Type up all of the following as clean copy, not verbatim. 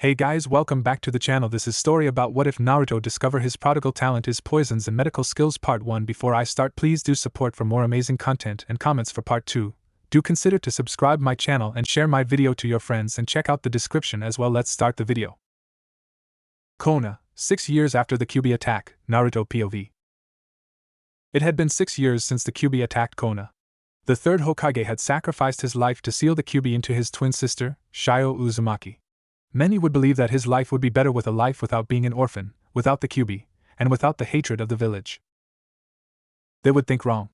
Hey guys, welcome back to the channel. This is story about what if Naruto discover his prodigal talent is poisons and medical skills part 1. Before I start, please do support for more amazing content and comments for part 2. Do consider to subscribe my channel and share my video to your friends and check out the description as well. Let's start the video. Konoha, 6 years after the Kyuubi attack, Naruto POV. It had been 6 years since the Kyuubi attacked Konoha. The third Hokage had sacrificed his life to seal the Kyuubi into his twin sister, Shio Uzumaki. Many would believe that his life would be better with a life without being an orphan, without the Kyuubi, and without the hatred of the village. They would think wrong.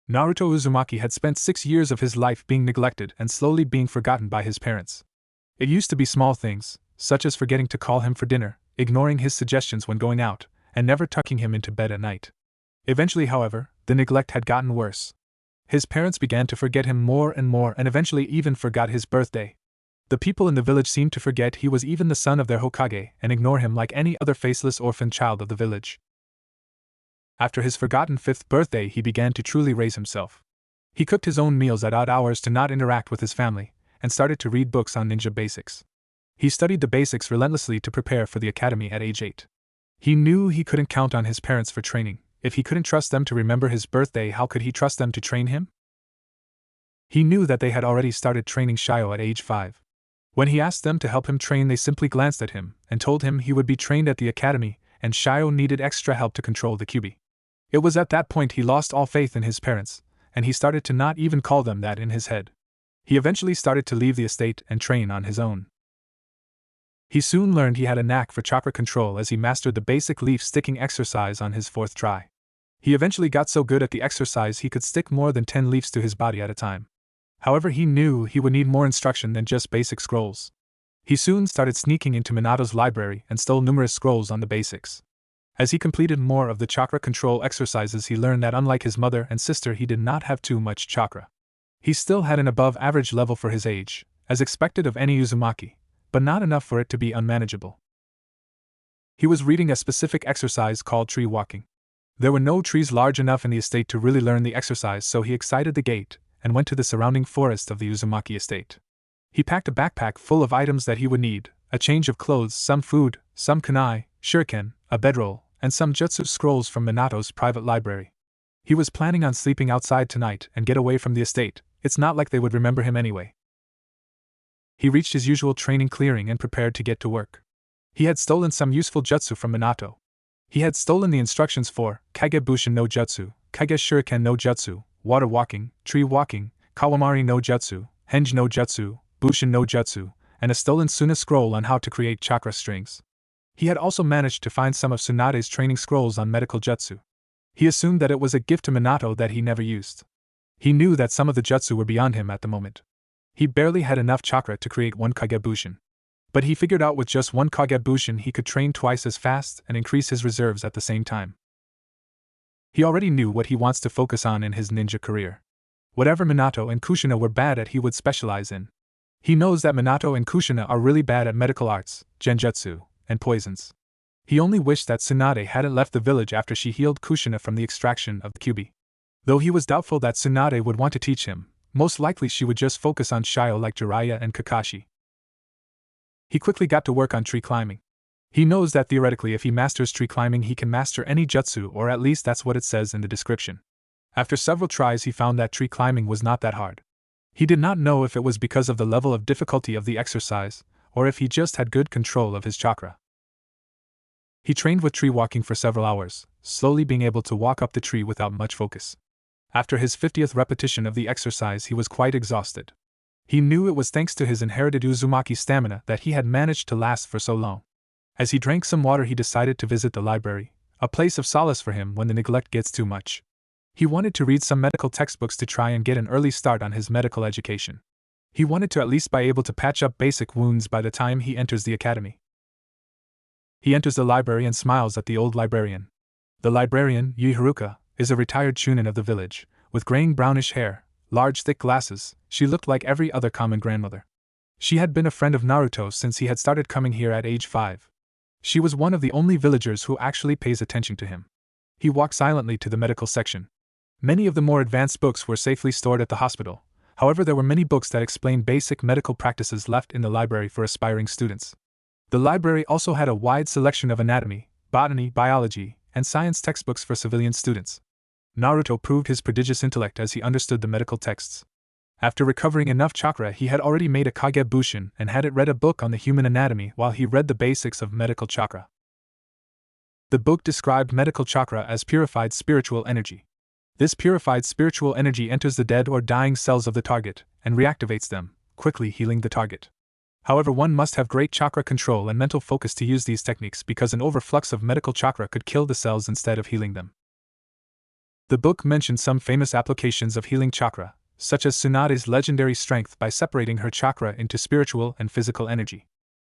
Naruto Uzumaki had spent 6 years of his life being neglected and slowly being forgotten by his parents. It used to be small things, such as forgetting to call him for dinner, ignoring his suggestions when going out, and never tucking him into bed at night. Eventually, however, the neglect had gotten worse. His parents began to forget him more and eventually even forgot his birthday. The people in the village seemed to forget he was even the son of their Hokage and ignore him like any other faceless orphan child of the village. After his forgotten 5th birthday, he began to truly raise himself. He cooked his own meals at odd hours to not interact with his family, and started to read books on ninja basics. He studied the basics relentlessly to prepare for the academy at age 8. He knew he couldn't count on his parents for training. If he couldn't trust them to remember his birthday, how could he trust them to train him? He knew that they had already started training Shio at age 5. When he asked them to help him train, they simply glanced at him and told him he would be trained at the academy, and Shio needed extra help to control the Kyuubi. It was at that point he lost all faith in his parents, and he started to not even call them that in his head. He eventually started to leave the estate and train on his own. He soon learned he had a knack for chakra control as he mastered the basic leaf sticking exercise on his 4th try. He eventually got so good at the exercise he could stick more than 10 leaves to his body at a time. However, he knew he would need more instruction than just basic scrolls. He soon started sneaking into Minato's library and stole numerous scrolls on the basics. As he completed more of the chakra control exercises, he learned that unlike his mother and sister, he did not have too much chakra. He still had an above-average level for his age, as expected of any Uzumaki, but not enough for it to be unmanageable. He was reading a specific exercise called tree walking. There were no trees large enough in the estate to really learn the exercise, so he excited the gate and went to the surrounding forest of the Uzumaki estate. He packed a backpack full of items that he would need, a change of clothes, some food, some kunai, shuriken, a bedroll, and some jutsu scrolls from Minato's private library. He was planning on sleeping outside tonight and get away from the estate. It's not like they would remember him anyway. He reached his usual training clearing and prepared to get to work. He had stolen some useful jutsu from Minato. He had stolen the instructions for Kage Bushin no Jutsu, Kage Shuriken no Jutsu, water walking, tree walking, Kawamari no Jutsu, Henge no Jutsu, Bushin no Jutsu, and a stolen Suna scroll on how to create chakra strings. He had also managed to find some of Tsunade's training scrolls on medical jutsu. He assumed that it was a gift to Minato that he never used. He knew that some of the jutsu were beyond him at the moment. He barely had enough chakra to create 1 Kage Bushin. But he figured out with just 1 Kage Bushin he could train twice as fast and increase his reserves at the same time. He already knew what he wants to focus on in his ninja career. Whatever Minato and Kushina were bad at, he would specialize in. He knows that Minato and Kushina are really bad at medical arts, genjutsu, and poisons. He only wished that Tsunade hadn't left the village after she healed Kushina from the extraction of the Kyuubi. Though he was doubtful that Tsunade would want to teach him, most likely she would just focus on Shio like Jiraiya and Kakashi. He quickly got to work on tree climbing. He knows that theoretically if he masters tree climbing he can master any jutsu, or at least that's what it says in the description. After several tries he found that tree climbing was not that hard. He did not know if it was because of the level of difficulty of the exercise, or if he just had good control of his chakra. He trained with tree walking for several hours, slowly being able to walk up the tree without much focus. After his 50th repetition of the exercise he was quite exhausted. He knew it was thanks to his inherited Uzumaki stamina that he had managed to last for so long. As he drank some water he decided to visit the library, a place of solace for him when the neglect gets too much. He wanted to read some medical textbooks to try and get an early start on his medical education. He wanted to at least be able to patch up basic wounds by the time he enters the academy. He enters the library and smiles at the old librarian. The librarian, Yu Haruka, is a retired Chunin of the village, with graying brownish hair, large thick glasses. She looked like every other common grandmother. She had been a friend of Naruto since he had started coming here at age 5. She was one of the only villagers who actually pays attention to him. He walked silently to the medical section. Many of the more advanced books were safely stored at the hospital, However, there were many books that explained basic medical practices left in the library for aspiring students. The library also had a wide selection of anatomy, botany, biology, and science textbooks for civilian students. Naruto proved his prodigious intellect as he understood the medical texts. After recovering enough chakra, he had already made a Kagebushin and had it read a book on the human anatomy while he read the basics of medical chakra. The book described medical chakra as purified spiritual energy. This purified spiritual energy enters the dead or dying cells of the target and reactivates them, quickly healing the target. However, one must have great chakra control and mental focus to use these techniques because an overflux of medical chakra could kill the cells instead of healing them. The book mentioned some famous applications of healing chakra, such as Tsunade's legendary strength by separating her chakra into spiritual and physical energy.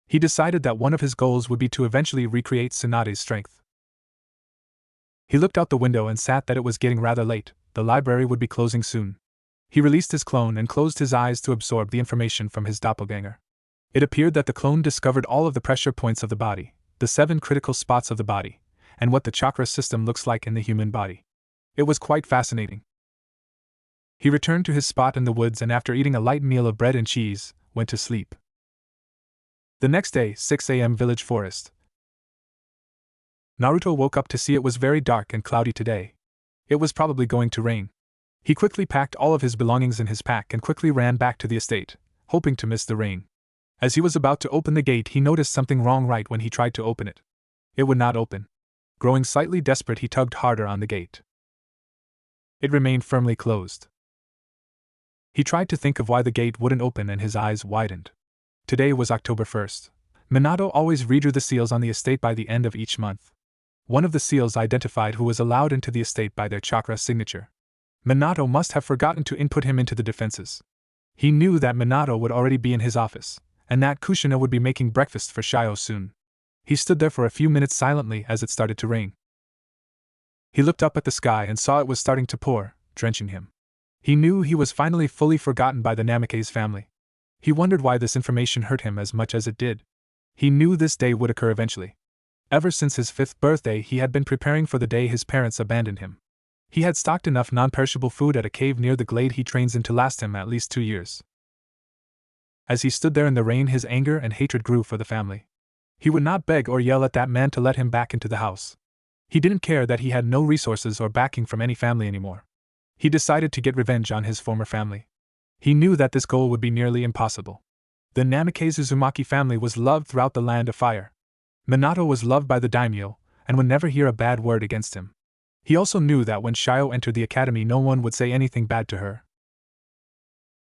He decided that one of his goals would be to eventually recreate Tsunade's strength. He looked out the window and sat that it was getting rather late, the library would be closing soon. He released his clone and closed his eyes to absorb the information from his doppelganger. It appeared that the clone discovered all of the pressure points of the body, the 7 critical spots of the body, and what the chakra system looks like in the human body. It was quite fascinating. He returned to his spot in the woods and after eating a light meal of bread and cheese, went to sleep. The next day, 6 a.m. Village Forest. Naruto woke up to see it was very dark and cloudy today. It was probably going to rain. He quickly packed all of his belongings in his pack and quickly ran back to the estate, hoping to miss the rain. As he was about to open the gate, he noticed something wrong right when he tried to open it. It would not open. Growing slightly desperate, he tugged harder on the gate. It remained firmly closed. He tried to think of why the gate wouldn't open and his eyes widened. Today was October 1st. Minato always redrew the seals on the estate by the end of each month. One of the seals identified who was allowed into the estate by their chakra signature. Minato must have forgotten to input him into the defenses. He knew that Minato would already be in his office, and that Kushina would be making breakfast for Shio soon. He stood there for a few minutes silently as it started to rain. He looked up at the sky and saw it was starting to pour, drenching him. He knew he was finally fully forgotten by the Namikaze family. He wondered why this information hurt him as much as it did. He knew this day would occur eventually. Ever since his 5th birthday, he had been preparing for the day his parents abandoned him. He had stocked enough non-perishable food at a cave near the glade he trains in to last him at least 2 years. As he stood there in the rain, his anger and hatred grew for the family. He would not beg or yell at that man to let him back into the house. He didn't care that he had no resources or backing from any family anymore. He decided to get revenge on his former family. He knew that this goal would be nearly impossible. The Namikaze Uzumaki family was loved throughout the Land of Fire. Minato was loved by the daimyo, and would never hear a bad word against him. He also knew that when Shio entered the academy, no one would say anything bad to her.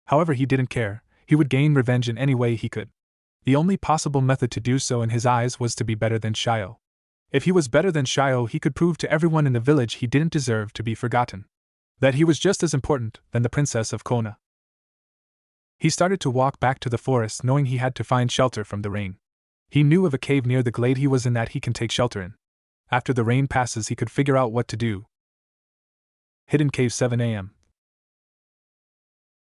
However, he didn't care. He would gain revenge in any way he could. The only possible method to do so in his eyes was to be better than Shio. If he was better than Shio, he could prove to everyone in the village he didn't deserve to be forgotten. That he was just as important than the princess of Kona. He started to walk back to the forest knowing he had to find shelter from the rain. He knew of a cave near the glade he was in that he can take shelter in. After the rain passes, he could figure out what to do. Hidden Cave, 7 a.m.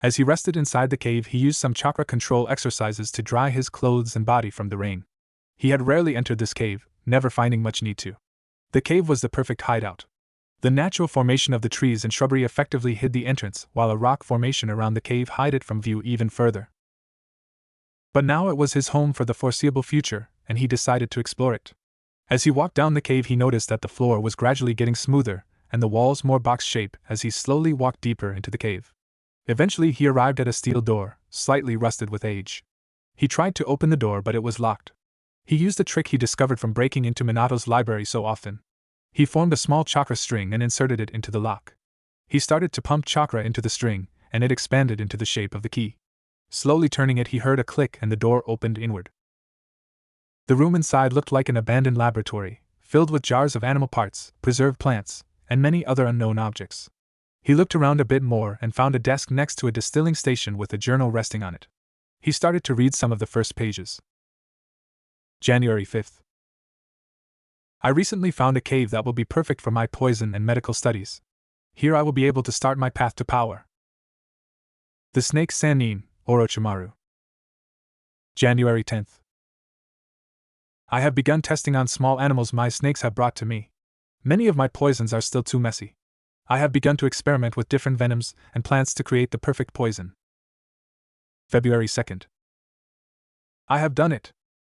As he rested inside the cave, he used some chakra control exercises to dry his clothes and body from the rain. He had rarely entered this cave, never finding much need to. The cave was the perfect hideout. The natural formation of the trees and shrubbery effectively hid the entrance, while a rock formation around the cave hid it from view even further. But now it was his home for the foreseeable future, and he decided to explore it. As he walked down the cave, he noticed that the floor was gradually getting smoother, and the walls more box-shaped as he slowly walked deeper into the cave. Eventually he arrived at a steel door, slightly rusted with age. He tried to open the door, but it was locked. He used a trick he discovered from breaking into Minato's library so often. He formed a small chakra string and inserted it into the lock. He started to pump chakra into the string, and it expanded into the shape of the key. Slowly turning it, he heard a click and the door opened inward. The room inside looked like an abandoned laboratory, filled with jars of animal parts, preserved plants, and many other unknown objects. He looked around a bit more and found a desk next to a distilling station with a journal resting on it. He started to read some of the first pages. January 5th. I recently found a cave that will be perfect for my poison and medical studies. Here I will be able to start my path to power. The Snake Sannin, Orochimaru. January 10th. I have begun testing on small animals my snakes have brought to me. Many of my poisons are still too messy. I have begun to experiment with different venoms and plants to create the perfect poison. February 2nd. I have done it.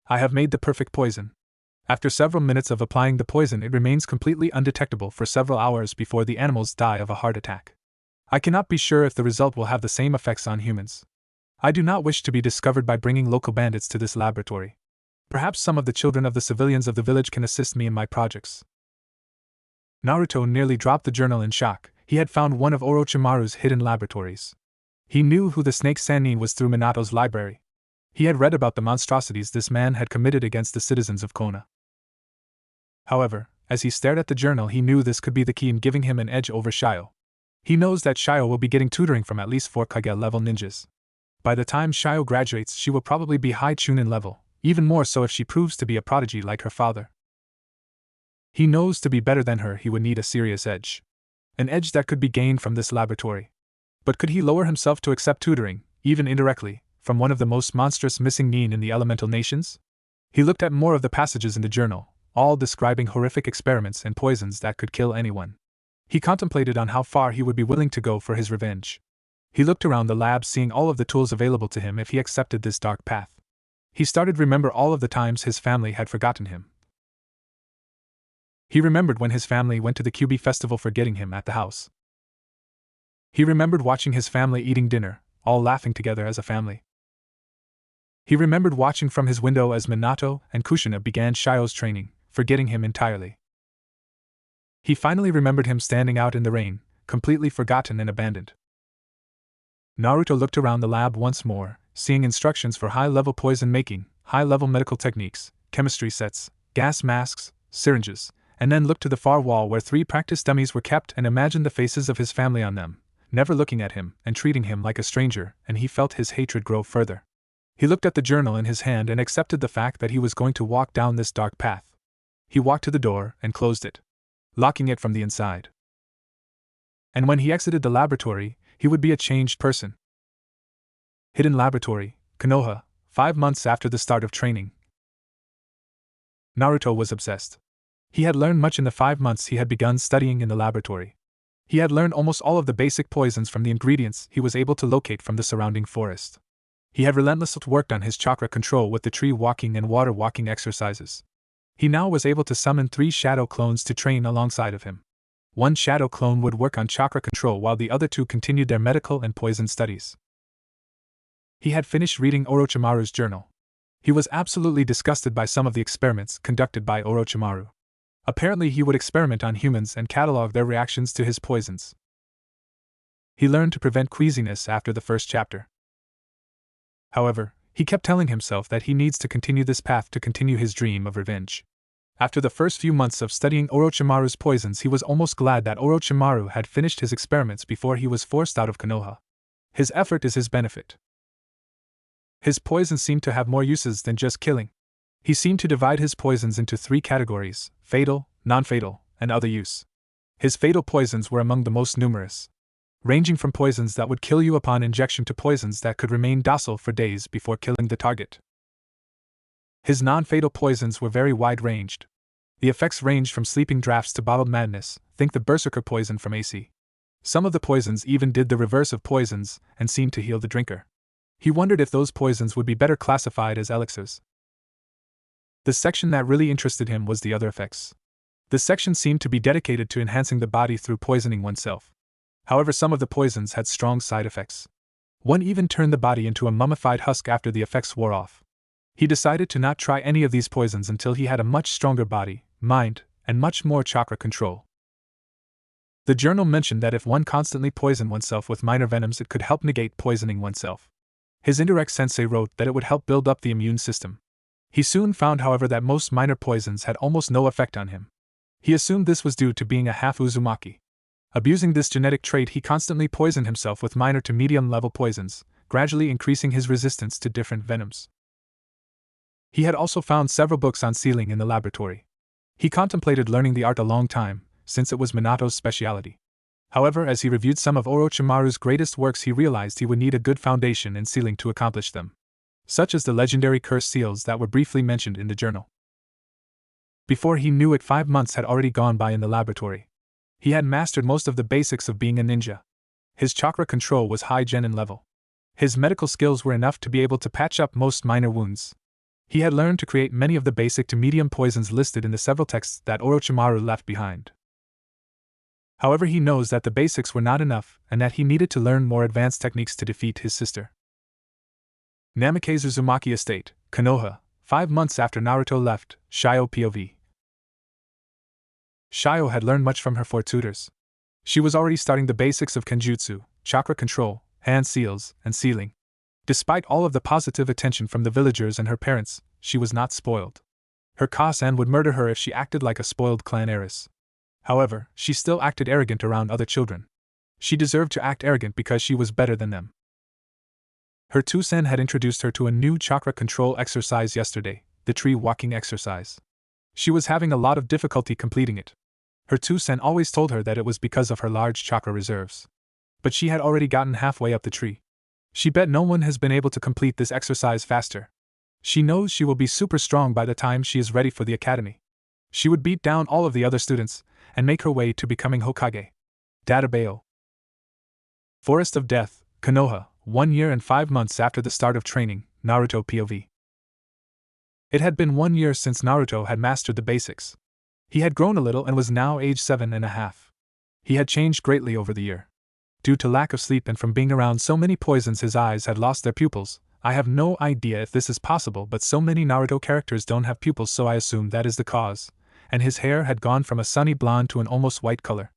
I have made the perfect poison. After several minutes of applying the poison, it remains completely undetectable for several hours before the animals die of a heart attack. I cannot be sure if the result will have the same effects on humans. I do not wish to be discovered by bringing local bandits to this laboratory. Perhaps some of the children of the civilians of the village can assist me in my projects. Naruto nearly dropped the journal in shock. He had found one of Orochimaru's hidden laboratories. He knew who the snake Sannin was through Minato's library. He had read about the monstrosities this man had committed against the citizens of Konoha. However, as he stared at the journal, he knew this could be the key in giving him an edge over Shio. He knows that Shio will be getting tutoring from at least 4 Kage-level ninjas. By the time Shio graduates, she will probably be high Chunin level, even more so if she proves to be a prodigy like her father. He knows to be better than her he would need a serious edge. An edge that could be gained from this laboratory. But could he lower himself to accept tutoring, even indirectly, from one of the most monstrous missing nin in the elemental nations? He looked at more of the passages in the journal, all describing horrific experiments and poisons that could kill anyone. He contemplated on how far he would be willing to go for his revenge. He looked around the lab, seeing all of the tools available to him if he accepted this dark path. He started to remember all of the times his family had forgotten him. He remembered when his family went to the QB festival forgetting him at the house. He remembered watching his family eating dinner, all laughing together as a family. He remembered watching from his window as Minato and Kushina began Shio's training, forgetting him entirely. He finally remembered him standing out in the rain, completely forgotten and abandoned. Naruto looked around the lab once more, seeing instructions for high-level poison making, high-level medical techniques, chemistry sets, gas masks, syringes, and then looked to the far wall where 3 practice dummies were kept and imagined the faces of his family on them, never looking at him and treating him like a stranger, and he felt his hatred grow further. He looked at the journal in his hand and accepted the fact that he was going to walk down this dark path. He walked to the door and closed it, locking it from the inside. And when he exited the laboratory, he would be a changed person. Hidden Laboratory, Konoha, 5 months after the start of training. Naruto was obsessed. He had learned much in the 5 months he had begun studying in the laboratory. He had learned almost all of the basic poisons from the ingredients he was able to locate from the surrounding forest. He had relentlessly worked on his chakra control with the tree walking and water walking exercises. He now was able to summon 3 shadow clones to train alongside of him. 1 shadow clone would work on chakra control while the other 2 continued their medical and poison studies. He had finished reading Orochimaru's journal. He was absolutely disgusted by some of the experiments conducted by Orochimaru. Apparently he would experiment on humans and catalog their reactions to his poisons. He learned to prevent queasiness after the first chapter. However, he kept telling himself that he needs to continue this path to continue his dream of revenge. After the first few months of studying Orochimaru's poisons, he was almost glad that Orochimaru had finished his experiments before he was forced out of Konoha. His effort is his benefit. His poisons seemed to have more uses than just killing. He seemed to divide his poisons into 3 categories: fatal, non-fatal, and other use. His fatal poisons were among the most numerous, ranging from poisons that would kill you upon injection to poisons that could remain docile for days before killing the target. His non-fatal poisons were very wide-ranged. The effects ranged from sleeping drafts to bottled madness, think the berserker poison from AC. Some of the poisons even did the reverse of poisons and seemed to heal the drinker. He wondered if those poisons would be better classified as elixirs. The section that really interested him was the other effects. This section seemed to be dedicated to enhancing the body through poisoning oneself. However, some of the poisons had strong side effects. One even turned the body into a mummified husk after the effects wore off. He decided to not try any of these poisons until he had a much stronger body, mind, and much more chakra control. The journal mentioned that if one constantly poisoned oneself with minor venoms, it could help negate poisoning oneself. His indirect sensei wrote that it would help build up the immune system. He soon found, however, that most minor poisons had almost no effect on him. He assumed this was due to being a half Uzumaki. Abusing this genetic trait, he constantly poisoned himself with minor to medium-level poisons, gradually increasing his resistance to different venoms. He had also found several books on sealing in the laboratory. He contemplated learning the art a long time, since it was Minato's specialty. However, as he reviewed some of Orochimaru's greatest works, he realized he would need a good foundation in sealing to accomplish them, such as the legendary curse seals that were briefly mentioned in the journal. Before he knew it, 5 months had already gone by in the laboratory. He had mastered most of the basics of being a ninja. His chakra control was high genin level. His medical skills were enough to be able to patch up most minor wounds. He had learned to create many of the basic to medium poisons listed in the several texts that Orochimaru left behind. However, he knows that the basics were not enough and that he needed to learn more advanced techniques to defeat his sister. Namikaze Uzumaki Estate, Konoha, 5 months after Naruto left, Shio POV. Shio had learned much from her 4 tutors. She was already starting the basics of Kenjutsu, chakra control, hand seals, and sealing. Despite all of the positive attention from the villagers and her parents, she was not spoiled. Her Kasan would murder her if she acted like a spoiled clan heiress. However, she still acted arrogant around other children. She deserved to act arrogant because she was better than them. Her Tusen had introduced her to a new chakra control exercise yesterday, the tree walking exercise. She was having a lot of difficulty completing it. Her Tusen always told her that it was because of her large chakra reserves. But she had already gotten halfway up the tree. She bet no one has been able to complete this exercise faster. She knows she will be super strong by the time she is ready for the academy. She would beat down all of the other students and make her way to becoming Hokage. Databeo. Forest of Death, Konoha, 1 year and 5 months after the start of training, Naruto POV. It had been 1 year since Naruto had mastered the basics. He had grown a little and was now age 7.5. He had changed greatly over the year. Due to lack of sleep and from being around so many poisons, his eyes had lost their pupils. I have no idea if this is possible, but so many Naruto characters don't have pupils, so I assume that is the cause. And his hair had gone from a sunny blonde to an almost white color.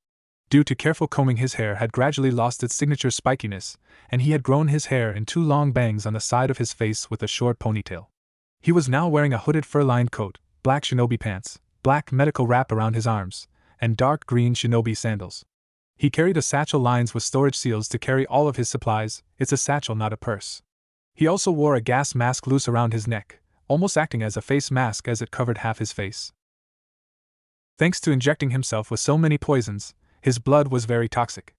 Due to careful combing, his hair had gradually lost its signature spikiness, and he had grown his hair in 2 long bangs on the side of his face with a short ponytail. He was now wearing a hooded fur-lined coat, black shinobi pants, black medical wrap around his arms, and dark green shinobi sandals. He carried a satchel lined with storage seals to carry all of his supplies. It's a satchel, not a purse. He also wore a gas mask loose around his neck, almost acting as a face mask as it covered half his face. Thanks to injecting himself with so many poisons, his blood was very toxic.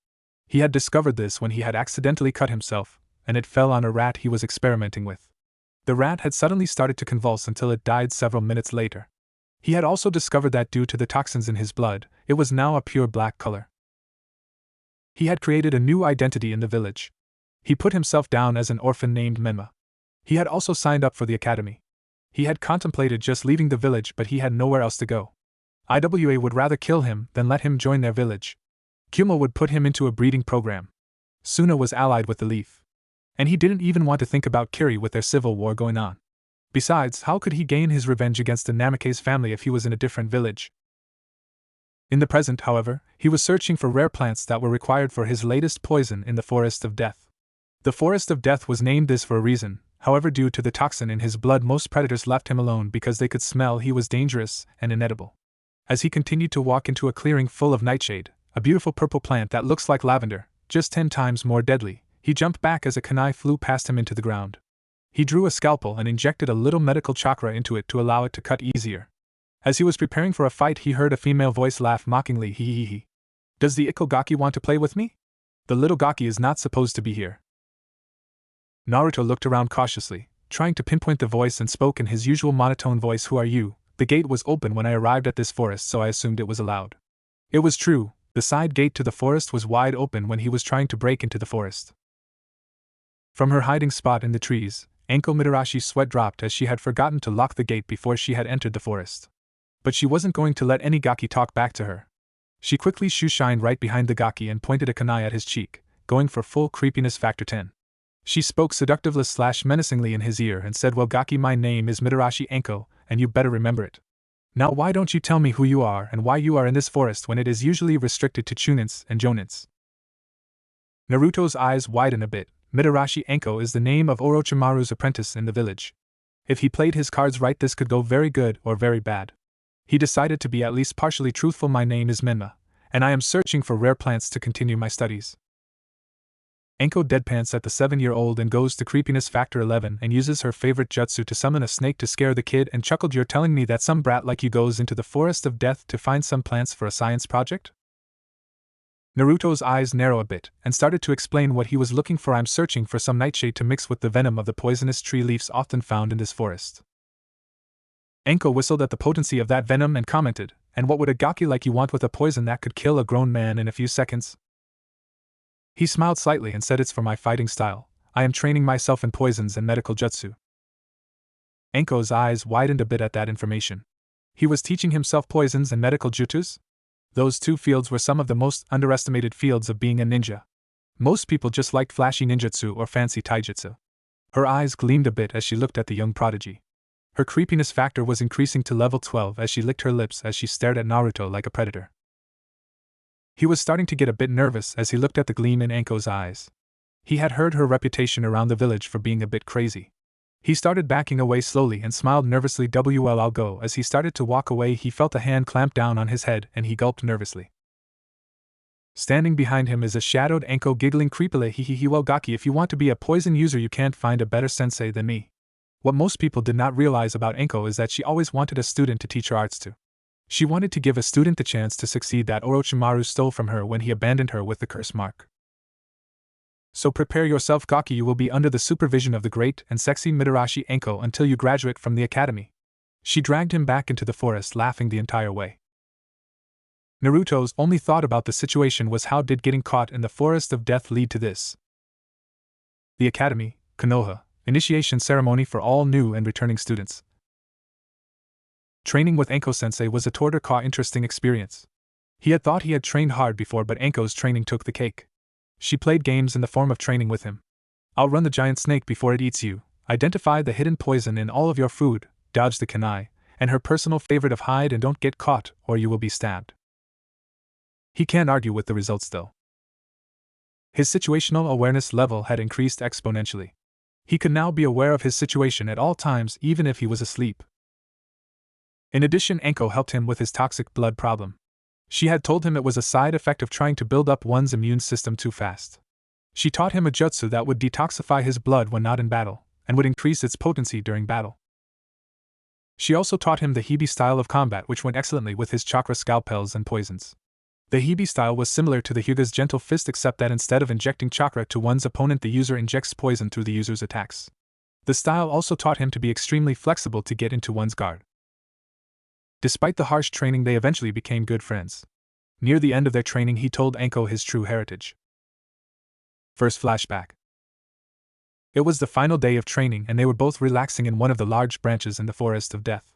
He had discovered this when he had accidentally cut himself, and it fell on a rat he was experimenting with. The rat had suddenly started to convulse until it died several minutes later. He had also discovered that due to the toxins in his blood, it was now a pure black color. He had created a new identity in the village. He put himself down as an orphan named Menma. He had also signed up for the academy. He had contemplated just leaving the village, but he had nowhere else to go. IWA would rather kill him than let him join their village. Kyumo would put him into a breeding program. Suna was allied with the Leaf. And he didn't even want to think about Kiri with their civil war going on. Besides, how could he gain his revenge against the Namikaze family if he was in a different village? In the present, however, he was searching for rare plants that were required for his latest poison in the Forest of Death. The Forest of Death was named this for a reason. However, due to the toxin in his blood, most predators left him alone because they could smell he was dangerous and inedible. As he continued to walk into a clearing full of nightshade, a beautiful purple plant that looks like lavender, just 10 times more deadly, he jumped back as a kunai flew past him into the ground. He drew a scalpel and injected a little medical chakra into it to allow it to cut easier. As he was preparing for a fight, he heard a female voice laugh mockingly, "Hee hee hee. Does the Ikogaki want to play with me? The little Gaki is not supposed to be here." Naruto looked around cautiously, trying to pinpoint the voice, and spoke in his usual monotone voice, "Who are you?" The gate was open when I arrived at this forest, so I assumed it was allowed. It was true, the side gate to the forest was wide open when he was trying to break into the forest. From her hiding spot in the trees, Anko Midarashi's sweat dropped as she had forgotten to lock the gate before she had entered the forest. But she wasn't going to let any Gaki talk back to her. She quickly shoe-shined right behind the Gaki and pointed a kunai at his cheek, going for full creepiness factor 10. She spoke seductively/menacingly in his ear and said, "Well, Gaki, my name is Midarashi Anko, and you better remember it. Now why don't you tell me who you are and why you are in this forest when it is usually restricted to Chunins and Jonins?" Naruto's eyes widened a bit. Midarashi Anko is the name of Orochimaru's apprentice in the village. If he played his cards right, this could go very good or very bad. He decided to be at least partially truthful. "My name is Menma, and I am searching for rare plants to continue my studies." Anko deadpans at the 7-year-old and goes to creepiness factor 11 and uses her favorite jutsu to summon a snake to scare the kid and chuckled, "You're telling me that some brat like you goes into the Forest of Death to find some plants for a science project?" Naruto's eyes narrow a bit and started to explain what he was looking for. "I'm searching for some nightshade to mix with the venom of the poisonous tree leaves often found in this forest." Anko whistled at the potency of that venom and commented, "And what would a Gaki like you want with a poison that could kill a grown man in a few seconds?" He smiled slightly and said, "It's for my fighting style. I am training myself in poisons and medical jutsu. Anko's eyes widened a bit at that information. He was teaching himself poisons and medical jutsus? Those two fields were some of the most underestimated fields of being a ninja. Most people just liked flashy ninjutsu or fancy taijutsu. Her eyes gleamed a bit as she looked at the young prodigy. Her creepiness factor was increasing to level 12 as she licked her lips as she stared at Naruto like a predator. He was starting to get a bit nervous as he looked at the gleam in Anko's eyes. He had heard her reputation around the village for being a bit crazy. He started backing away slowly and smiled nervously. Well, I'll go. As he started to walk away, he felt a hand clamp down on his head and he gulped nervously. Standing behind him is a shadowed Anko giggling creepily. Well, Gaki, if you want to be a poison user, you can't find a better sensei than me. What most people did not realize about Anko is that she always wanted a student to teach her arts to. She wanted to give a student the chance to succeed that Orochimaru stole from her when he abandoned her with the curse mark. So prepare yourself, Gaki. You will be under the supervision of the great and sexy Mitarashi Anko until you graduate from the academy. She dragged him back into the forest, laughing the entire way. Naruto's only thought about the situation was how did getting caught in the forest of death lead to this? The academy, Konoha, initiation ceremony for all new and returning students. Training with Anko-sensei was a torture interesting experience. He had thought he had trained hard before, but Anko's training took the cake. She played games in the form of training with him. Outrun the giant snake before it eats you, identify the hidden poison in all of your food, dodge the kunai, and her personal favorite of hide and don't get caught or you will be stabbed. He can't argue with the results though. His situational awareness level had increased exponentially. He could now be aware of his situation at all times, even if he was asleep. In addition, Anko helped him with his toxic blood problem. She had told him it was a side effect of trying to build up one's immune system too fast. She taught him a jutsu that would detoxify his blood when not in battle, and would increase its potency during battle. She also taught him the Hibi style of combat, which went excellently with his chakra scalpels and poisons. The Hibi style was similar to the Hyuga's gentle fist, except that instead of injecting chakra to one's opponent, the user injects poison through the user's attacks. The style also taught him to be extremely flexible to get into one's guard. Despite the harsh training, they eventually became good friends. Near the end of their training, he told Anko his true heritage. First flashback. It was the final day of training and they were both relaxing in one of the large branches in the forest of death.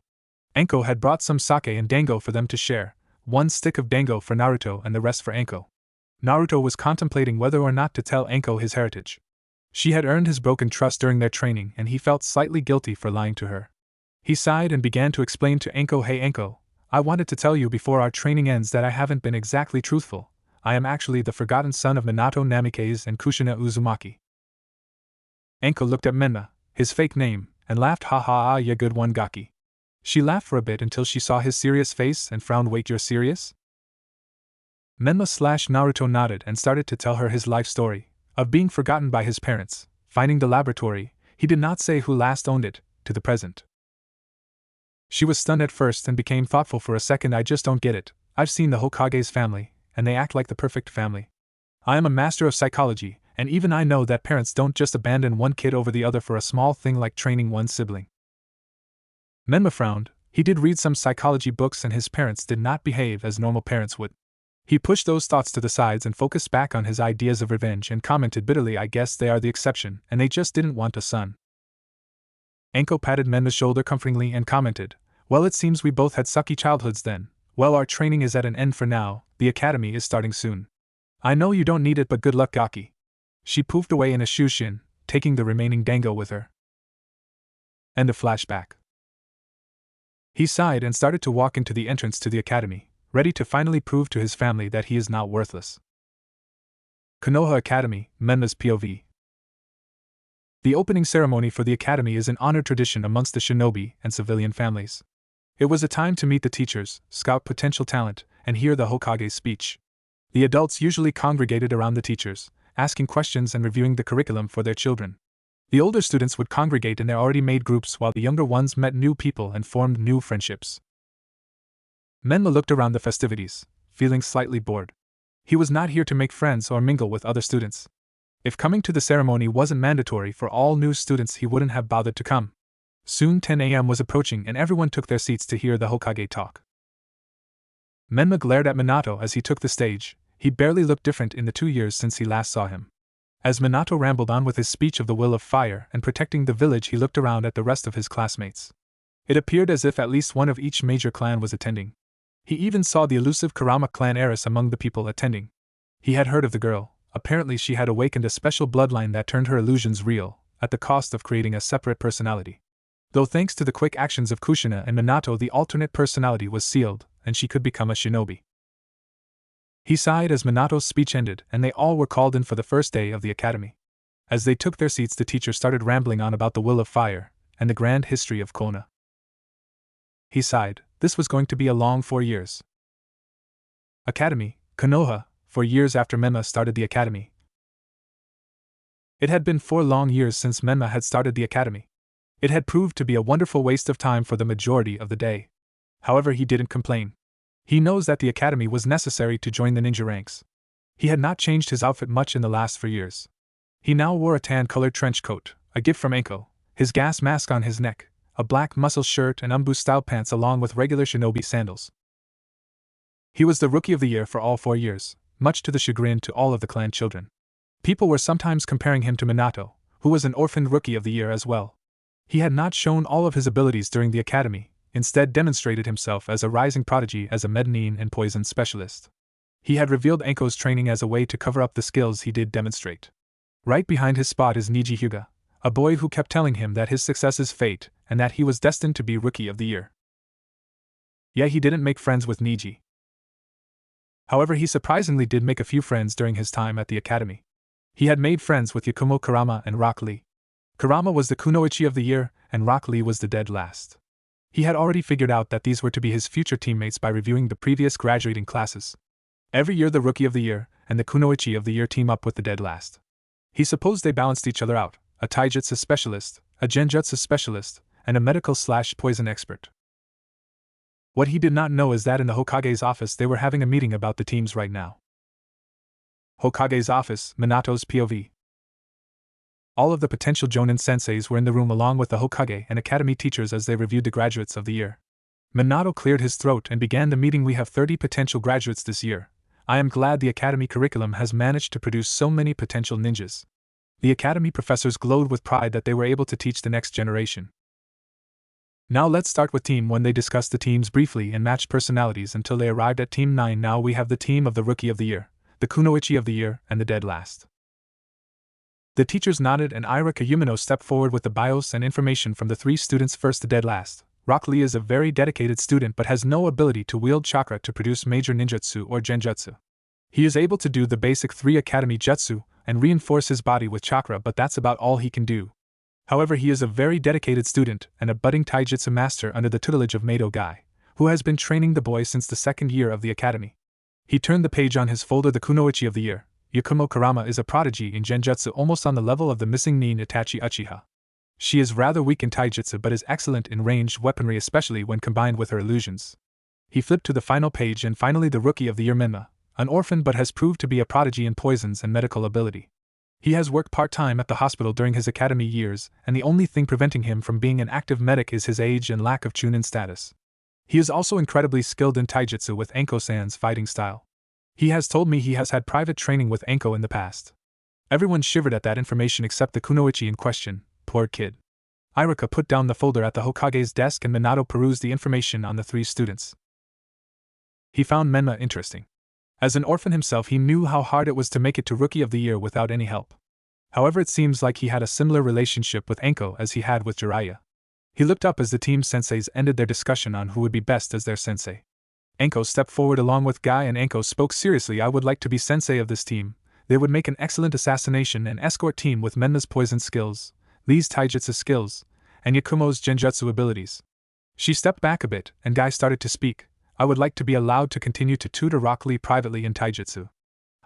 Anko had brought some sake and dango for them to share, one stick of dango for Naruto and the rest for Anko. Naruto was contemplating whether or not to tell Anko his heritage. She had earned his broken trust during their training and he felt slightly guilty for lying to her. He sighed and began to explain to Anko, "Hey Anko, I wanted to tell you before our training ends that I haven't been exactly truthful. I am actually the forgotten son of Minato Namikaze and Kushina Uzumaki." Anko looked at Menma, his fake name, and laughed, "Ha ha ha, ya good one Gaki." She laughed for a bit until she saw his serious face and frowned. "Wait, you're serious?" Menma/Naruto nodded and started to tell her his life story, of being forgotten by his parents, finding the laboratory, he did not say who last owned it, to the present. She was stunned at first and became thoughtful for a second. "I just don't get it. I've seen the Hokage's family, and they act like the perfect family. I am a master of psychology, and even I know that parents don't just abandon one kid over the other for a small thing like training one sibling." Menma frowned. He did read some psychology books and his parents did not behave as normal parents would. He pushed those thoughts to the sides and focused back on his ideas of revenge and commented bitterly, "I guess they are the exception, and they just didn't want a son." Anko patted Menma's shoulder comfortingly and commented, "Well, it seems we both had sucky childhoods then. Well, our training is at an end for now, the academy is starting soon. I know you don't need it, but good luck, Gaki." She poofed away in a shushin, taking the remaining dango with her. End of flashback. He sighed and started to walk into the entrance to the academy, ready to finally prove to his family that he is not worthless. Konoha Academy, Menma's POV. The opening ceremony for the academy is an honored tradition amongst the shinobi and civilian families. It was a time to meet the teachers, scout potential talent, and hear the Hokage's speech. The adults usually congregated around the teachers, asking questions and reviewing the curriculum for their children. The older students would congregate in their already made groups while the younger ones met new people and formed new friendships. Menma looked around the festivities, feeling slightly bored. He was not here to make friends or mingle with other students. If coming to the ceremony wasn't mandatory for all new students, he wouldn't have bothered to come. Soon 10 a.m. was approaching and everyone took their seats to hear the Hokage talk. Menma glared at Minato as he took the stage. He barely looked different in the 2 years since he last saw him. As Minato rambled on with his speech of the will of fire and protecting the village, he looked around at the rest of his classmates. It appeared as if at least one of each major clan was attending. He even saw the elusive Kurama clan heiress among the people attending. He had heard of the girl. Apparently she had awakened a special bloodline that turned her illusions real, at the cost of creating a separate personality. Though thanks to the quick actions of Kushina and Minato the alternate personality was sealed, and she could become a shinobi. He sighed as Minato's speech ended, and they all were called in for the first day of the academy. As they took their seats, the teacher started rambling on about the will of fire, and the grand history of Konoha. He sighed. This was going to be a long 4 years. Academy, Konoha, 4 years after Menma started the academy. It had been 4 long years since Menma had started the academy. It had proved to be a wonderful waste of time for the majority of the day. However, he didn't complain. He knows that the academy was necessary to join the ninja ranks. He had not changed his outfit much in the last 4 years. He now wore a tan-colored trench coat, a gift from Anko, his gas mask on his neck, a black muscle shirt and umbu-style pants along with regular shinobi sandals. He was the Rookie of the Year for all 4 years, much to the chagrin to all of the clan children. People were sometimes comparing him to Minato, who was an orphaned Rookie of the Year as well. He had not shown all of his abilities during the academy, instead demonstrated himself as a rising prodigy as a medicine and poison specialist. He had revealed Anko's training as a way to cover up the skills he did demonstrate. Right behind his spot is Niji Hyuga, a boy who kept telling him that his success is fate and that he was destined to be Rookie of the Year. Yet he didn't make friends with Niji. However, he surprisingly did make a few friends during his time at the academy. He had made friends with Yakumo Kurama and Rock Lee. Kurama was the Kunoichi of the Year, and Rock Lee was the dead last. He had already figured out that these were to be his future teammates by reviewing the previous graduating classes. Every year the Rookie of the Year and the Kunoichi of the Year team up with the dead last. He supposed they balanced each other out, a taijutsu specialist, a genjutsu specialist, and a medical/poison expert. What he did not know is that in the Hokage's office they were having a meeting about the teams right now. Hokage's office, Minato's POV. All of the potential Jonin senseis were in the room along with the Hokage and academy teachers as they reviewed the graduates of the year. Minato cleared his throat and began the meeting. We have 30 potential graduates this year. I am glad the academy curriculum has managed to produce so many potential ninjas. The academy professors glowed with pride that they were able to teach the next generation. Now let's start with Team 1. They discussed the teams briefly and matched personalities until they arrived at Team 9. Now we have the team of the Rookie of the Year, the Kunoichi of the Year, and the dead last. The teachers nodded and Irika Yumino stepped forward with the bios and information from the 3 students. First, the dead last. Rock Lee is a very dedicated student but has no ability to wield chakra to produce major ninjutsu or genjutsu. He is able to do the basic 3 academy jutsu and reinforce his body with chakra, but that's about all he can do. However, he is a very dedicated student and a budding taijutsu master under the tutelage of Mado Guy, who has been training the boy since the 2nd year of the academy. He turned the page on his folder. The Kunoichi of the Year, Yakumo Kurama, is a prodigy in genjutsu, almost on the level of the missing nin Itachi Uchiha. She is rather weak in taijutsu but is excellent in ranged weaponry, especially when combined with her illusions. He flipped to the final page, and finally the Rookie of the Year, Menma, an orphan but has proved to be a prodigy in poisons and medical ability. He has worked part-time at the hospital during his academy years, and the only thing preventing him from being an active medic is his age and lack of Chunin status. He is also incredibly skilled in taijutsu with Anko-san's fighting style. He has told me he has had private training with Anko in the past. Everyone shivered at that information except the Kunoichi in question. Poor kid. Irika put down the folder at the Hokage's desk and Minato perused the information on the 3 students. He found Menma interesting. As an orphan himself, he knew how hard it was to make it to Rookie of the Year without any help. However, it seems like he had a similar relationship with Anko as he had with Jiraiya. He looked up as the team senseis ended their discussion on who would be best as their sensei. Anko stepped forward along with Guy, and Anko spoke seriously. I would like to be sensei of this team. They would make an excellent assassination and escort team with Menma's poison skills, Lee's taijutsu skills, and Yakumo's genjutsu abilities. She stepped back a bit, and Guy started to speak. I would like to be allowed to continue to tutor Rock Lee privately in taijutsu.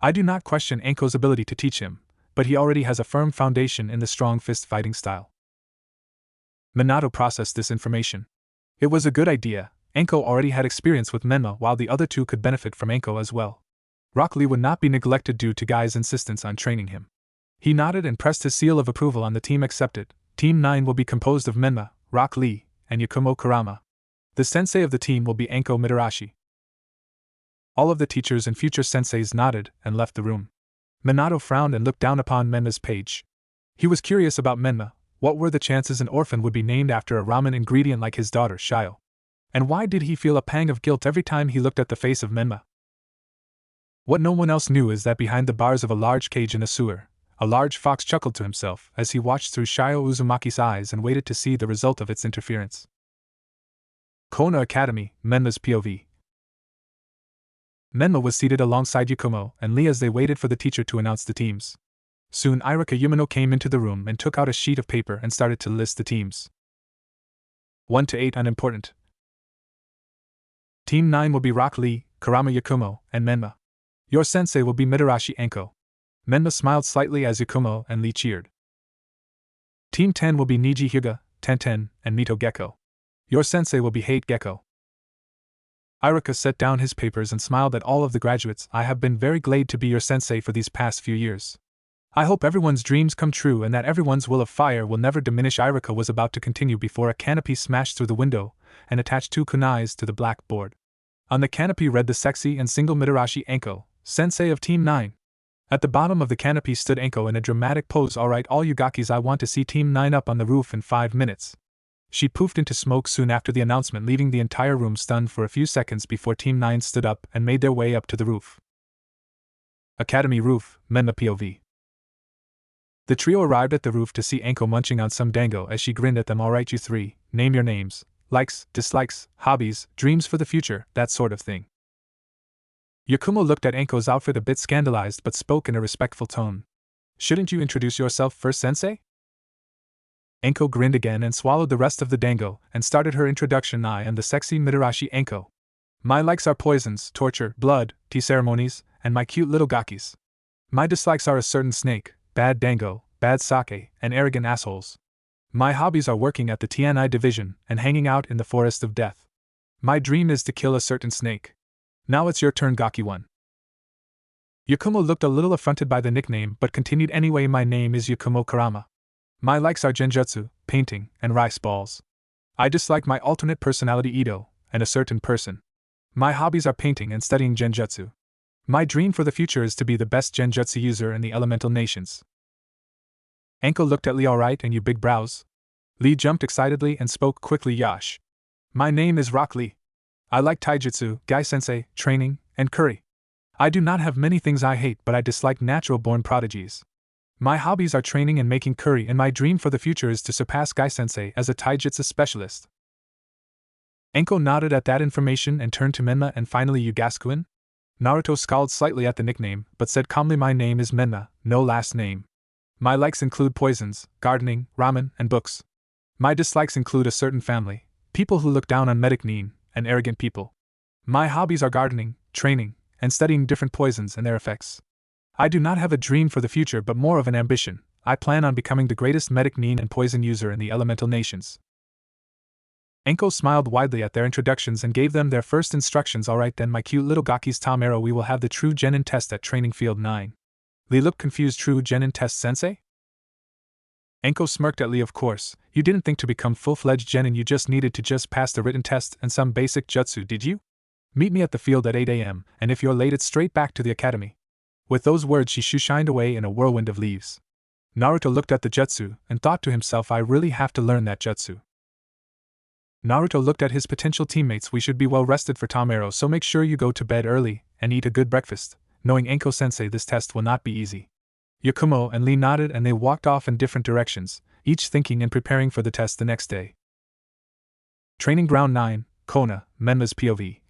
I do not question Anko's ability to teach him, but he already has a firm foundation in the strong fist fighting style. Minato processed this information. It was a good idea. Anko already had experience with Menma, while the other 2 could benefit from Anko as well. Rock Lee would not be neglected due to Guy's insistence on training him. He nodded and pressed his seal of approval on the team. Accepted. Team 9 will be composed of Menma, Rock Lee, and Yakumo Kurama. The sensei of the team will be Anko Mitarashi. All of the teachers and future senseis nodded and left the room. Minato frowned and looked down upon Menma's page. He was curious about Menma. What were the chances an orphan would be named after a ramen ingredient like his daughter, Shio? And why did he feel a pang of guilt every time he looked at the face of Menma? What no one else knew is that behind the bars of a large cage in a sewer, a large fox chuckled to himself as he watched through Shio Uzumaki's eyes and waited to see the result of its interference. Konoha Academy, Menma's POV. Menma was seated alongside Yakumo and Lee as they waited for the teacher to announce the teams. Soon Irika Yumino came into the room and took out a sheet of paper and started to list the teams. 1 to 8 unimportant. Team 9 will be Rock Lee, Karama Yakumo, and Menma. Your sensei will be Mitarashi Enko. Menma smiled slightly as Yakumo and Lee cheered. Team 10 will be Niji Hyuga, Tenten, and Mito Gecko. Your sensei will be Hate Gecko. Irika set down his papers and smiled at all of the graduates. I have been very glad to be your sensei for these past few years. I hope everyone's dreams come true and that everyone's will of fire will never diminish. Irika was about to continue before a canopy smashed through the window and attached 2 kunais to the blackboard. On the canopy read the sexy and single Mitarashi Enko, sensei of Team 9. At the bottom of the canopy stood Enko in a dramatic pose. Alright, all you gakis, I want to see Team 9 up on the roof in 5 minutes. She poofed into smoke soon after the announcement, leaving the entire room stunned for a few seconds before Team 9 stood up and made their way up to the roof. Academy roof, Menma POV. The trio arrived at the roof to see Enko munching on some dango as she grinned at them. Alright, you three, name your names, likes, dislikes, hobbies, dreams for the future, that sort of thing. Yakumo looked at Enko's outfit a bit scandalized but spoke in a respectful tone. Shouldn't you introduce yourself first, sensei? Enko grinned again and swallowed the rest of the dango and started her introduction. I am the sexy Mitarashi Enko. My likes are poisons, torture, blood, tea ceremonies, and my cute little gakis. My dislikes are a certain snake, bad dango, bad sake, and arrogant assholes. My hobbies are working at the TNI division and hanging out in the forest of death. My dream is to kill a certain snake. Now it's your turn, Gaki 1. Yakumo looked a little affronted by the nickname but continued anyway. My name is Yakumo Karama. My likes are genjutsu, painting, and rice balls. I dislike my alternate personality Ito, and a certain person. My hobbies are painting and studying genjutsu. My dream for the future is to be the best genjutsu user in the elemental nations. Enko looked at Lee. Alright, and you big brows? Lee jumped excitedly and spoke quickly. Yash. My name is Rock Lee. I like taijutsu, gai-sensei, training, and curry. I do not have many things I hate, but I dislike natural-born prodigies. My hobbies are training and making curry, and my dream for the future is to surpass gai-sensei as a taijutsu specialist. Enko nodded at that information and turned to Menma and finally you Gaskuin? Naruto scowled slightly at the nickname, but said calmly, my name is Menma, no last name. My likes include poisons, gardening, ramen, and books. My dislikes include a certain family, people who look down on medicine, and arrogant people. My hobbies are gardening, training, and studying different poisons and their effects. I do not have a dream for the future but more of an ambition. I plan on becoming the greatest medicine and poison user in the elemental nations. Enko smiled widely at their introductions and gave them their first instructions. Alright then, my cute little gakis, tomorrow we will have the True Genin test at Training Field 9. Lee looked confused. True Genin test, sensei? Enko smirked at Lee. Of course, you didn't think to become full-fledged genin you just needed to just pass the written test and some basic jutsu, did you? Meet me at the field at 8 a.m, and if you're late it's straight back to the academy. With those words she shined away in a whirlwind of leaves. Naruto looked at the jutsu and thought to himself, I really have to learn that jutsu. Naruto looked at his potential teammates. We should be well rested for tomorrow, so make sure you go to bed early and eat a good breakfast. Knowing Enko-sensei, this test will not be easy. Yakumo and Lee nodded and they walked off in different directions, each thinking and preparing for the test the next day. Training Ground 9, Konoha, Menma's POV.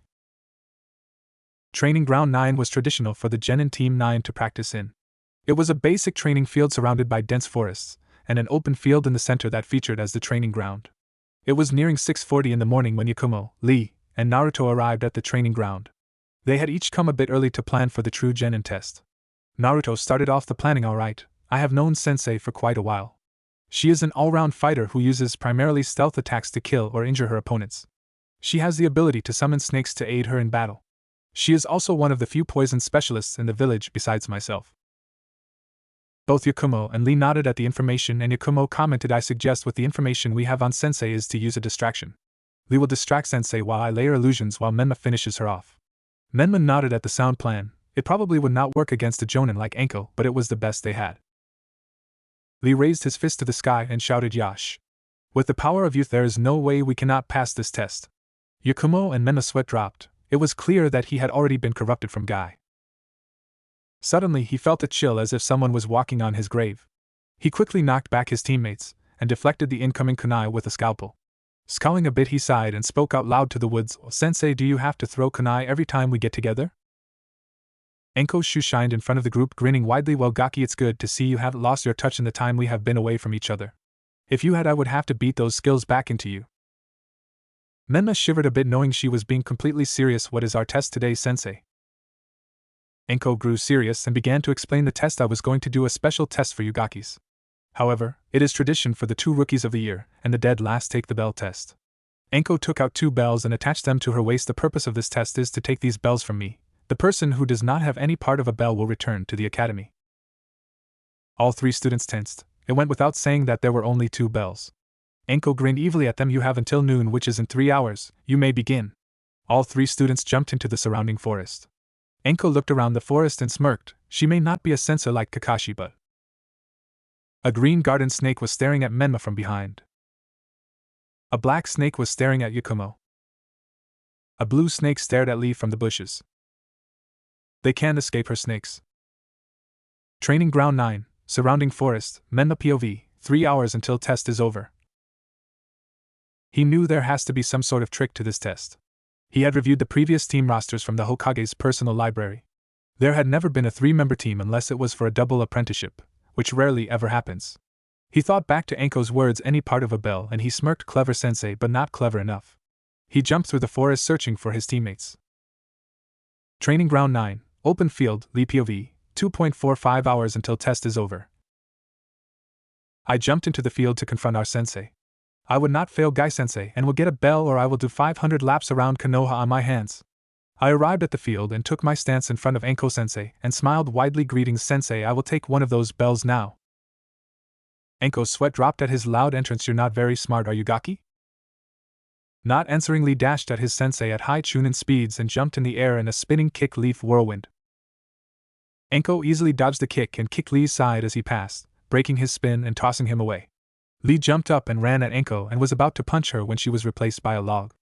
Training Ground 9 was traditional for the Genin Team 9 to practice in. It was a basic training field surrounded by dense forests, and an open field in the center that featured as the training ground. It was nearing 6:40 in the morning when Yakumo, Lee, and Naruto arrived at the training ground. They had each come a bit early to plan for the True Genin test. Naruto started off the planning. Alright, I have known Sensei for quite a while. She is an all-round fighter who uses primarily stealth attacks to kill or injure her opponents. She has the ability to summon snakes to aid her in battle. She is also one of the few poison specialists in the village besides myself. Both Yakumo and Lee nodded at the information, and Yakumo commented, I suggest with the information we have on Sensei is to use a distraction. Lee will distract Sensei while I layer illusions while Menma finishes her off. Menma nodded at the sound plan. It probably would not work against a Jonin like Enko, but it was the best they had. Lee raised his fist to the sky and shouted, "Yash! With the power of youth there is no way we cannot pass this test." Yakumo and Menma's sweat dropped. It was clear that he had already been corrupted from Guy. Suddenly he felt a chill as if someone was walking on his grave. He quickly knocked back his teammates and deflected the incoming kunai with a scalpel. Scowling a bit, he sighed and spoke out loud to the woods, "Sensei, do you have to throw kunai every time we get together?" Enko's shoe shined in front of the group, grinning widely. "Well, Gaki, it's good to see you haven't lost your touch in the time we have been away from each other. If you had, I would have to beat those skills back into you." Menma shivered a bit, knowing she was being completely serious. "What is our test today, Sensei?" Enko grew serious and began to explain the test. "I was going to do a special test for you Gakis. However, it is tradition for the 2 rookies of the year and the dead last take the bell test." Enko took out 2 bells and attached them to her waist. "The purpose of this test is to take these bells from me. The person who does not have any part of a bell will return to the academy." All 3 students tensed. It went without saying that there were only 2 bells. Enko grinned evilly at them. "You have until noon, which is in 3 hours. You may begin." All 3 students jumped into the surrounding forest. Enko looked around the forest and smirked. She may not be a sensei like Kakashi, but a green garden snake was staring at Menma from behind. A black snake was staring at Yakumo. A blue snake stared at Lee from the bushes. They can't escape her, snakes. Training Ground 9, Surrounding Forest, Menma POV, 3 hours until test is over. He knew there has to be some sort of trick to this test. He had reviewed the previous team rosters from the Hokage's personal library. There had never been a 3-member team unless it was for a double apprenticeship, which rarely ever happens. He thought back to Enko's words, "any part of a bell," and he smirked. Clever sensei, but not clever enough. He jumped through the forest searching for his teammates. Training Ground 9, Open Field, Lee POV, 2.45 hours until test is over. I jumped into the field to confront our sensei. I would not fail Guy sensei and will get a bell, or I will do 500 laps around Konoha on my hands. I arrived at the field and took my stance in front of Enko sensei and smiled widely. "Greetings sensei, I will take one of those bells now." Enko's sweat dropped at his loud entrance. "You're not very smart, are you Gaki?" Not answering, Lee dashed at his sensei at high Chunin speeds and jumped in the air in a spinning kick leaf whirlwind. Enko easily dodged the kick and kicked Lee's side as he passed, breaking his spin and tossing him away. Lee jumped up and ran at Enko and was about to punch her when she was replaced by a log.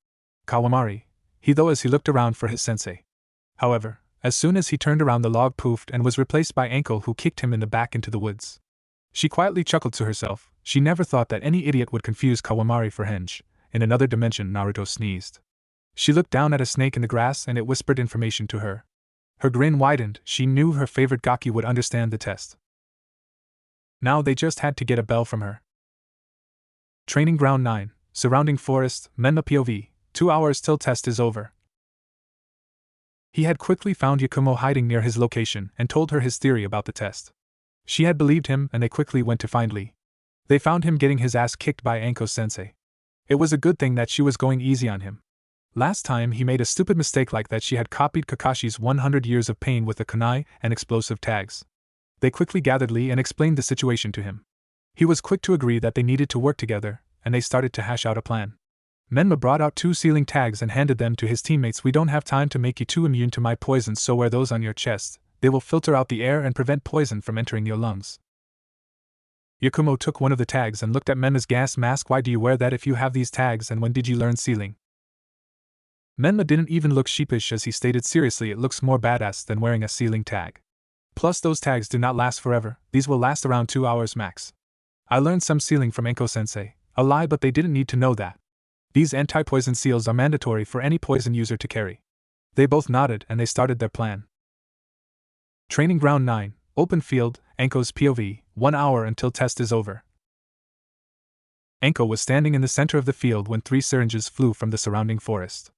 "Kawamari," he thought as he looked around for his sensei. However, as soon as he turned around, the log poofed and was replaced by Enko, who kicked him in the back into the woods. She quietly chuckled to herself. She never thought that any idiot would confuse Kawamari for Henge. In another dimension, Naruto sneezed. She looked down at a snake in the grass and it whispered information to her. Her grin widened. She knew her favorite Gaki would understand the test. Now they just had to get a bell from her. Training Ground 9, Surrounding Forest, Menma POV, 2 hours till test is over. He had quickly found Yakumo hiding near his location and told her his theory about the test. She had believed him and they quickly went to find Lee. They found him getting his ass kicked by Enko sensei. It was a good thing that she was going easy on him. Last time he made a stupid mistake like that. She had copied Kakashi's 100 Years of Pain with the kunai and explosive tags. They quickly gathered Lee and explained the situation to him. He was quick to agree that they needed to work together, and they started to hash out a plan. Menma brought out 2 sealing tags and handed them to his teammates. "We don't have time to make you too immune to my poisons, so wear those on your chest. They will filter out the air and prevent poison from entering your lungs." Yakumo took one of the tags and looked at Menma's gas mask. "Why do you wear that if you have these tags, and when did you learn sealing?" Menma didn't even look sheepish as he stated seriously, "It looks more badass than wearing a sealing tag. Plus those tags do not last forever, these will last around 2 hours max. I learned some sealing from Enko sensei, a lie, but they didn't need to know that. These anti-poison seals are mandatory for any poison user to carry." They both nodded and they started their plan. Training Ground 9, Open Field, Enko's POV, 1 hour until test is over. Enko was standing in the center of the field when 3 syringes flew from the surrounding forest.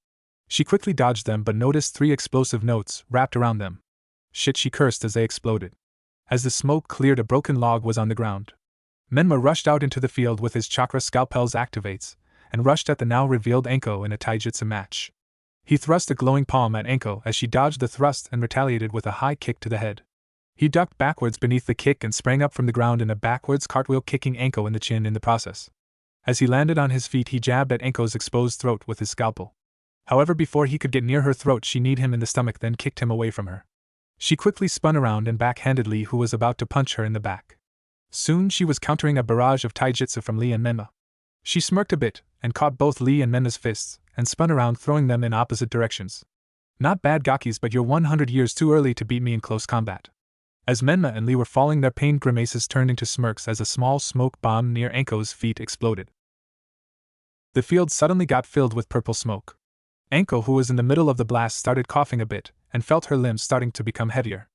She quickly dodged them but noticed 3 explosive notes wrapped around them. Shit, she cursed as they exploded. As the smoke cleared, a broken log was on the ground. Menma rushed out into the field with his chakra scalpels activates, and rushed at the now revealed Enko in a taijutsu match. He thrust a glowing palm at Enko as she dodged the thrust and retaliated with a high kick to the head. He ducked backwards beneath the kick and sprang up from the ground in a backwards cartwheel, kicking Enko in the chin in the process. As he landed on his feet, he jabbed at Enko's exposed throat with his scalpel. However, before he could get near her throat, she kneed him in the stomach, then kicked him away from her. She quickly spun around and backhanded Lee, who was about to punch her in the back. Soon she was countering a barrage of taijutsu from Lee and Menma. She smirked a bit, and caught both Lee and Menma's fists, and spun around, throwing them in opposite directions. Not bad, Gakis, but you're 100 years too early to beat me in close combat. As Menma and Lee were falling, their pained grimaces turned into smirks as a small smoke bomb near Anko's feet exploded. The field suddenly got filled with purple smoke. Anko, who was in the middle of the blast, started coughing a bit, and felt her limbs starting to become heavier.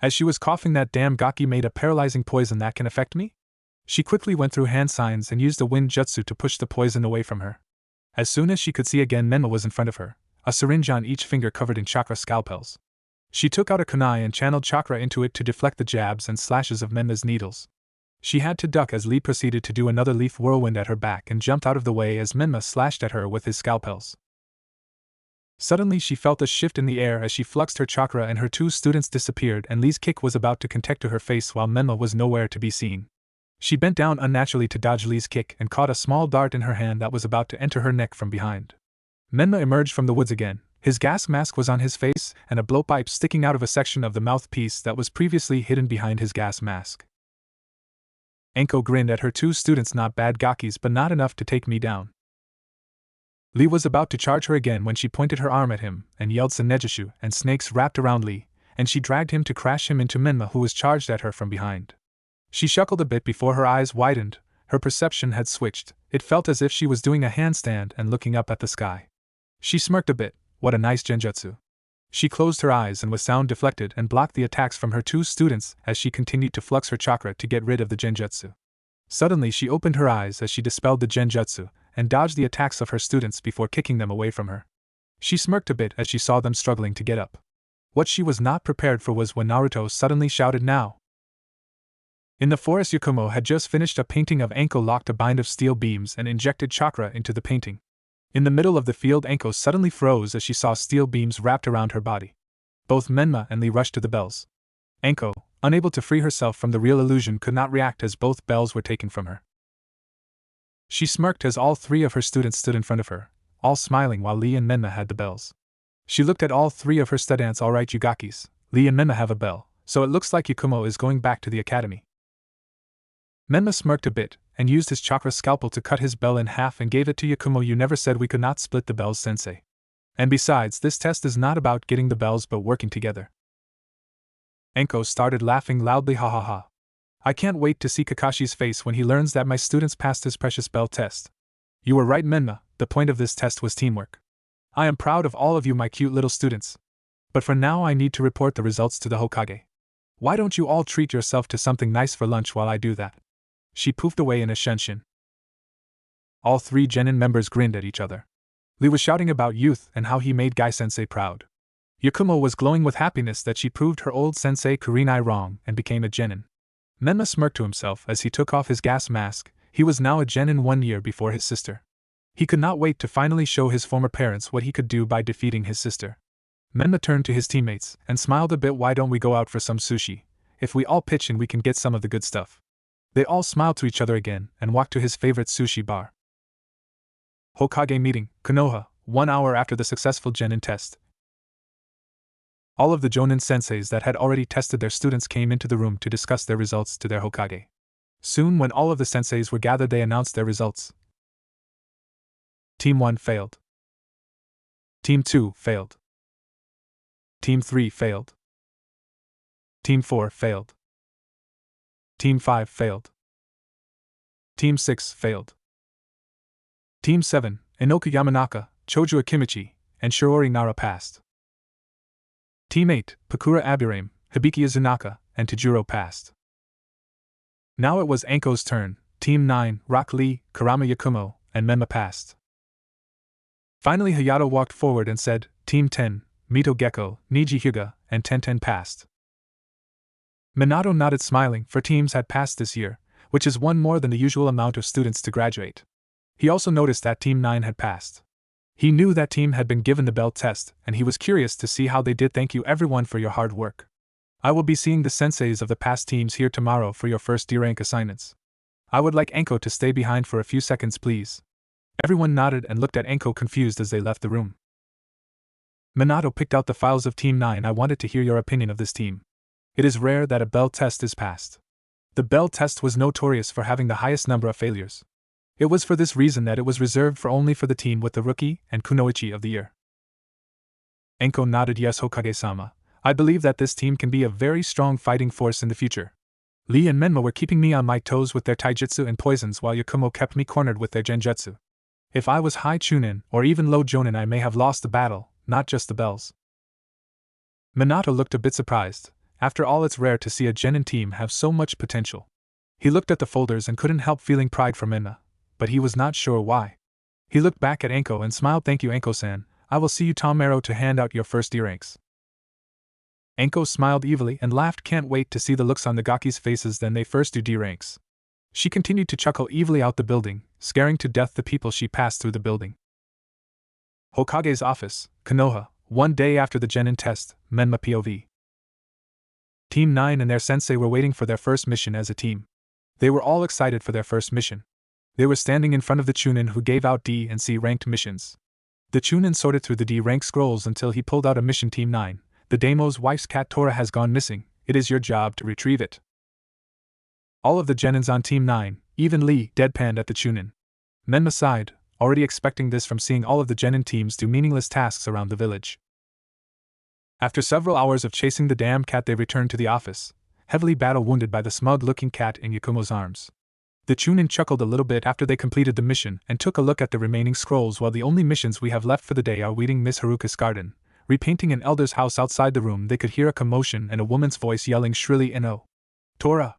As she was coughing, that damn Gaki made a paralyzing poison that can affect me? She quickly went through hand signs and used a wind jutsu to push the poison away from her. As soon as she could see again, Menma was in front of her, a syringe on each finger covered in chakra scalpels. She took out a kunai and channeled chakra into it to deflect the jabs and slashes of Menma's needles. She had to duck as Lee proceeded to do another leaf whirlwind at her back and jumped out of the way as Menma slashed at her with his scalpels. Suddenly she felt a shift in the air as she fluxed her chakra and her two students disappeared, and Lee's kick was about to connect to her face while Menma was nowhere to be seen. She bent down unnaturally to dodge Lee's kick and caught a small dart in her hand that was about to enter her neck from behind. Menma emerged from the woods again. His gas mask was on his face and a blowpipe sticking out of a section of the mouthpiece that was previously hidden behind his gas mask. Anko grinned at her two students. Not bad, Gakis, but not enough to take me down. Lee was about to charge her again when she pointed her arm at him and yelled Senejutsu, and snakes wrapped around Lee, and she dragged him to crash him into Menma, who was charged at her from behind. She chuckled a bit before her eyes widened. Her perception had switched. It felt as if she was doing a handstand and looking up at the sky. She smirked a bit. What a nice genjutsu. She closed her eyes and with sound deflected and blocked the attacks from her two students as she continued to flux her chakra to get rid of the genjutsu. Suddenly she opened her eyes as she dispelled the genjutsu and dodged the attacks of her students before kicking them away from her. She smirked a bit as she saw them struggling to get up. What she was not prepared for was when Naruto suddenly shouted, "Now!" In the forest, Yakumo had just finished a painting of Anko, locked a bind of steel beams and injected chakra into the painting. In the middle of the field, Anko suddenly froze as she saw steel beams wrapped around her body. Both Menma and Lee rushed to the bells. Anko, unable to free herself from the real illusion, could not react as both bells were taken from her. She smirked as all three of her students stood in front of her, all smiling while Lee and Menma had the bells. She looked at all three of her students. "All right, you Gakis, Lee and Menma have a bell, so it looks like Yakumo is going back to the academy." Menma smirked a bit, and used his chakra scalpel to cut his bell in half and gave it to Yakumo. "You never said we could not split the bells, sensei. And besides, this test is not about getting the bells but working together." Anko started laughing loudly. "Ha ha ha. I can't wait to see Kakashi's face when he learns that my students passed his precious bell test." "You were right, Menma, the point of this test was teamwork. I am proud of all of you, my cute little students. But for now I need to report the results to the Hokage. Why don't you all treat yourself to something nice for lunch while I do that?" She poofed away in a shenshin. All three genin members grinned at each other. Lee was shouting about youth and how he made Gai-sensei proud. Yakumo was glowing with happiness that she proved her old sensei Kurenai wrong and became a genin. Menma smirked to himself as he took off his gas mask. He was now a genin 1 year before his sister. He could not wait to finally show his former parents what he could do by defeating his sister. Menma turned to his teammates and smiled a bit. "Why don't we go out for some sushi? If we all pitch in, we can get some of the good stuff." They all smiled to each other again and walked to his favorite sushi bar. Hokage meeting, Konoha, 1 hour after the successful genin test. All of the Jonin senseis that had already tested their students came into the room to discuss their results to their Hokage. Soon, when all of the senseis were gathered, they announced their results. Team 1 failed. Team 2 failed. Team 3 failed. Team 4 failed. Team 5 failed. Team 6 failed. Team 7, Inoka Yamanaka, Choju Akimichi, and Shiori Nara passed. Team 8, Pakura Aburame, Hibiki Izunaka, and Tajuro passed. Now it was Anko's turn. Team 9, Rock Lee, Karama Yakumo, and Menma passed. Finally Hayato walked forward and said, Team 10, Mito Gecko, Niji Hyuga, and Tenten passed. Minato nodded smiling, for teams had passed this year, which is one more than the usual amount of students to graduate. He also noticed that Team 9 had passed. He knew that team had been given the bell test, and he was curious to see how they did. "Thank you everyone for your hard work. I will be seeing the senseis of the past teams here tomorrow for your first D-rank assignments. I would like Anko to stay behind for a few seconds, please." Everyone nodded and looked at Anko confused as they left the room. Minato picked out the files of Team 9. I wanted to hear your opinion of this team. It is rare that a Bell test is passed. The Bell test was notorious for having the highest number of failures. It was for this reason that it was reserved only for the team with the Rookie and Kunoichi of the Year. Enko nodded. Yes, Hokage-sama. I believe that this team can be a very strong fighting force in the future. Lee and Menma were keeping me on my toes with their taijutsu and poisons while Yakumo kept me cornered with their genjutsu. If I was high Chunin or even low Jonin, I may have lost the battle, not just the bells. Minato looked a bit surprised. After all, it's rare to see a genin team have so much potential. He looked at the folders and couldn't help feeling pride for Menma, but he was not sure why. He looked back at Enko and smiled. Thank you, Enko-san. I will see you tomorrow to hand out your first D ranks. Enko smiled evilly and laughed. Can't wait to see the looks on the Gaki's faces then they first do D ranks. She continued to chuckle evilly out the building, scaring to death the people she passed through the building. Hokage's office, Konoha, one day after the genin test, Menma POV. Team 9 and their sensei were waiting for their first mission as a team. They were all excited for their first mission. They were standing in front of the Chunin who gave out D and C ranked missions. The Chunin sorted through the D rank scrolls until he pulled out a mission. Team 9, the Daimo's wife's cat Tora has gone missing. It is your job to retrieve it. All of the genins on Team 9, even Lee, deadpanned at the Chunin. Menma sighed, already expecting this from seeing all of the genin teams do meaningless tasks around the village. After several hours of chasing the damn cat, they returned to the office, heavily battle-wounded by the smug-looking cat in Yakumo's arms. The Chunin chuckled a little bit after they completed the mission and took a look at the remaining scrolls. Well, the only missions we have left for the day are weeding Miss Haruka's garden, repainting an elder's house. Outside the room they could hear a commotion and a woman's voice yelling shrilly, "No! Tora!"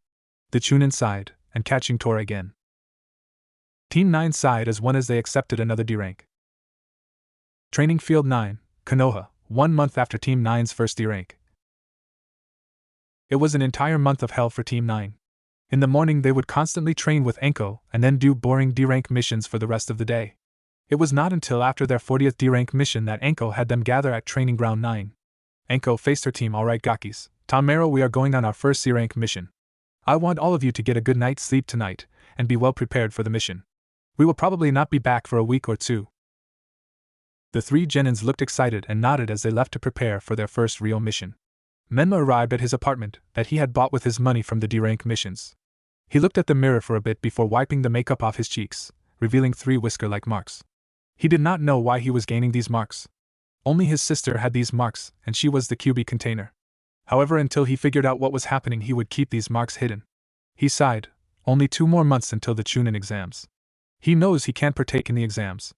The Chunin sighed, and catching Tora again. Team 9 sighed as one as they accepted another D rank. Training Field 9, Konoha, 1 month after Team 9's first D rank. It was an entire month of hell for Team 9. In the morning they would constantly train with Enko and then do boring D-rank missions for the rest of the day. It was not until after their 40th D-rank mission that Enko had them gather at Training Ground 9. Enko faced her team. Alright Gakis, tomorrow we are going on our first C-rank mission. I want all of you to get a good night's sleep tonight and be well prepared for the mission. We will probably not be back for a week or two. The three genins looked excited and nodded as they left to prepare for their first real mission. Menma arrived at his apartment that he had bought with his money from the D-rank missions. He looked at the mirror for a bit before wiping the makeup off his cheeks, revealing 3 whisker-like marks. He did not know why he was gaining these marks. Only his sister had these marks, and she was the QB container. However, until he figured out what was happening, he would keep these marks hidden. He sighed. Only 2 more months until the Chunin exams. He knows he can't partake in the exams.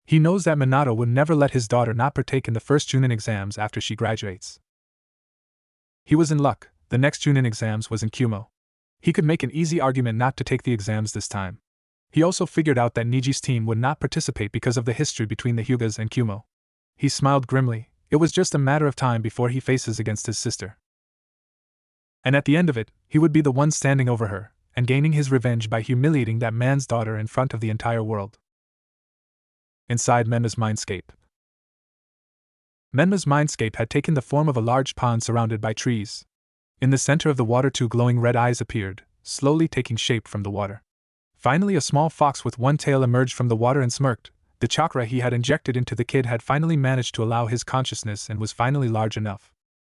He knows that Minato would never let his daughter not partake in the first Chunin exams after she graduates. He was in luck. The next Chunin exams was in Kumo. He could make an easy argument not to take the exams this time. He also figured out that Niji's team would not participate because of the history between the Hyugas and Kumo. He smiled grimly. It was just a matter of time before he faces against his sister. And at the end of it, he would be the one standing over her, and gaining his revenge by humiliating that man's daughter in front of the entire world. Inside Menma's mindscape. Menma's mindscape had taken the form of a large pond surrounded by trees. In the center of the water 2 glowing red eyes appeared, slowly taking shape from the water. Finally a small fox with 1 tail emerged from the water and smirked. The chakra he had injected into the kid had finally managed to allow his consciousness and was finally large enough.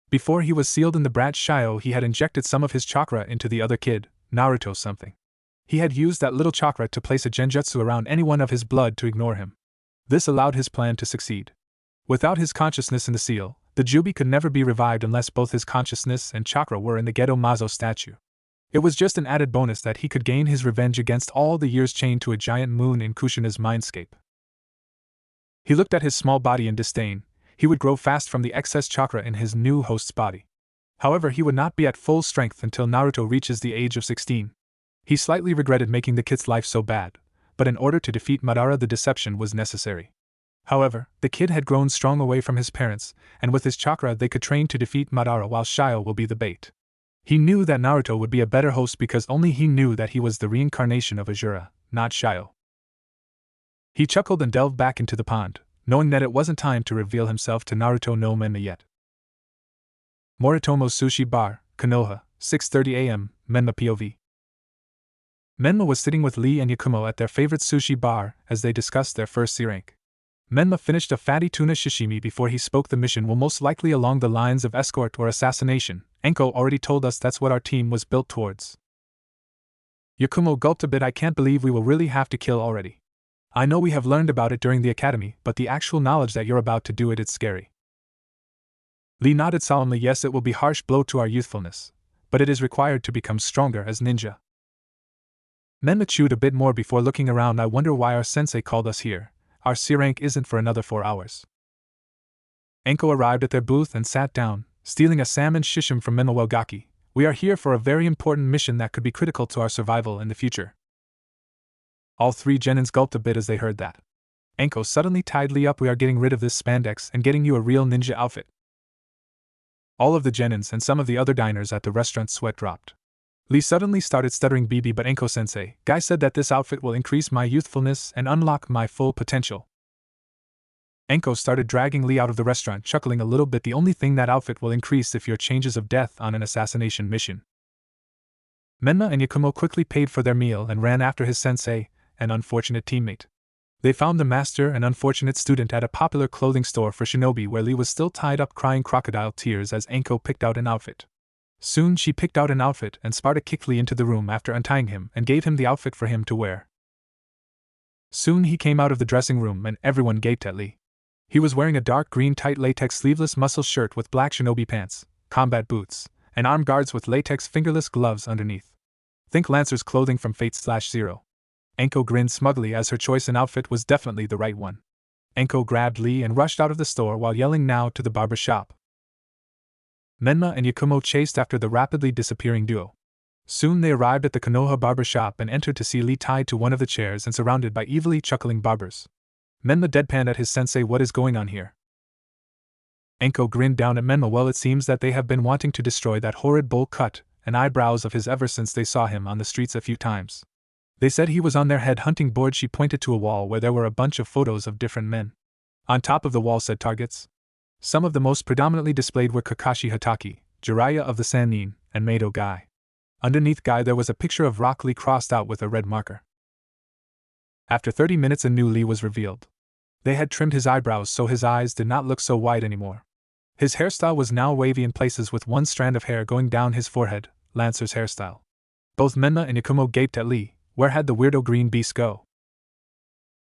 Before he was sealed in the brat Shio, he had injected some of his chakra into the other kid, Naruto something. He had used that little chakra to place a genjutsu around anyone of his blood to ignore him. This allowed his plan to succeed. Without his consciousness in the seal, the Jubi could never be revived unless both his consciousness and chakra were in the Gedo Mazo statue. It was just an added bonus that he could gain his revenge against all the years chained to a giant moon in Kushina's mindscape. He looked at his small body in disdain. He would grow fast from the excess chakra in his new host's body. However, he would not be at full strength until Naruto reaches the age of 16. He slightly regretted making the kid's life so bad, but in order to defeat Madara the deception was necessary. However, the kid had grown strong away from his parents, and with his chakra they could train to defeat Madara while Shio will be the bait. He knew that Naruto would be a better host because only he knew that he was the reincarnation of Ajura, not Shio. He chuckled and delved back into the pond, knowing that it wasn't time to reveal himself to Naruto no Menma yet. Moritomo's Sushi Bar, Konoha, 6:30 a.m., Menma POV. Menma was sitting with Lee and Yakumo at their favorite sushi bar as they discussed their first C rank. Menma finished a fatty tuna sashimi before he spoke. The mission will most likely along the lines of escort or assassination. Enko already told us that's what our team was built towards. Yakumo gulped a bit. I can't believe we will really have to kill already. I know we have learned about it during the academy, but the actual knowledge that you're about to do it's scary. Lee nodded solemnly. Yes, it will be a harsh blow to our youthfulness, but it is required to become stronger as ninja. Menma chewed a bit more before looking around. I wonder why our sensei called us here. Our C rank isn't for another 4 hours. Enko arrived at their booth and sat down, stealing a salmon shishim from Menma. Well, Gaki, we are here for a very important mission that could be critical to our survival in the future. All 3 genins gulped a bit as they heard that. Enko suddenly tied Lee up. We are getting rid of this spandex and getting you a real ninja outfit. All of the genins and some of the other diners at the restaurant sweat dropped. Lee suddenly started stuttering. BB, but Enko-sensei, Guy said that this outfit will increase my youthfulness and unlock my full potential. Enko started dragging Lee out of the restaurant, chuckling a little bit. The only thing that outfit will increase if your changes of death on an assassination mission. Menma and Yakumo quickly paid for their meal and ran after his sensei, an unfortunate teammate. They found the master, an unfortunate student, at a popular clothing store for shinobi where Lee was still tied up crying crocodile tears as Enko picked out an outfit. Soon she picked out an outfit and Sparta kicked Lee into the room after untying him and gave him the outfit for him to wear. Soon he came out of the dressing room and everyone gaped at Lee. He was wearing a dark green tight latex sleeveless muscle shirt with black shinobi pants, combat boots, and arm guards with latex fingerless gloves underneath. Think Lancer's clothing from Fate/Zero. Enko grinned smugly as her choice in outfit was definitely the right one. Enko grabbed Lee and rushed out of the store while yelling now to the barber shop. Menma and Yakumo chased after the rapidly disappearing duo. Soon they arrived at the Konoha barber shop and entered to see Lee tied to one of the chairs and surrounded by evilly chuckling barbers. Menma deadpanned at his sensei. What is going on here? Enko grinned down at Menma. Well, it seems that they have been wanting to destroy that horrid bowl cut and eyebrows of his ever since they saw him on the streets a few times. They said he was on their head hunting board. She pointed to a wall where there were a bunch of photos of different men. On top of the wall said targets. Some of the most predominantly displayed were Kakashi Hatake, Jiraiya of the Sannin, and Mado Guy. Underneath Guy there was a picture of Rock Lee crossed out with a red marker. After 30 minutes a new Lee was revealed. They had trimmed his eyebrows so his eyes did not look so wide anymore. His hairstyle was now wavy in places with one strand of hair going down his forehead, Lancer's hairstyle. Both Menma and Yakumo gaped at Lee. Where had the weirdo green beast go?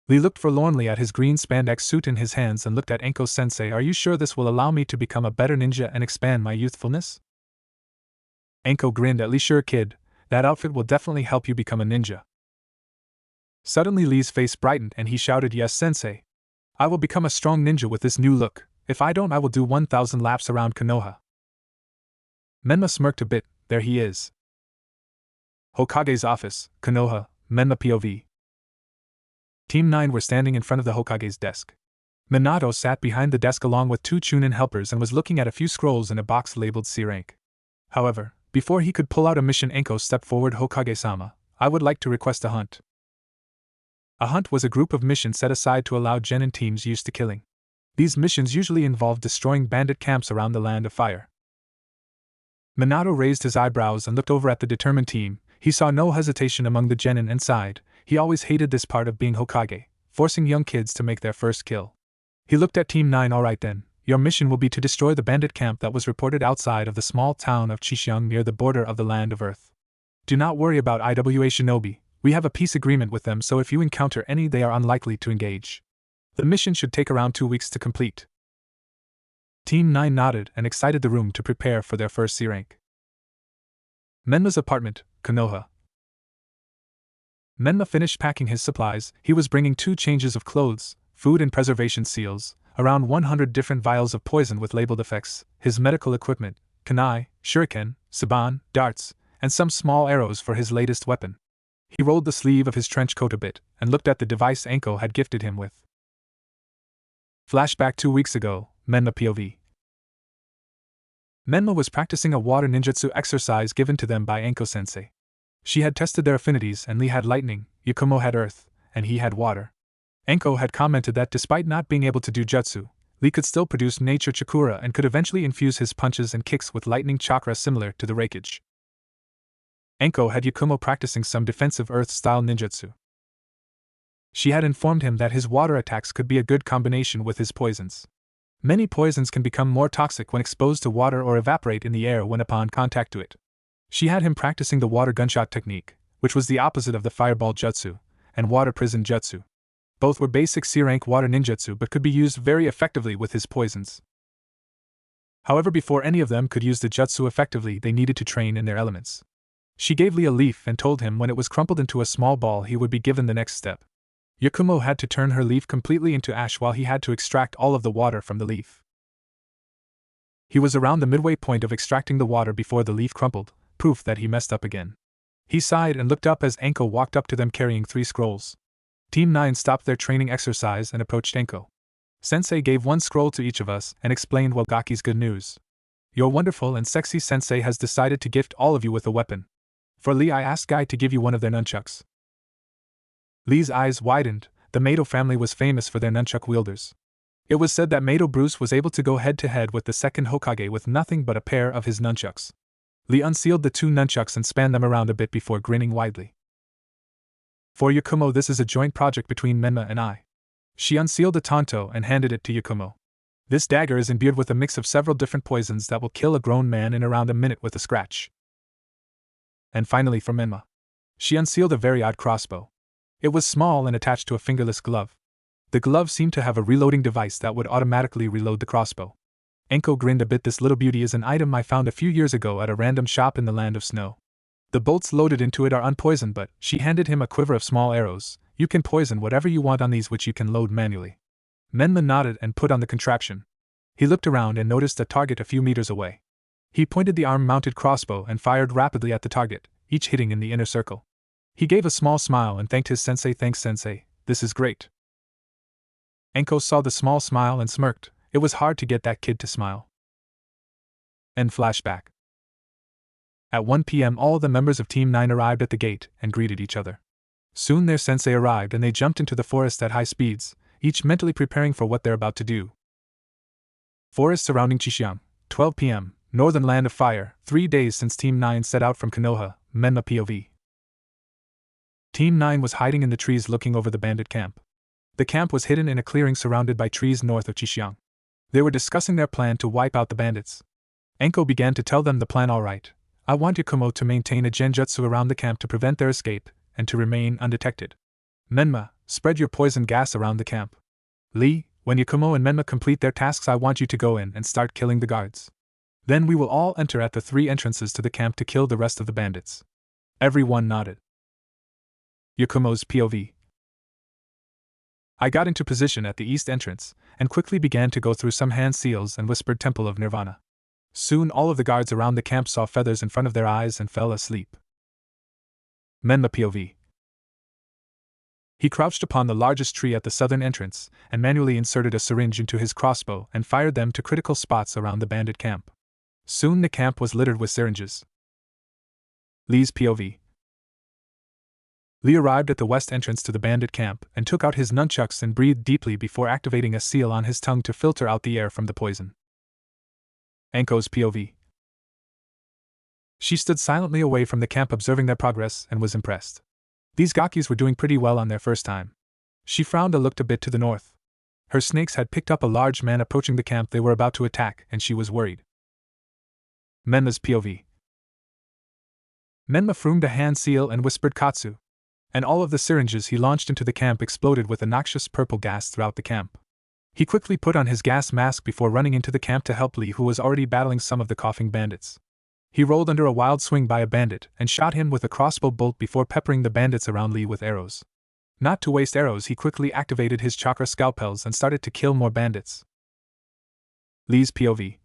Lee looked forlornly at his green spandex suit in his hands and looked at Enko-sensei. Are you sure this will allow me to become a better ninja and expand my youthfulness? Enko grinned at Lee. Sure, kid, that outfit will definitely help you become a ninja. Suddenly Lee's face brightened and he shouted, yes, sensei. I will become a strong ninja with this new look. If I don't, I will do 1,000 laps around Konoha. Menma smirked a bit. There he is. Hokage's office, Konoha, Menma POV. Team 9 were standing in front of the Hokage's desk. Minato sat behind the desk along with 2 Chunin helpers and was looking at a few scrolls in a box labeled C rank. However, before he could pull out a mission, Enko stepped forward. Hokage-sama, I would like to request a hunt. A hunt was a group of missions set aside to allow genin teams used to killing. These missions usually involved destroying bandit camps around the Land of Fire. Minato raised his eyebrows and looked over at the determined team. He saw no hesitation among the genin and sighed. He always hated this part of being Hokage, forcing young kids to make their first kill. He looked at Team 9. Alright then, your mission will be to destroy the bandit camp that was reported outside of the small town of Chixiang near the border of the Land of Earth. Do not worry about IWA Shinobi, we have a peace agreement with them, so if you encounter any they are unlikely to engage. The mission should take around 2 weeks to complete. Team 9 nodded and excited the room to prepare for their first C rank. Menma's apartment, Konoha. Menma finished packing his supplies. He was bringing 2 changes of clothes, food and preservation seals, around 100 different vials of poison with labeled effects, his medical equipment, kunai, shuriken, saban, darts, and some small arrows for his latest weapon. He rolled the sleeve of his trench coat a bit and looked at the device Enko had gifted him with. Flashback 2 weeks ago, Menma POV. Menma was practicing a water ninjutsu exercise given to them by Enko-sensei. She had tested their affinities and Lee had lightning, Yakumo had earth, and he had water. Enko had commented that despite not being able to do jutsu, Lee could still produce nature chakra and could eventually infuse his punches and kicks with lightning chakra similar to the Reikage. Enko had Yakumo practicing some defensive earth-style ninjutsu. She had informed him that his water attacks could be a good combination with his poisons. Many poisons can become more toxic when exposed to water or evaporate in the air when upon contact to it. She had him practicing the water gunshot technique, which was the opposite of the fireball jutsu, and water prison jutsu. Both were basic C-rank water ninjutsu but could be used very effectively with his poisons. However, before any of them could use the jutsu effectively, they needed to train in their elements. She gave Lee a leaf and told him when it was crumpled into a small ball he would be given the next step. Yakumo had to turn her leaf completely into ash while he had to extract all of the water from the leaf. He was around the midway point of extracting the water before the leaf crumpled, proof that he messed up again. He sighed and looked up as Enko walked up to them carrying 3 scrolls. Team 9 stopped their training exercise and approached Enko. Sensei gave 1 scroll to each of us and explained Gaki's good news. Your wonderful and sexy sensei has decided to gift all of you with a weapon. For Lee, I asked Guy to give you one of their nunchucks. Lee's eyes widened. The Mato family was famous for their nunchuck wielders. It was said that Mato Bruce was able to go head-to-head with the second Hokage with nothing but a pair of his nunchucks. Lee unsealed the 2 nunchucks and spanned them around a bit before grinning widely. For Yakumo, this is a joint project between Menma and I. She unsealed a tanto and handed it to Yakumo. This dagger is imbued with a mix of several different poisons that will kill a grown man in around a minute with a scratch. And finally for Menma. She unsealed a very odd crossbow. It was small and attached to a fingerless glove. The glove seemed to have a reloading device that would automatically reload the crossbow. Enko grinned a bit. This little beauty is an item I found a few years ago at a random shop in the land of snow. The bolts loaded into it are unpoisoned, but she handed him a quiver of small arrows. You can poison whatever you want on these, which you can load manually. Menma nodded and put on the contraption. He looked around and noticed a target a few meters away. He pointed the arm-mounted crossbow and fired rapidly at the target, each hitting in the inner circle. He gave a small smile and thanked his sensei. Thanks, sensei, this is great. Enko saw the small smile and smirked. It was hard to get that kid to smile. End flashback. At 1 p.m. all the members of Team 9 arrived at the gate and greeted each other. Soon their sensei arrived and they jumped into the forest at high speeds, each mentally preparing for what they're about to do. Forest surrounding Chixiang, 12 p.m., northern land of fire, 3 days since Team 9 set out from Konoha, Menma POV. Team 9 was hiding in the trees looking over the bandit camp. The camp was hidden in a clearing surrounded by trees north of Chixiang. They were discussing their plan to wipe out the bandits. Enko began to tell them the plan. Alright, I want Yakumo to maintain a genjutsu around the camp to prevent their escape, and to remain undetected. Menma, spread your poison gas around the camp. Lee, when Yakumo and Menma complete their tasks, I want you to go in and start killing the guards. Then we will all enter at the 3 entrances to the camp to kill the rest of the bandits. Everyone nodded. Yakumo's POV. I got into position at the east entrance, and quickly began to go through some hand seals and whispered Temple of Nirvana. Soon all of the guards around the camp saw feathers in front of their eyes and fell asleep. Menma POV. He crouched upon the largest tree at the southern entrance, and manually inserted a syringe into his crossbow and fired them to critical spots around the bandit camp. Soon the camp was littered with syringes. Lee's POV. Lee arrived at the west entrance to the bandit camp and took out his nunchucks and breathed deeply before activating a seal on his tongue to filter out the air from the poison. Enko's POV. She stood silently away from the camp observing their progress and was impressed. These Gakis were doing pretty well on their first time. She frowned and looked a bit to the north. Her snakes had picked up a large man approaching the camp they were about to attack, and she was worried. Menma's POV. Menma froomed a hand seal and whispered Katsu. And all of the syringes he launched into the camp exploded with a noxious purple gas throughout the camp. He quickly put on his gas mask before running into the camp to help Lee, who was already battling some of the coughing bandits. He rolled under a wild swing by a bandit and shot him with a crossbow bolt before peppering the bandits around Lee with arrows. Not to waste arrows, he quickly activated his chakra scalpels and started to kill more bandits. Lee's POV.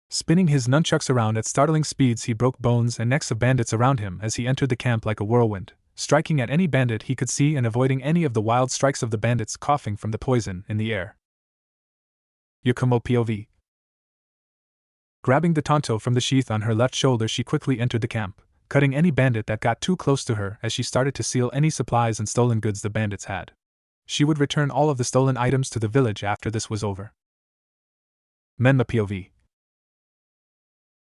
Spinning his nunchucks around at startling speeds, he broke bones and necks of bandits around him as he entered the camp like a whirlwind, striking at any bandit he could see and avoiding any of the wild strikes of the bandits coughing from the poison in the air. Yakumo POV. Grabbing the tanto from the sheath on her left shoulder, she quickly entered the camp, cutting any bandit that got too close to her as she started to seal any supplies and stolen goods the bandits had. She would return all of the stolen items to the village after this was over. Menma POV.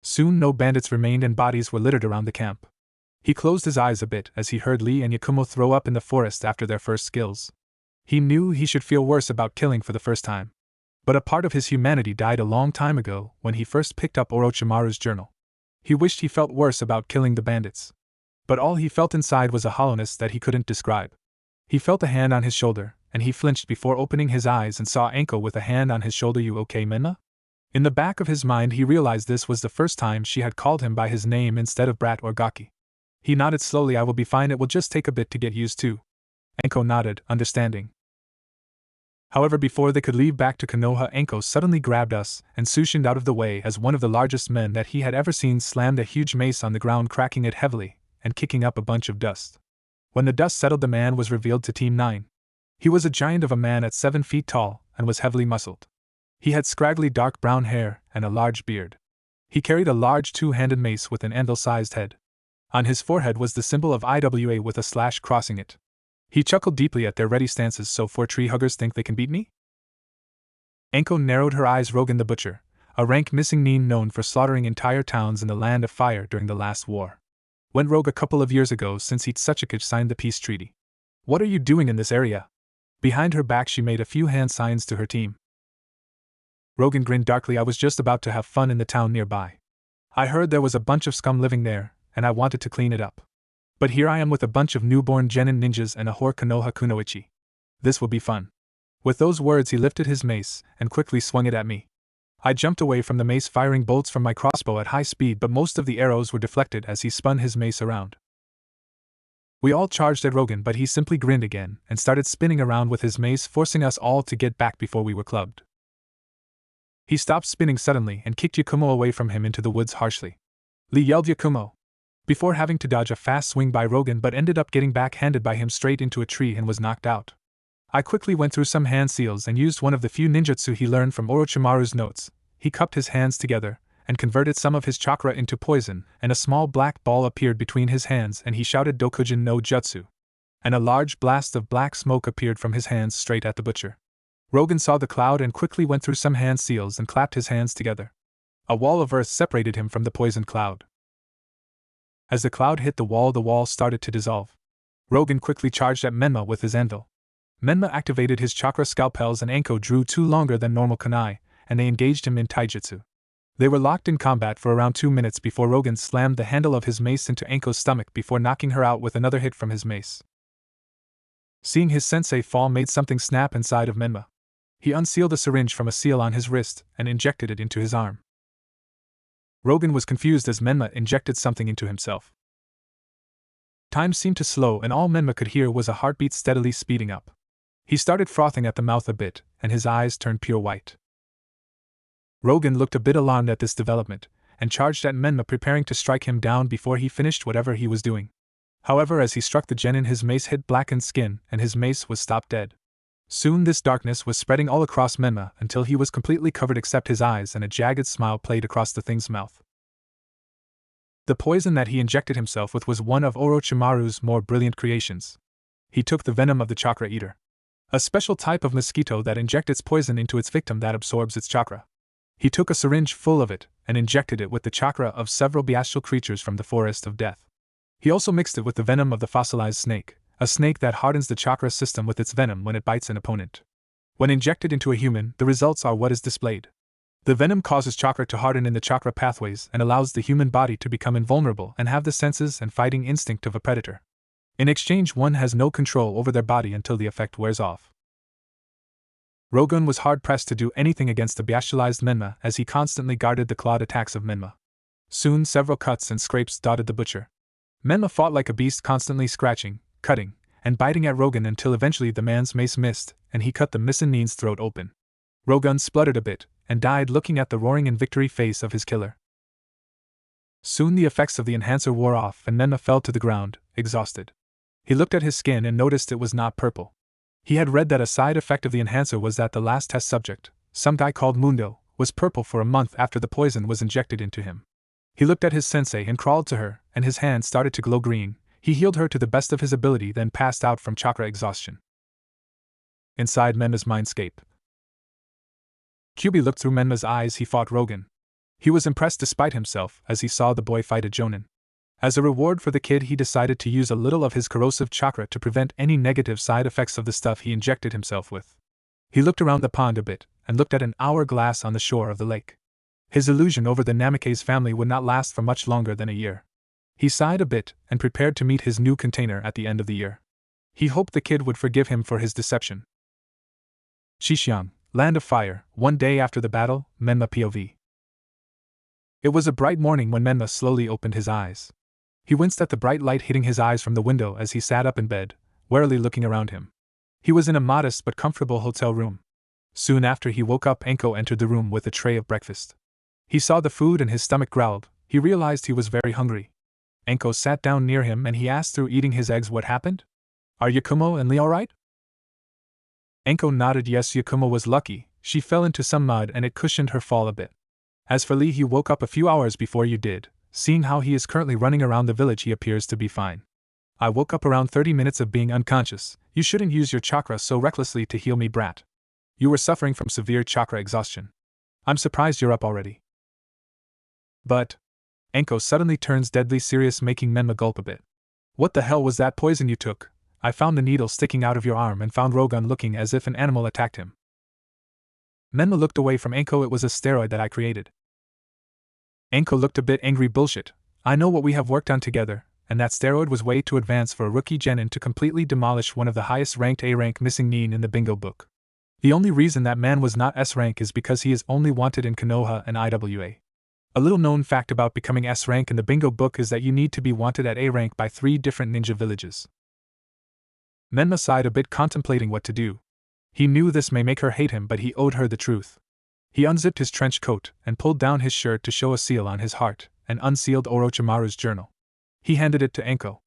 Soon no bandits remained and bodies were littered around the camp. He closed his eyes a bit as he heard Lee and Yakumo throw up in the forest after their first skills. He knew he should feel worse about killing for the first time. But a part of his humanity died a long time ago when he first picked up Orochimaru's journal. He wished he felt worse about killing the bandits. But all he felt inside was a hollowness that he couldn't describe. He felt a hand on his shoulder, and he flinched before opening his eyes and saw Anko with a hand on his shoulder. "You okay, Menma?" In the back of his mind he realized this was the first time she had called him by his name instead of Brat or Gaki. He nodded slowly. "I will be fine, it will just take a bit to get used to." Anko nodded, understanding. However, before they could leave back to Konoha, Anko suddenly grabbed us and swooshed out of the way as one of the largest men that he had ever seen slammed a huge mace on the ground, cracking it heavily and kicking up a bunch of dust. When the dust settled, the man was revealed to Team 9. He was a giant of a man at 7 feet tall and was heavily muscled. He had scraggly dark brown hair and a large beard. He carried a large two-handed mace with an anvil-sized head. On his forehead was the symbol of IWA with a slash crossing it. He chuckled deeply at their ready stances. "So 4 tree huggers think they can beat me?" Anko narrowed her eyes. Rogan the Butcher, a rank missing nin known for slaughtering entire towns in the Land of Fire during the last war. Went rogue a couple of years ago since Hitsuchikage signed the peace treaty. "What are you doing in this area?" Behind her back she made a few hand signs to her team. Rogan grinned darkly. "I was just about to have fun in the town nearby. I heard there was a bunch of scum living there, and I wanted to clean it up. But here I am with a bunch of newborn genin ninjas and a whore Konoha kunoichi. This will be fun." With those words he lifted his mace and quickly swung it at me. I jumped away from the mace, firing bolts from my crossbow at high speed, but most of the arrows were deflected as he spun his mace around. We all charged at Rogan, but he simply grinned again and started spinning around with his mace, forcing us all to get back before we were clubbed. He stopped spinning suddenly and kicked Yakumo away from him into the woods harshly. Lee yelled "Yakumo!" before having to dodge a fast swing by Rogan, but ended up getting backhanded by him straight into a tree and was knocked out. I quickly went through some hand seals and used one of the few ninjutsu he learned from Orochimaru's notes. He cupped his hands together and converted some of his chakra into poison, and a small black ball appeared between his hands, and he shouted "Dokujin no Jutsu!" And a large blast of black smoke appeared from his hands straight at the butcher. Rogan saw the cloud and quickly went through some hand seals and clapped his hands together. A wall of earth separated him from the poisoned cloud. As the cloud hit the wall started to dissolve. Rogan quickly charged at Menma with his anvil. Menma activated his chakra scalpels, and Anko drew 2 longer than normal kunai, and they engaged him in taijutsu. They were locked in combat for around 2 minutes before Rogan slammed the handle of his mace into Anko's stomach before knocking her out with another hit from his mace. Seeing his sensei fall made something snap inside of Menma. He unsealed a syringe from a seal on his wrist and injected it into his arm. Rogan was confused as Menma injected something into himself. Time seemed to slow, and all Menma could hear was a heartbeat steadily speeding up. He started frothing at the mouth a bit, and his eyes turned pure white. Rogan looked a bit alarmed at this development, and charged at Menma, preparing to strike him down before he finished whatever he was doing. However, as he struck the genin, his mace hit blackened skin, and his mace was stopped dead. Soon this darkness was spreading all across Menma until he was completely covered except his eyes, and a jagged smile played across the thing's mouth. The poison that he injected himself with was one of Orochimaru's more brilliant creations. He took the venom of the chakra eater, a special type of mosquito that injects its poison into its victim that absorbs its chakra. He took a syringe full of it and injected it with the chakra of several bestial creatures from the forest of death. He also mixed it with the venom of the fossilized snake, a snake that hardens the chakra system with its venom when it bites an opponent. When injected into a human, the results are what is displayed. The venom causes chakra to harden in the chakra pathways and allows the human body to become invulnerable and have the senses and fighting instinct of a predator. In exchange, one has no control over their body until the effect wears off. Rogan was hard-pressed to do anything against the bestialized Menma, as he constantly guarded the clawed attacks of Menma. Soon several cuts and scrapes dotted the butcher. Menma fought like a beast, constantly scratching, cutting, and biting at Rogan until eventually the man's mace missed, and he cut the Missanin's throat open. Rogan spluttered a bit, and died looking at the roaring in victory face of his killer. Soon the effects of the enhancer wore off and Menma fell to the ground, exhausted. He looked at his skin and noticed it was not purple. He had read that a side effect of the enhancer was that the last test subject, some guy called Mundo, was purple for a month after the poison was injected into him. He looked at his sensei and crawled to her, and his hand started to glow green. He healed her to the best of his ability, then passed out from chakra exhaustion. Inside Menma's mindscape, Kyubi looked through Menma's eyes. He fought Rogan. He was impressed despite himself as he saw the boy fight a jonin. As a reward for the kid, he decided to use a little of his corrosive chakra to prevent any negative side effects of the stuff he injected himself with. He looked around the pond a bit, and looked at an hourglass on the shore of the lake. His illusion over the Namikaze family would not last for much longer than a year. He sighed a bit, and prepared to meet his new container at the end of the year. He hoped the kid would forgive him for his deception. Xinjiang, Land of Fire, one day after the battle, Menma POV. It was a bright morning when Menma slowly opened his eyes. He winced at the bright light hitting his eyes from the window as he sat up in bed, warily looking around him. He was in a modest but comfortable hotel room. Soon after he woke up, Enko entered the room with a tray of breakfast. He saw the food and his stomach growled. He realized he was very hungry. Enko sat down near him and he asked through eating his eggs what happened. Are Yakumo and Lee alright? Enko nodded yes. Yakumo was lucky, she fell into some mud and it cushioned her fall a bit. As for Lee, he woke up a few hours before you did. Seeing how he is currently running around the village, he appears to be fine. I woke up around 30 minutes of being unconscious. You shouldn't use your chakra so recklessly to heal me, brat. You were suffering from severe chakra exhaustion. I'm surprised you're up already. But... Enko suddenly turns deadly serious, making Menma gulp a bit. What the hell was that poison you took? I found the needle sticking out of your arm and found Rogun looking as if an animal attacked him. Menma looked away from Enko. It was a steroid that I created. Enko looked a bit angry. Bullshit. I know what we have worked on together, and that steroid was way too advanced for a rookie genin to completely demolish one of the highest ranked A-rank missing nin in the bingo book. The only reason that man was not S-rank is because he is only wanted in Konoha and IWA. A little known fact about becoming S-rank in the bingo book is that you need to be wanted at A-rank by 3 different ninja villages. Menma sighed a bit, contemplating what to do. He knew this may make her hate him, but he owed her the truth. He unzipped his trench coat and pulled down his shirt to show a seal on his heart, and unsealed Orochimaru's journal. He handed it to Enko.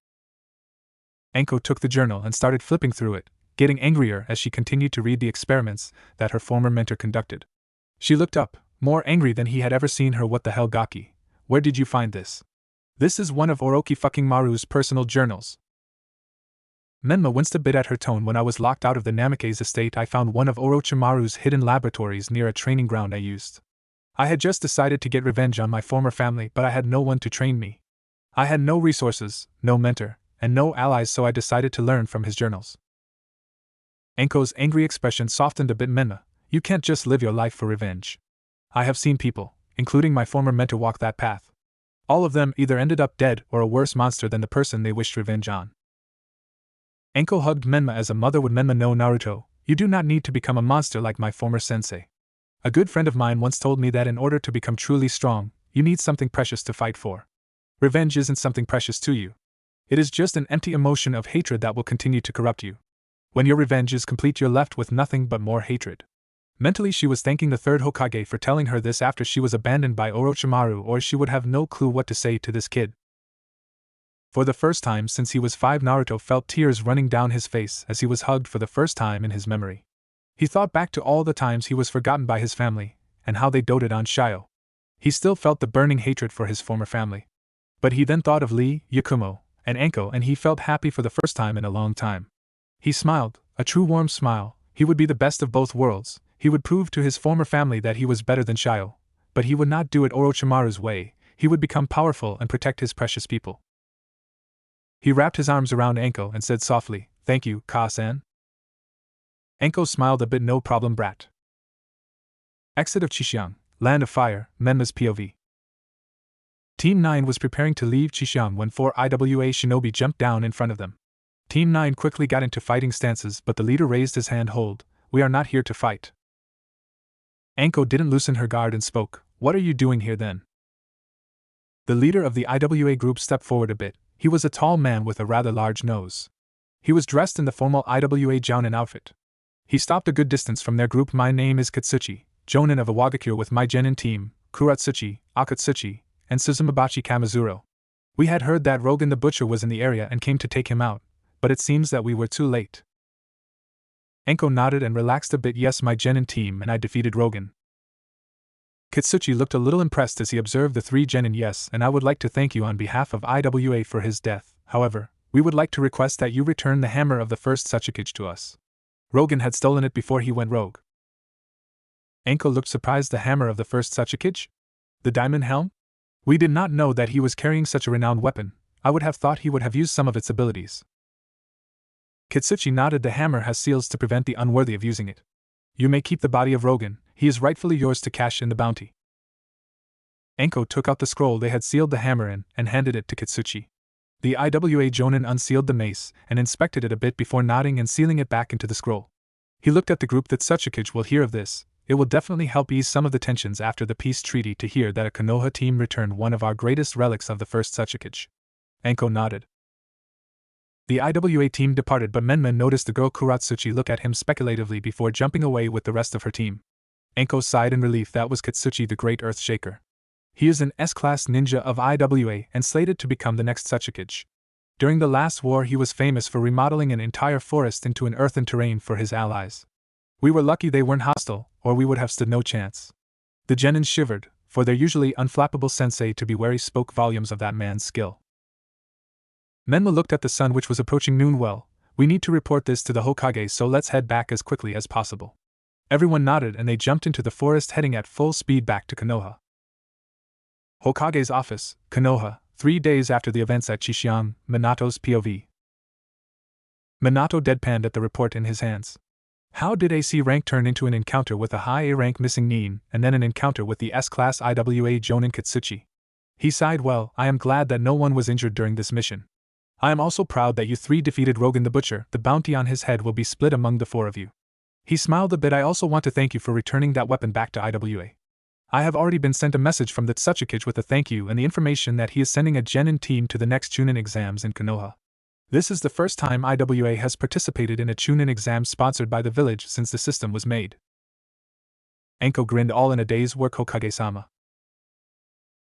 Enko took the journal and started flipping through it, getting angrier as she continued to read the experiments that her former mentor conducted. She looked up, more angry than he had ever seen her. What the hell, Gaki? Where did you find this? This is one of Orochimaru's personal journals. Menma winced a bit at her tone. When I was locked out of the Namikaze estate, I found one of Orochimaru's hidden laboratories near a training ground I used. I had just decided to get revenge on my former family, but I had no one to train me. I had no resources, no mentor, and no allies, so I decided to learn from his journals. Enko's angry expression softened a bit. Menma, you can't just live your life for revenge. I have seen people, including my former mentor, walk that path. All of them either ended up dead or a worse monster than the person they wished revenge on. Enko hugged Menma as a mother would. Menma, no, Naruto, you do not need to become a monster like my former sensei. A good friend of mine once told me that in order to become truly strong, you need something precious to fight for. Revenge isn't something precious to you. It is just an empty emotion of hatred that will continue to corrupt you. When your revenge is complete, you're left with nothing but more hatred. Mentally, she was thanking the third Hokage for telling her this after she was abandoned by Orochimaru, or she would have no clue what to say to this kid. For the first time since he was 5, Naruto felt tears running down his face as he was hugged for the first time in his memory. He thought back to all the times he was forgotten by his family, and how they doted on Shio. He still felt the burning hatred for his former family. But he then thought of Lee, Yakumo, and Enko, and he felt happy for the first time in a long time. He smiled, a true warm smile. He would be the best of both worlds. He would prove to his former family that he was better than Shio, but he would not do it Orochimaru's way. He would become powerful and protect his precious people. He wrapped his arms around Enko and said softly, "Thank you, Ka-san." Enko smiled a bit. "No problem, brat." Exit of Xinjiang, Land of Fire, Menma's POV. Team 9 was preparing to leave Xinjiang when 4 IWA shinobi jumped down in front of them. Team 9 quickly got into fighting stances, but the leader raised his hand. "Hold, we are not here to fight." Enko didn't loosen her guard and spoke, "What are you doing here then?" The leader of the IWA group stepped forward a bit. He was a tall man with a rather large nose. He was dressed in the formal IWA Jounin outfit. He stopped a good distance from their group. "My name is Katsuchi, Jounin of Iwagakure, with my genin team, Kuratsuchi, Akatsuchi, and Suzumabachi Kamizuro. We had heard that Rogan the Butcher was in the area and came to take him out, but it seems that we were too late." Enko nodded and relaxed a bit. "Yes, my genin team and I defeated Rogan." Katsuchi looked a little impressed as he observed the 3 genin. "Yes, and I would like to thank you on behalf of IWA for his death. However, we would like to request that you return the hammer of the first Tsuchikage to us. Rogan had stolen it before he went rogue." Enko looked surprised. "The hammer of the first Tsuchikage? The diamond helm? We did not know that he was carrying such a renowned weapon. I would have thought he would have used some of its abilities. Kitsuchi nodded. The hammer has seals to prevent the unworthy of using it. You may keep the body of Rogan, he is rightfully yours to cash in the bounty. Enko took out the scroll they had sealed the hammer in and handed it to Kitsuchi. The IWA Jonin unsealed the mace and inspected it a bit before nodding and sealing it back into the scroll. He looked at the group. That Tsuchikage will hear of this. It will definitely help ease some of the tensions after the peace treaty to hear that a Konoha team returned one of our greatest relics of the first Tsuchikage. Enko nodded. The IWA team departed, but Menma noticed the girl Kuratsuchi look at him speculatively before jumping away with the rest of her team. Enko sighed in relief. That was Kitsuchi, the Great Earth Shaker. He is an S-class ninja of IWA and slated to become the next Tsuchikage. During the last war he was famous for remodeling an entire forest into an earthen terrain for his allies. We were lucky they weren't hostile, or we would have stood no chance. The genin shivered, for their usually unflappable sensei to be wary spoke volumes of that man's skill. Menma looked at the sun, which was approaching noon. Well, we need to report this to the Hokage, so let's head back as quickly as possible. Everyone nodded and they jumped into the forest, heading at full speed back to Konoha. Hokage's office, Konoha, 3 days after the events at Chishiang, Minato's POV. Minato deadpanned at the report in his hands. How did AC rank turn into an encounter with a high A rank missing Nin, and then an encounter with the S-class IWA Jonin Kitsuchi? He sighed. Well, I am glad that no one was injured during this mission. I am also proud that you 3 defeated Rogan the Butcher. The bounty on his head will be split among the 4 of you. He smiled a bit. I also want to thank you for returning that weapon back to IWA. I have already been sent a message from the Tsuchikage with a thank you and the information that he is sending a genin team to the next Chunin exams in Konoha. This is the first time IWA has participated in a Chunin exam sponsored by the village since the system was made. Enko grinned. All in a day's work, Hokage-sama.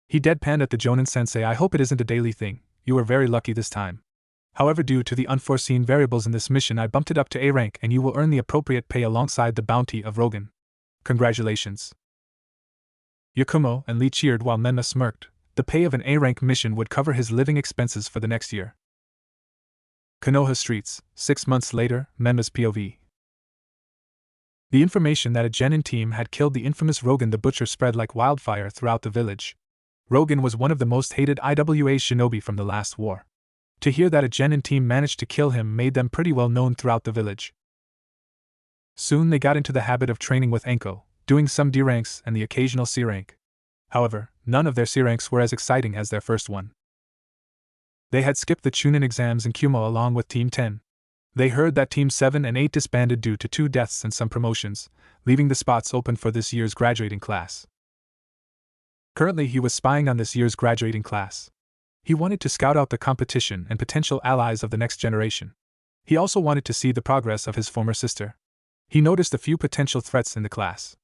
He deadpanned at the Jonin sensei. I hope it isn't a daily thing. You were very lucky this time. However, due to the unforeseen variables in this mission, I bumped it up to A rank and you will earn the appropriate pay alongside the bounty of Rogan. Congratulations. Yakumo and Lee cheered while Menma smirked. The pay of an A rank mission would cover his living expenses for the next year. Konoha streets, 6 months later, Menma's POV. The information that a genin team had killed the infamous Rogan the Butcher spread like wildfire throughout the village. Rogan was one of the most hated IWA shinobi from the last war. To hear that a genin team managed to kill him made them pretty well known throughout the village. Soon they got into the habit of training with Enko, doing some D ranks and the occasional C rank. However, none of their C ranks were as exciting as their first one. They had skipped the Chunin exams in Kumo along with Team 10. They heard that Team 7 and 8 disbanded due to 2 deaths and some promotions, leaving the spots open for this year's graduating class. Currently he was spying on this year's graduating class. He wanted to scout out the competition and potential allies of the next generation. He also wanted to see the progress of his former sister. He noticed a few potential threats in the class.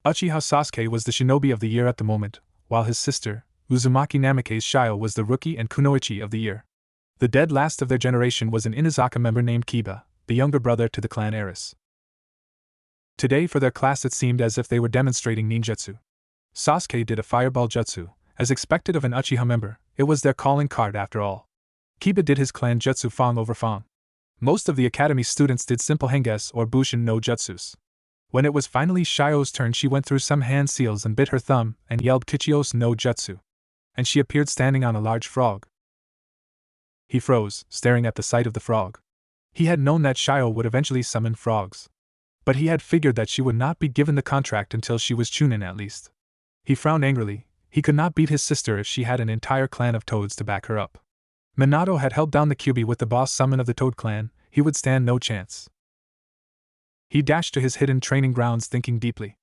Uchiha Sasuke was the shinobi of the year at the moment, while his sister, Uzumaki Namikaze Shio, was the rookie and kunoichi of the year. The dead last of their generation was an Inazaka member named Kiba, the younger brother to the clan heiress. Today for their class it seemed as if they were demonstrating ninjutsu. Sasuke did a fireball jutsu, as expected of an Uchiha member. It was their calling card after all. Kiba did his clan jutsu Fang over Fang. Most of the academy students did simple henges or bushin no jutsus. When it was finally Shio's turn, she went through some hand seals and bit her thumb and yelled Kichios no jutsu. And she appeared standing on a large frog. He froze, staring at the sight of the frog. He had known that Shio would eventually summon frogs. But he had figured that she would not be given the contract until she was Chunin at least. He frowned angrily. He could not beat his sister if she had an entire clan of toads to back her up. Minato had held down the Kyuubi with the boss summon of the Toad clan. He would stand no chance. He dashed to his hidden training grounds thinking deeply.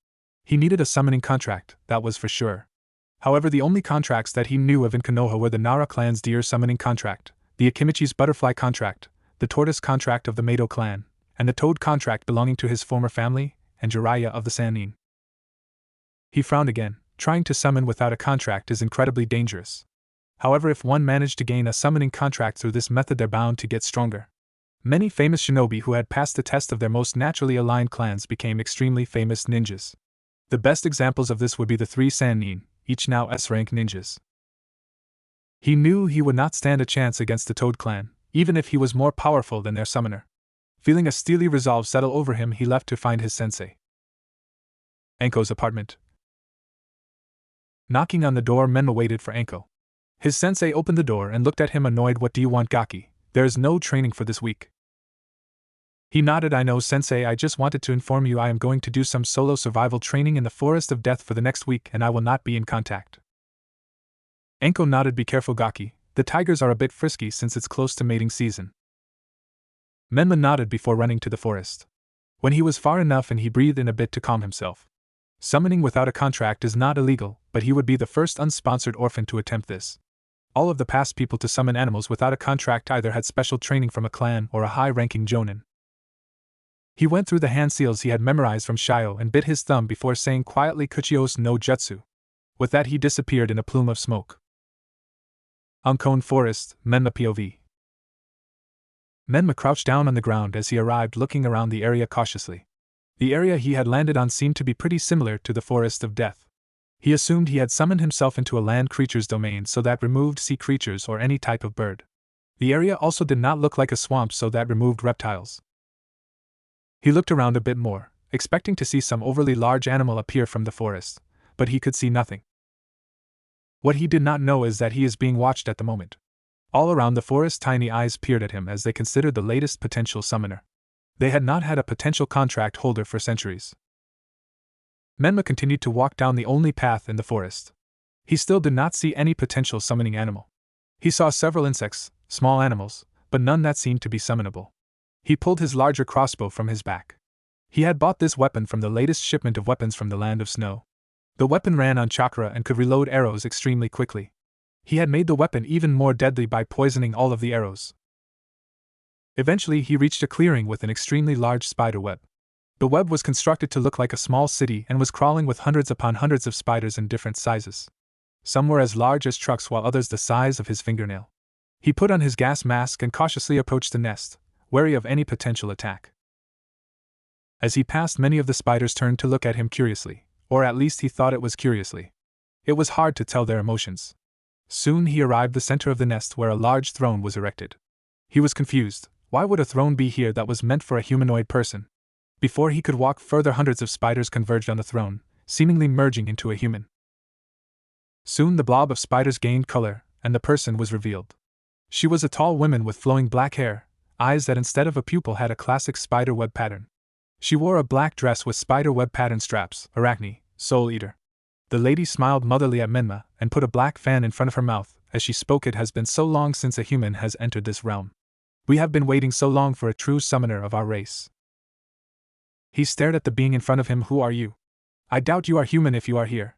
He needed a summoning contract, that was for sure. However, the only contracts that he knew of in Konoha were the Nara clan's deer summoning contract, the Akimichi's butterfly contract, the tortoise contract of the Mado clan, and the toad contract belonging to his former family, and Jiraiya of the Sannin. He frowned again. Trying to summon without a contract is incredibly dangerous. However, if one managed to gain a summoning contract through this method, they're bound to get stronger. Many famous shinobi who had passed the test of their most naturally aligned clans became extremely famous ninjas. The best examples of this would be the 3 Sannin, each now S-rank ninjas. He knew he would not stand a chance against the Toad clan, even if he was more powerful than their summoner. Feeling a steely resolve settle over him, he left to find his sensei. Enko's apartment. Knocking on the door, Menma waited for Enko. His sensei opened the door and looked at him annoyed. What do you want, Gaki? There is no training for this week. He nodded. I know, sensei, I just wanted to inform you I am going to do some solo survival training in the Forest of Death for the next week and I will not be in contact. Enko nodded. Be careful, Gaki. The tigers are a bit frisky since it's close to mating season. Menma nodded before running to the forest. When he was far enough and he breathed in a bit to calm himself. Summoning without a contract is not illegal, but he would be the first unsponsored orphan to attempt this. All of the past people to summon animals without a contract either had special training from a clan or a high-ranking jonin. He went through the hand seals he had memorized from Shio and bit his thumb before saying quietly Kuchios no Jutsu. With that he disappeared in a plume of smoke. Uncone Forest, Menma POV. Menma crouched down on the ground as he arrived, looking around the area cautiously. The area he had landed on seemed to be pretty similar to the Forest of Death. He assumed he had summoned himself into a land creature's domain, so that removed sea creatures or any type of bird. The area also did not look like a swamp, so that removed reptiles. He looked around a bit more, expecting to see some overly large animal appear from the forest, but he could see nothing. What he did not know is that he is being watched at the moment. All around the forest tiny eyes peered at him as they considered the latest potential summoner. They had not had a potential contract holder for centuries. Menma continued to walk down the only path in the forest. He still did not see any potential summoning animal. He saw several insects, small animals, but none that seemed to be summonable. He pulled his larger crossbow from his back. He had bought this weapon from the latest shipment of weapons from the Land of Snow. The weapon ran on chakra and could reload arrows extremely quickly. He had made the weapon even more deadly by poisoning all of the arrows. Eventually he reached a clearing with an extremely large spider web. The web was constructed to look like a small city and was crawling with hundreds upon hundreds of spiders in different sizes. Some were as large as trucks while others the size of his fingernail. He put on his gas mask and cautiously approached the nest, wary of any potential attack. As he passed, many of the spiders turned to look at him curiously, or at least he thought it was curiously. It was hard to tell their emotions. Soon he arrived the center of the nest where a large throne was erected. He was confused. Why would a throne be here that was meant for a humanoid person? Before he could walk further, hundreds of spiders converged on the throne, seemingly merging into a human. Soon the blob of spiders gained color, and the person was revealed. She was a tall woman with flowing black hair, eyes that instead of a pupil had a classic spider web pattern. She wore a black dress with spider web pattern straps, Arachne, Soul Eater. The lady smiled motherly at Menma and put a black fan in front of her mouth as she spoke. It has been so long since a human has entered this realm. We have been waiting so long for a true summoner of our race. He stared at the being in front of him. Who are you? I doubt you are human if you are here.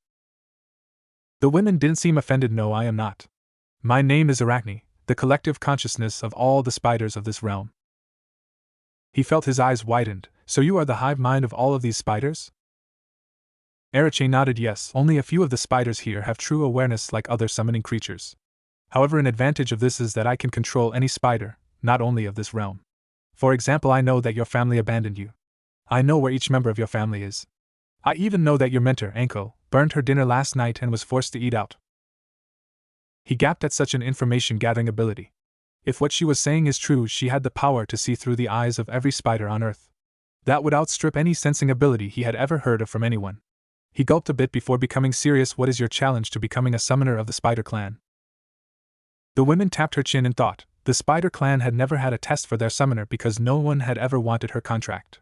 The women didn't seem offended. No, I am not. My name is Arachne, the collective consciousness of all the spiders of this realm. He felt his eyes widened. So you are the hive mind of all of these spiders? Arache nodded. Yes, only a few of the spiders here have true awareness like other summoning creatures. However, an advantage of this is that I can control any spider, not only of this realm. For example, I know that your family abandoned you. I know where each member of your family is. I even know that your mentor, Anko, burned her dinner last night and was forced to eat out. He gaped at such an information-gathering ability. If what she was saying is true, she had the power to see through the eyes of every spider on Earth. That would outstrip any sensing ability he had ever heard of from anyone. He gulped a bit before becoming serious. What is your challenge to becoming a summoner of the Spider Clan? The woman tapped her chin in thought. The Spider Clan had never had a test for their summoner because no one had ever wanted her contract.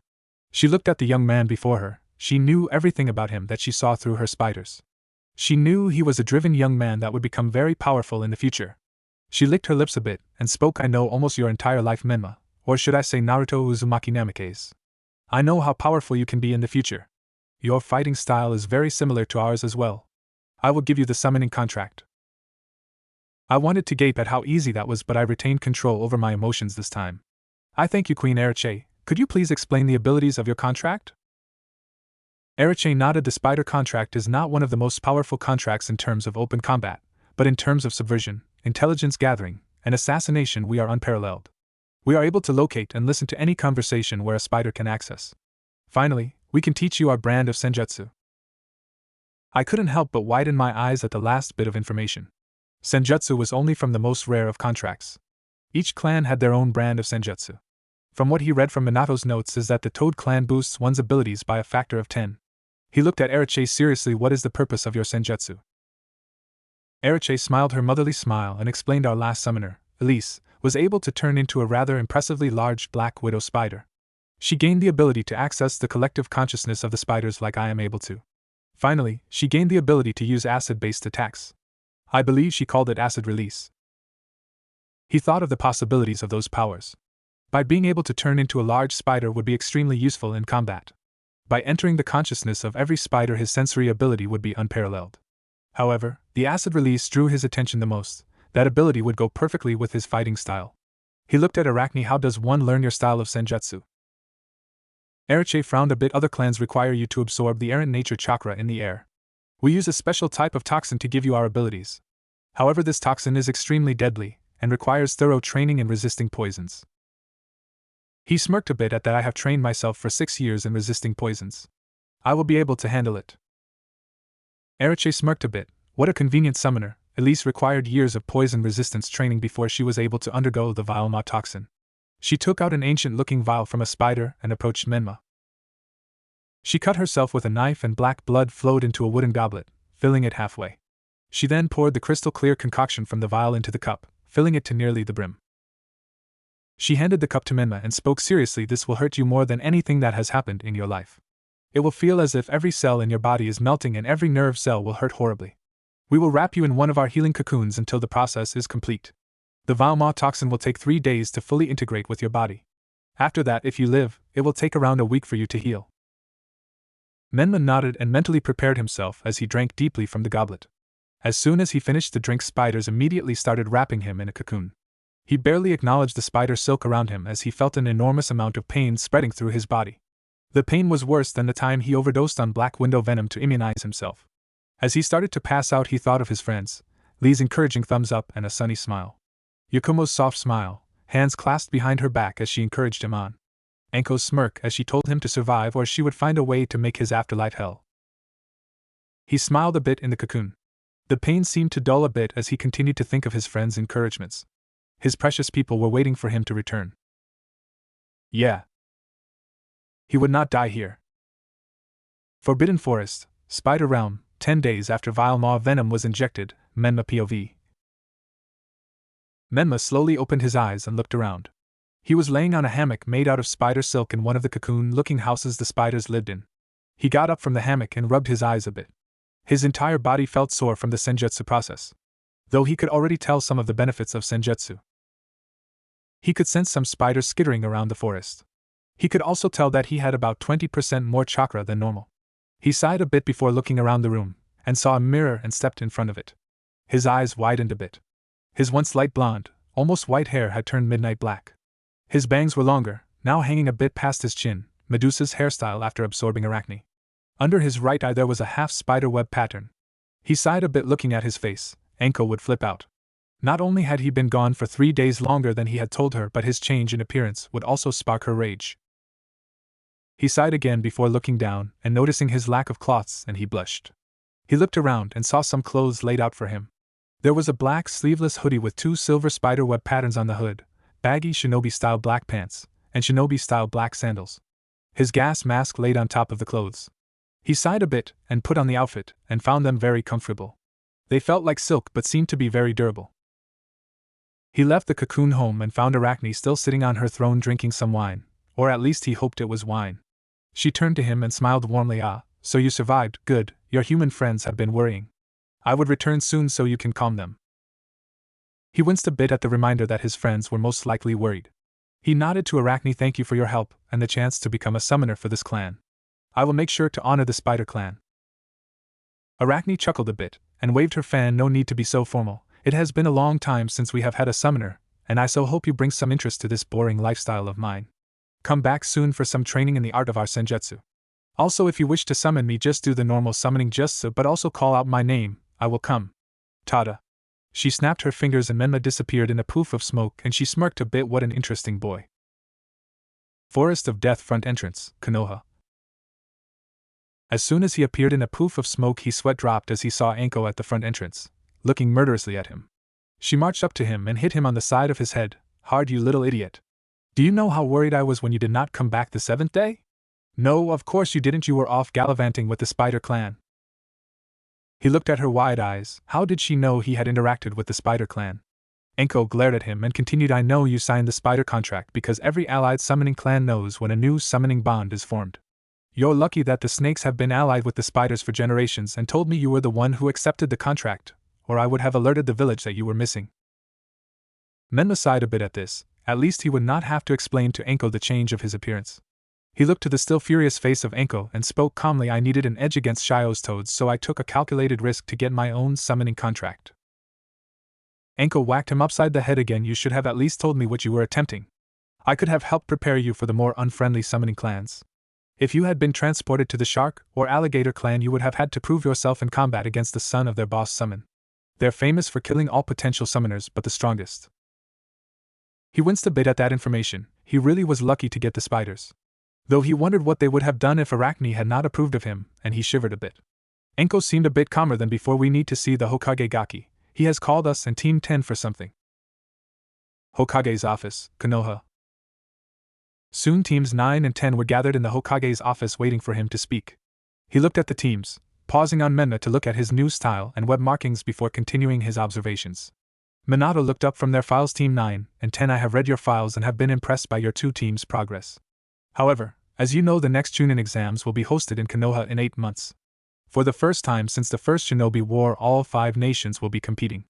She looked at the young man before her. She knew everything about him that she saw through her spiders. She knew he was a driven young man that would become very powerful in the future. She licked her lips a bit and spoke. I know almost your entire life, Menma, or should I say Naruto Uzumaki Namikaze. I know how powerful you can be in the future. Your fighting style is very similar to ours as well. I will give you the summoning contract. I wanted to gape at how easy that was, but I retained control over my emotions this time. I thank you, Queen Arache. Could you please explain the abilities of your contract? Arache nodded. The spider contract is not one of the most powerful contracts in terms of open combat, but in terms of subversion, intelligence gathering, and assassination we are unparalleled. We are able to locate and listen to any conversation where a spider can access. Finally, we can teach you our brand of senjutsu. I couldn't help but widen my eyes at the last bit of information. Senjutsu was only from the most rare of contracts. Each clan had their own brand of senjutsu. From what he read from Minato's notes is that the Toad clan boosts one's abilities by a factor of 10. He looked at Arache seriously. What is the purpose of your senjutsu? Eriche smiled her motherly smile and explained our last summoner, Elise, was able to turn into a rather impressively large black widow spider. She gained the ability to access the collective consciousness of the spiders like I am able to. Finally, she gained the ability to use acid-based attacks. I believe she called it acid release. He thought of the possibilities of those powers. By being able to turn into a large spider would be extremely useful in combat. By entering the consciousness of every spider, his sensory ability would be unparalleled. However, the acid release drew his attention the most. That ability would go perfectly with his fighting style. He looked at Arachne. How does one learn your style of senjutsu? Eriche frowned a bit. Other clans require you to absorb the errant nature chakra in the air. We use a special type of toxin to give you our abilities. However, this toxin is extremely deadly, and requires thorough training in resisting poisons. He smirked a bit at that. I have trained myself for 6 years in resisting poisons. I will be able to handle it. Eriche smirked a bit. What a convenient summoner. Elise required years of poison resistance training before she was able to undergo the vile Ma toxin. She took out an ancient-looking vial from a spider and approached Menma. She cut herself with a knife and black blood flowed into a wooden goblet, filling it halfway. She then poured the crystal-clear concoction from the vial into the cup, filling it to nearly the brim. She handed the cup to Menma and spoke seriously. This will hurt you more than anything that has happened in your life. It will feel as if every cell in your body is melting and every nerve cell will hurt horribly. We will wrap you in one of our healing cocoons until the process is complete. The vile Ma toxin will take 3 days to fully integrate with your body. After that, if you live, it will take around a week for you to heal. Menma nodded and mentally prepared himself as he drank deeply from the goblet. As soon as he finished the drink, spiders immediately started wrapping him in a cocoon. He barely acknowledged the spider silk around him as he felt an enormous amount of pain spreading through his body. The pain was worse than the time he overdosed on black widow venom to immunize himself. As he started to pass out, he thought of his friends, Lee's encouraging thumbs up and a sunny smile. Yakumo's soft smile, hands clasped behind her back as she encouraged him on. Anko's smirk as she told him to survive or she would find a way to make his afterlife hell. He smiled a bit in the cocoon. The pain seemed to dull a bit as he continued to think of his friends' encouragements. His precious people were waiting for him to return. Yeah. He would not die here. Forbidden Forest, Spider Realm, 10 days after vile Ma venom was injected, Menma POV. Menma slowly opened his eyes and looked around. He was laying on a hammock made out of spider silk in one of the cocoon-looking houses the spiders lived in. He got up from the hammock and rubbed his eyes a bit. His entire body felt sore from the senjutsu process, though he could already tell some of the benefits of senjutsu. He could sense some spiders skittering around the forest. He could also tell that he had about 20% more chakra than normal. He sighed a bit before looking around the room, and saw a mirror and stepped in front of it. His eyes widened a bit. His once light blonde, almost white hair had turned midnight black. His bangs were longer, now hanging a bit past his chin, Medusa's hairstyle after absorbing Arachne. Under his right eye there was a half spider web pattern. He sighed a bit looking at his face. Anko would flip out. Not only had he been gone for 3 days longer than he had told her, but his change in appearance would also spark her rage. He sighed again before looking down and noticing his lack of cloths, and he blushed. He looked around and saw some clothes laid out for him. There was a black sleeveless hoodie with 2 silver spider web patterns on the hood, baggy shinobi-style black pants, and shinobi-style black sandals. His gas mask laid on top of the clothes. He sighed a bit and put on the outfit and found them very comfortable. They felt like silk but seemed to be very durable. He left the cocoon home and found Arachne still sitting on her throne drinking some wine, or at least he hoped it was wine. She turned to him and smiled warmly. Ah, so you survived, good, your human friends have been worrying. I would return soon so you can calm them. He winced a bit at the reminder that his friends were most likely worried. He nodded to Arachne. Thank you for your help and the chance to become a summoner for this clan. I will make sure to honor the spider clan. Arachne chuckled a bit and waved her fan. No need to be so formal. It has been a long time since we have had a summoner, and I so hope you bring some interest to this boring lifestyle of mine. Come back soon for some training in the art of our senjutsu. Also, if you wish to summon me, just do the normal summoning jutsu, but also call out my name. I will come. Tada. She snapped her fingers and Menma disappeared in a poof of smoke and she smirked a bit. What an interesting boy. Forest of Death front entrance, Konoha. As soon as he appeared in a poof of smoke, his sweat dropped as he saw Anko at the front entrance, looking murderously at him. She marched up to him and hit him on the side of his head. Hard, you little idiot. Do you know how worried I was when you did not come back the 7th day? No, of course you didn't. You were off gallivanting with the Spider Clan. He looked at her wide eyes. How did she know he had interacted with the Spider Clan? Enko glared at him and continued, I know you signed the Spider contract because every allied summoning clan knows when a new summoning bond is formed. You're lucky that the snakes have been allied with the spiders for generations and told me you were the one who accepted the contract, or I would have alerted the village that you were missing. Menma sighed a bit at this. At least he would not have to explain to Enko the change of his appearance. He looked to the still furious face of Enko and spoke calmly, I needed an edge against Shio's toads, so I took a calculated risk to get my own summoning contract. Enko whacked him upside the head again. You should have at least told me what you were attempting. I could have helped prepare you for the more unfriendly summoning clans. If you had been transported to the shark or alligator clan, you would have had to prove yourself in combat against the son of their boss summon. They're famous for killing all potential summoners but the strongest. He winced a bit at that information. He really was lucky to get the spiders. Though he wondered what they would have done if Arachne had not approved of him, and he shivered a bit. Enko seemed a bit calmer than before. We need to see the Hokage Gaki. He has called us and Team 10 for something. Hokage's office, Konoha. Soon teams 9 and 10 were gathered in the Hokage's office waiting for him to speak. He looked at the teams, pausing on Menma to look at his new style and web markings before continuing his observations. Minato looked up from their files. Team 9 and 10, I have read your files and have been impressed by your two teams' progress. However, as you know, the next Chunin exams will be hosted in Konoha in 8 months. For the first time since the first Shinobi War, all 5 nations will be competing.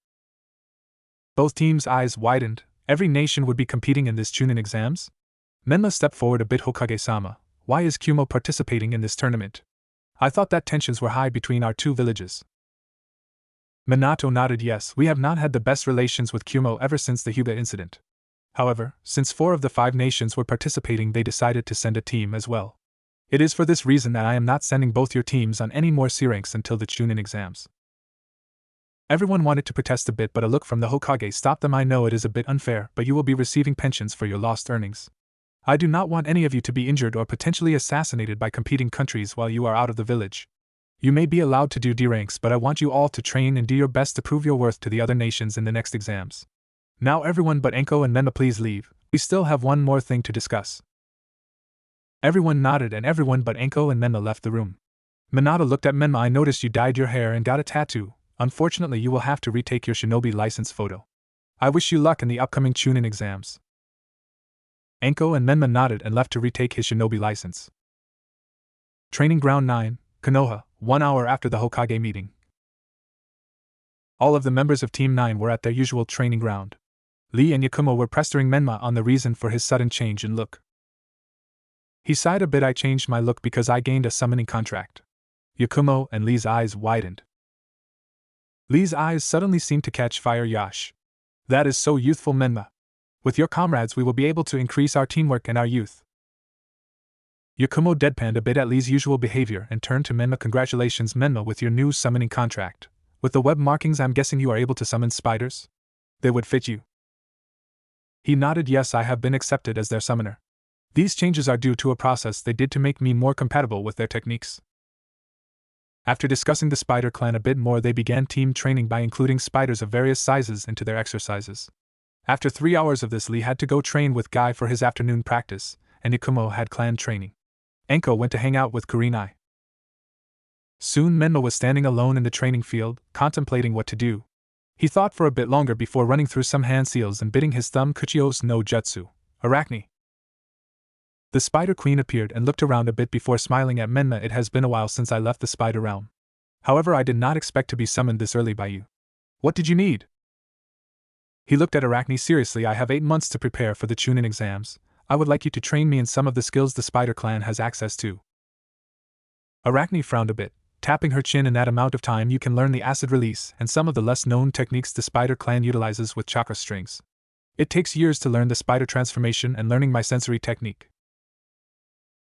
Both teams' eyes widened. Every nation would be competing in this Chunin exams? Menma stepped forward a bit. Hokage-sama, why is Kumo participating in this tournament? I thought that tensions were high between our two villages. Minato nodded. Yes, we have not had the best relations with Kumo ever since the Hyuga incident. However, since 4 of the 5 nations were participating, they decided to send a team as well. It is for this reason that I am not sending both your teams on any more C ranks until the Chunin exams. Everyone wanted to protest a bit, but a look from the Hokage stopped them. I know it is a bit unfair, but you will be receiving pensions for your lost earnings. I do not want any of you to be injured or potentially assassinated by competing countries while you are out of the village. You may be allowed to do D ranks, but I want you all to train and do your best to prove your worth to the other nations in the next exams. Now everyone but Enko and Menma please leave. We still have one more thing to discuss. Everyone nodded and everyone but Enko and Menma left the room. Minato looked at Menma. I noticed you dyed your hair and got a tattoo. Unfortunately, you will have to retake your shinobi license photo. I wish you luck in the upcoming Chunin exams. Enko and Menma nodded and left to retake his shinobi license. Training Ground 9, Konoha, 1 hour after the Hokage meeting. All of the members of Team 9 were at their usual training ground. Lee and Yakumo were pestering Menma on the reason for his sudden change in look. He sighed a bit. I changed my look because I gained a summoning contract. Yakumo and Lee's eyes widened. Lee's eyes suddenly seemed to catch fire. Yash. That is so youthful, Menma. With your comrades we will be able to increase our teamwork and our youth. Yakumo deadpanned a bit at Lee's usual behavior and turned to Menma. Congratulations, Menma, with your new summoning contract. With the web markings, I'm guessing you are able to summon spiders? They would fit you. He nodded. Yes, I have been accepted as their summoner. These changes are due to a process they did to make me more compatible with their techniques. After discussing the Spider Clan a bit more, they began team training by including spiders of various sizes into their exercises. After 3 hours of this, Lee had to go train with Guy for his afternoon practice, and Yakumo had clan training. Enko went to hang out with Kurenai. Soon Menma was standing alone in the training field, contemplating what to do. He thought for a bit longer before running through some hand seals and bidding his thumb Kuchios no Jutsu, Arachne. The Spider Queen appeared and looked around a bit before smiling at Menma. It has been a while since I left the Spider Realm. However, I did not expect to be summoned this early by you. What did you need? He looked at Arachne seriously. I have 8 months to prepare for the Chunin exams. I would like you to train me in some of the skills the Spider Clan has access to. Arachne frowned a bit, tapping her chin. In that amount of time you can learn the acid release and some of the less known techniques the Spider Clan utilizes with chakra strings. It takes years to learn the spider transformation and learning my sensory technique.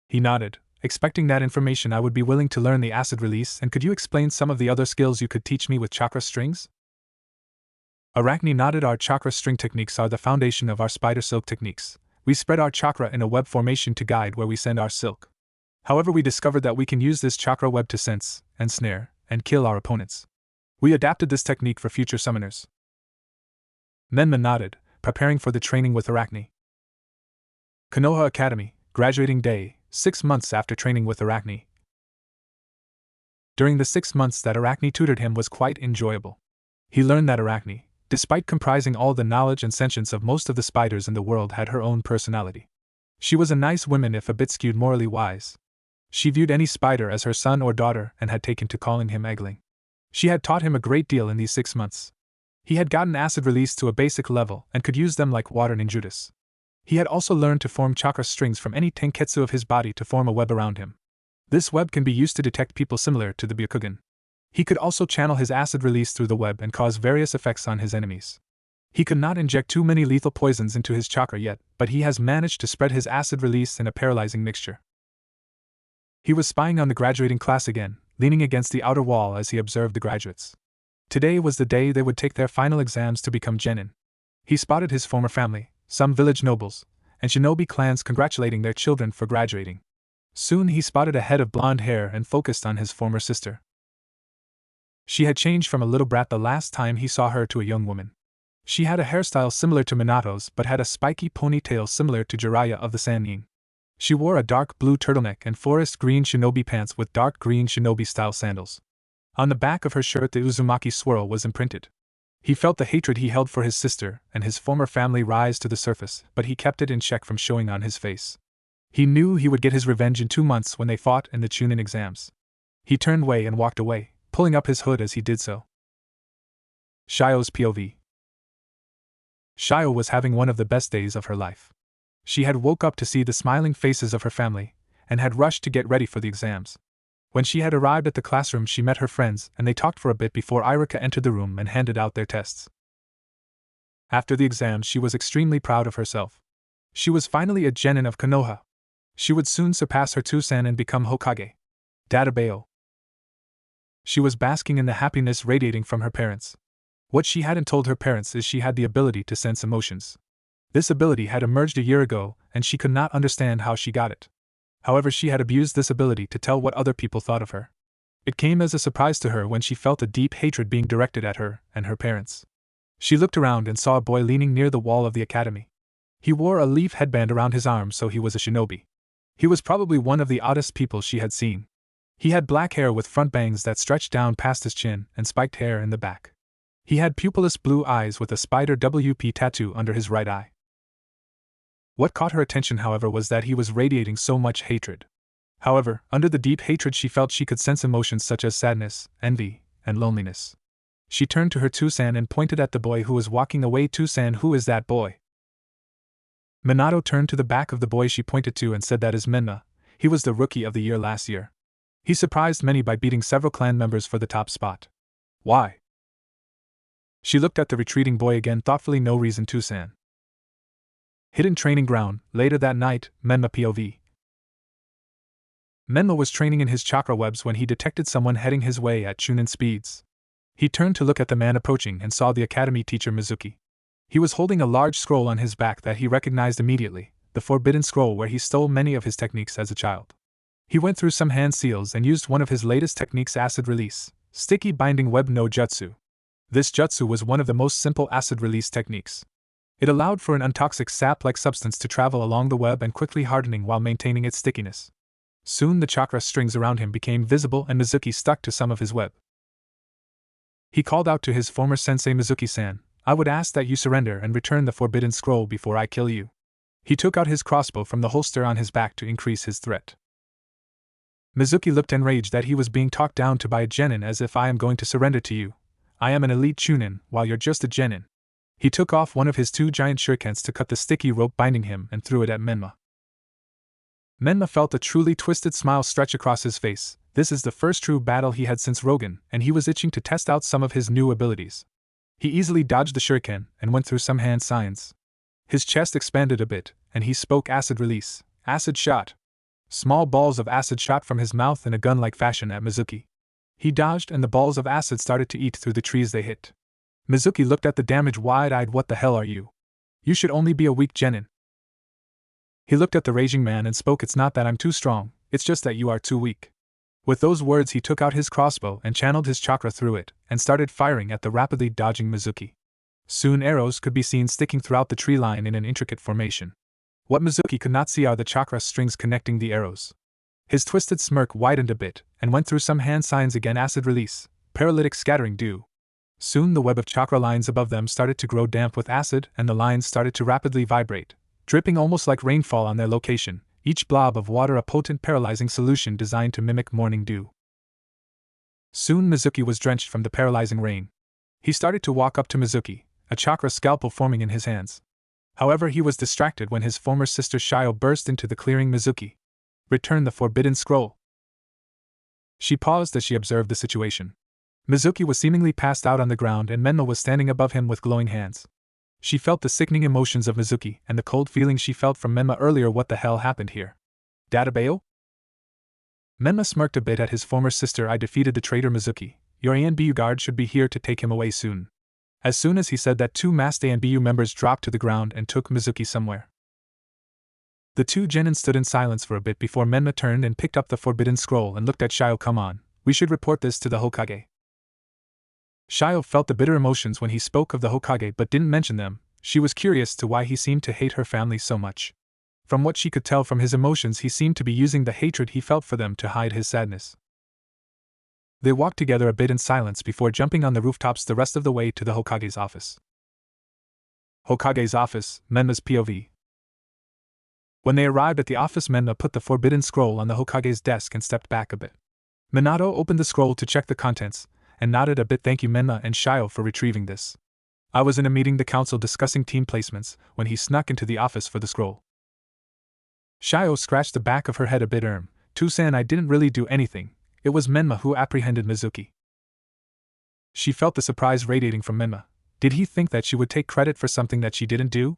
He nodded, expecting that information. I would be willing to learn the acid release. And could you explain some of the other skills you could teach me with chakra strings? Arachne nodded. Our chakra string techniques are the foundation of our spider silk techniques. We spread our chakra in a web formation to guide where we send our silk. However, we discovered that we can use this chakra web to sense, and snare, and kill our opponents. We adapted this technique for future summoners. Menma nodded, preparing for the training with Arachne. Konoha Academy, graduating day, 6 months after training with Arachne. During the 6 months that Arachne tutored him was quite enjoyable. He learned that Arachne, despite comprising all the knowledge and sentience of most of the spiders in the world, had her own personality. She was a nice woman if a bit skewed morally wise. She viewed any spider as her son or daughter and had taken to calling him Eggling. She had taught him a great deal in these 6 months. He had gotten acid release to a basic level and could use them like water ninjutsu. He had also learned to form chakra strings from any tenketsu of his body to form a web around him. This web can be used to detect people similar to the Byakugan. He could also channel his acid release through the web and cause various effects on his enemies. He could not inject too many lethal poisons into his chakra yet, but he has managed to spread his acid release in a paralyzing mixture. He was spying on the graduating class again, leaning against the outer wall as he observed the graduates. Today was the day they would take their final exams to become genin. He spotted his former family, some village nobles, and shinobi clans congratulating their children for graduating. Soon he spotted a head of blonde hair and focused on his former sister. She had changed from a little brat the last time he saw her to a young woman. She had a hairstyle similar to Minato's but had a spiky ponytail similar to Jiraiya of the Sannin. She wore a dark blue turtleneck and forest green shinobi pants with dark green shinobi-style sandals. On the back of her shirt the Uzumaki swirl was imprinted. He felt the hatred he held for his sister and his former family rise to the surface, but he kept it in check from showing on his face. He knew he would get his revenge in 2 months when they fought in the Chunin exams. He turned away and walked away, pulling up his hood as he did so. Shio's POV. Shio was having one of the best days of her life. She had woke up to see the smiling faces of her family, and had rushed to get ready for the exams. When she had arrived at the classroom she met her friends and they talked for a bit before Irika entered the room and handed out their tests. After the exams she was extremely proud of herself. She was finally a genin of Konoha. She would soon surpass her Tusan and become Hokage. Databeo. She was basking in the happiness radiating from her parents. What she hadn't told her parents is she had the ability to sense emotions. This ability had emerged a year ago, and she could not understand how she got it. However, she had abused this ability to tell what other people thought of her. It came as a surprise to her when she felt a deep hatred being directed at her and her parents. She looked around and saw a boy leaning near the wall of the academy. He wore a leaf headband around his arm, so he was a shinobi. He was probably one of the oddest people she had seen. He had black hair with front bangs that stretched down past his chin and spiked hair in the back. He had pupilless blue eyes with a spider WP tattoo under his right eye. What caught her attention, however, was that he was radiating so much hatred. However, under the deep hatred she felt she could sense emotions such as sadness, envy, and loneliness. She turned to her Tusan and pointed at the boy who was walking away. Tusan, who is that boy? Minato turned to the back of the boy she pointed to and said that is Menma. He was the rookie of the year last year. He surprised many by beating several clan members for the top spot. Why? She looked at the retreating boy again thoughtfully. No reason, Tusan. Hidden training ground. Later that night, Menma POV. Menma was training in his chakra webs when he detected someone heading his way at Chunin speeds. He turned to look at the man approaching and saw the academy teacher Mizuki. He was holding a large scroll on his back that he recognized immediately, the forbidden scroll where he stole many of his techniques as a child. He went through some hand seals and used one of his latest techniques, acid release, sticky binding web no jutsu. This jutsu was one of the most simple acid release techniques. It allowed for an untoxic sap-like substance to travel along the web and quickly hardening while maintaining its stickiness. Soon the chakra strings around him became visible and Mizuki stuck to some of his web. He called out to his former sensei, Mizuki-san, I would ask that you surrender and return the forbidden scroll before I kill you. He took out his crossbow from the holster on his back to increase his threat. Mizuki looked enraged that he was being talked down to by a genin. As if I am going to surrender to you. I am an elite Chunin, while you're just a genin. He took off one of his 2 giant shurikens to cut the sticky rope binding him and threw it at Menma. Menma felt a truly twisted smile stretch across his face. This is the first true battle he had since Rogan, and he was itching to test out some of his new abilities. He easily dodged the shuriken and went through some hand signs. His chest expanded a bit, and he spoke acid release, acid shot. Small balls of acid shot from his mouth in a gun-like fashion at Mizuki. He dodged and the balls of acid started to eat through the trees they hit. Mizuki looked at the damage wide-eyed. What the hell are you? You should only be a weak genin. He looked at the raging man and spoke, it's not that I'm too strong, it's just that you are too weak. With those words he took out his crossbow and channeled his chakra through it, and started firing at the rapidly dodging Mizuki. Soon arrows could be seen sticking throughout the tree line in an intricate formation. What Mizuki could not see are the chakra strings connecting the arrows. His twisted smirk widened a bit, and went through some hand signs again: acid release, paralytic scattering dew. Soon the web of chakra lines above them started to grow damp with acid, and the lines started to rapidly vibrate, dripping almost like rainfall on their location, each blob of water a potent paralyzing solution designed to mimic morning dew. Soon Mizuki was drenched from the paralyzing rain. He started to walk up to Mizuki, a chakra scalpel forming in his hands. However, he was distracted when his former sister Shio burst into the clearing. Mizuki, return the forbidden scroll. She paused as she observed the situation. Mizuki was seemingly passed out on the ground, and Menma was standing above him with glowing hands. She felt the sickening emotions of Mizuki and the cold feeling she felt from Menma earlier. What the hell happened here? Databeo? Menma smirked a bit at his former sister. I defeated the traitor Mizuki. Your ANBU guard should be here to take him away soon. As soon as he said that, 2 masked ANBU members dropped to the ground and took Mizuki somewhere. The 2 genin stood in silence for a bit before Menma turned and picked up the forbidden scroll and looked at Shio. Come on, we should report this to the Hokage. Shio felt the bitter emotions when he spoke of the Hokage but didn't mention them. She was curious to why he seemed to hate her family so much. From what she could tell from his emotions, he seemed to be using the hatred he felt for them to hide his sadness. They walked together a bit in silence before jumping on the rooftops the rest of the way to the Hokage's office. Hokage's office, Menma's POV. When they arrived at the office, Menma put the forbidden scroll on the Hokage's desk and stepped back a bit. Minato opened the scroll to check the contents, and nodded a bit. Thank you, Menma and Shio, for retrieving this. I was in a meeting the council discussing team placements when he snuck into the office for the scroll. Shio scratched the back of her head a bit. Tusan, I didn't really do anything. It was Menma who apprehended Mizuki. She felt the surprise radiating from Menma. Did he think that she would take credit for something that she didn't do?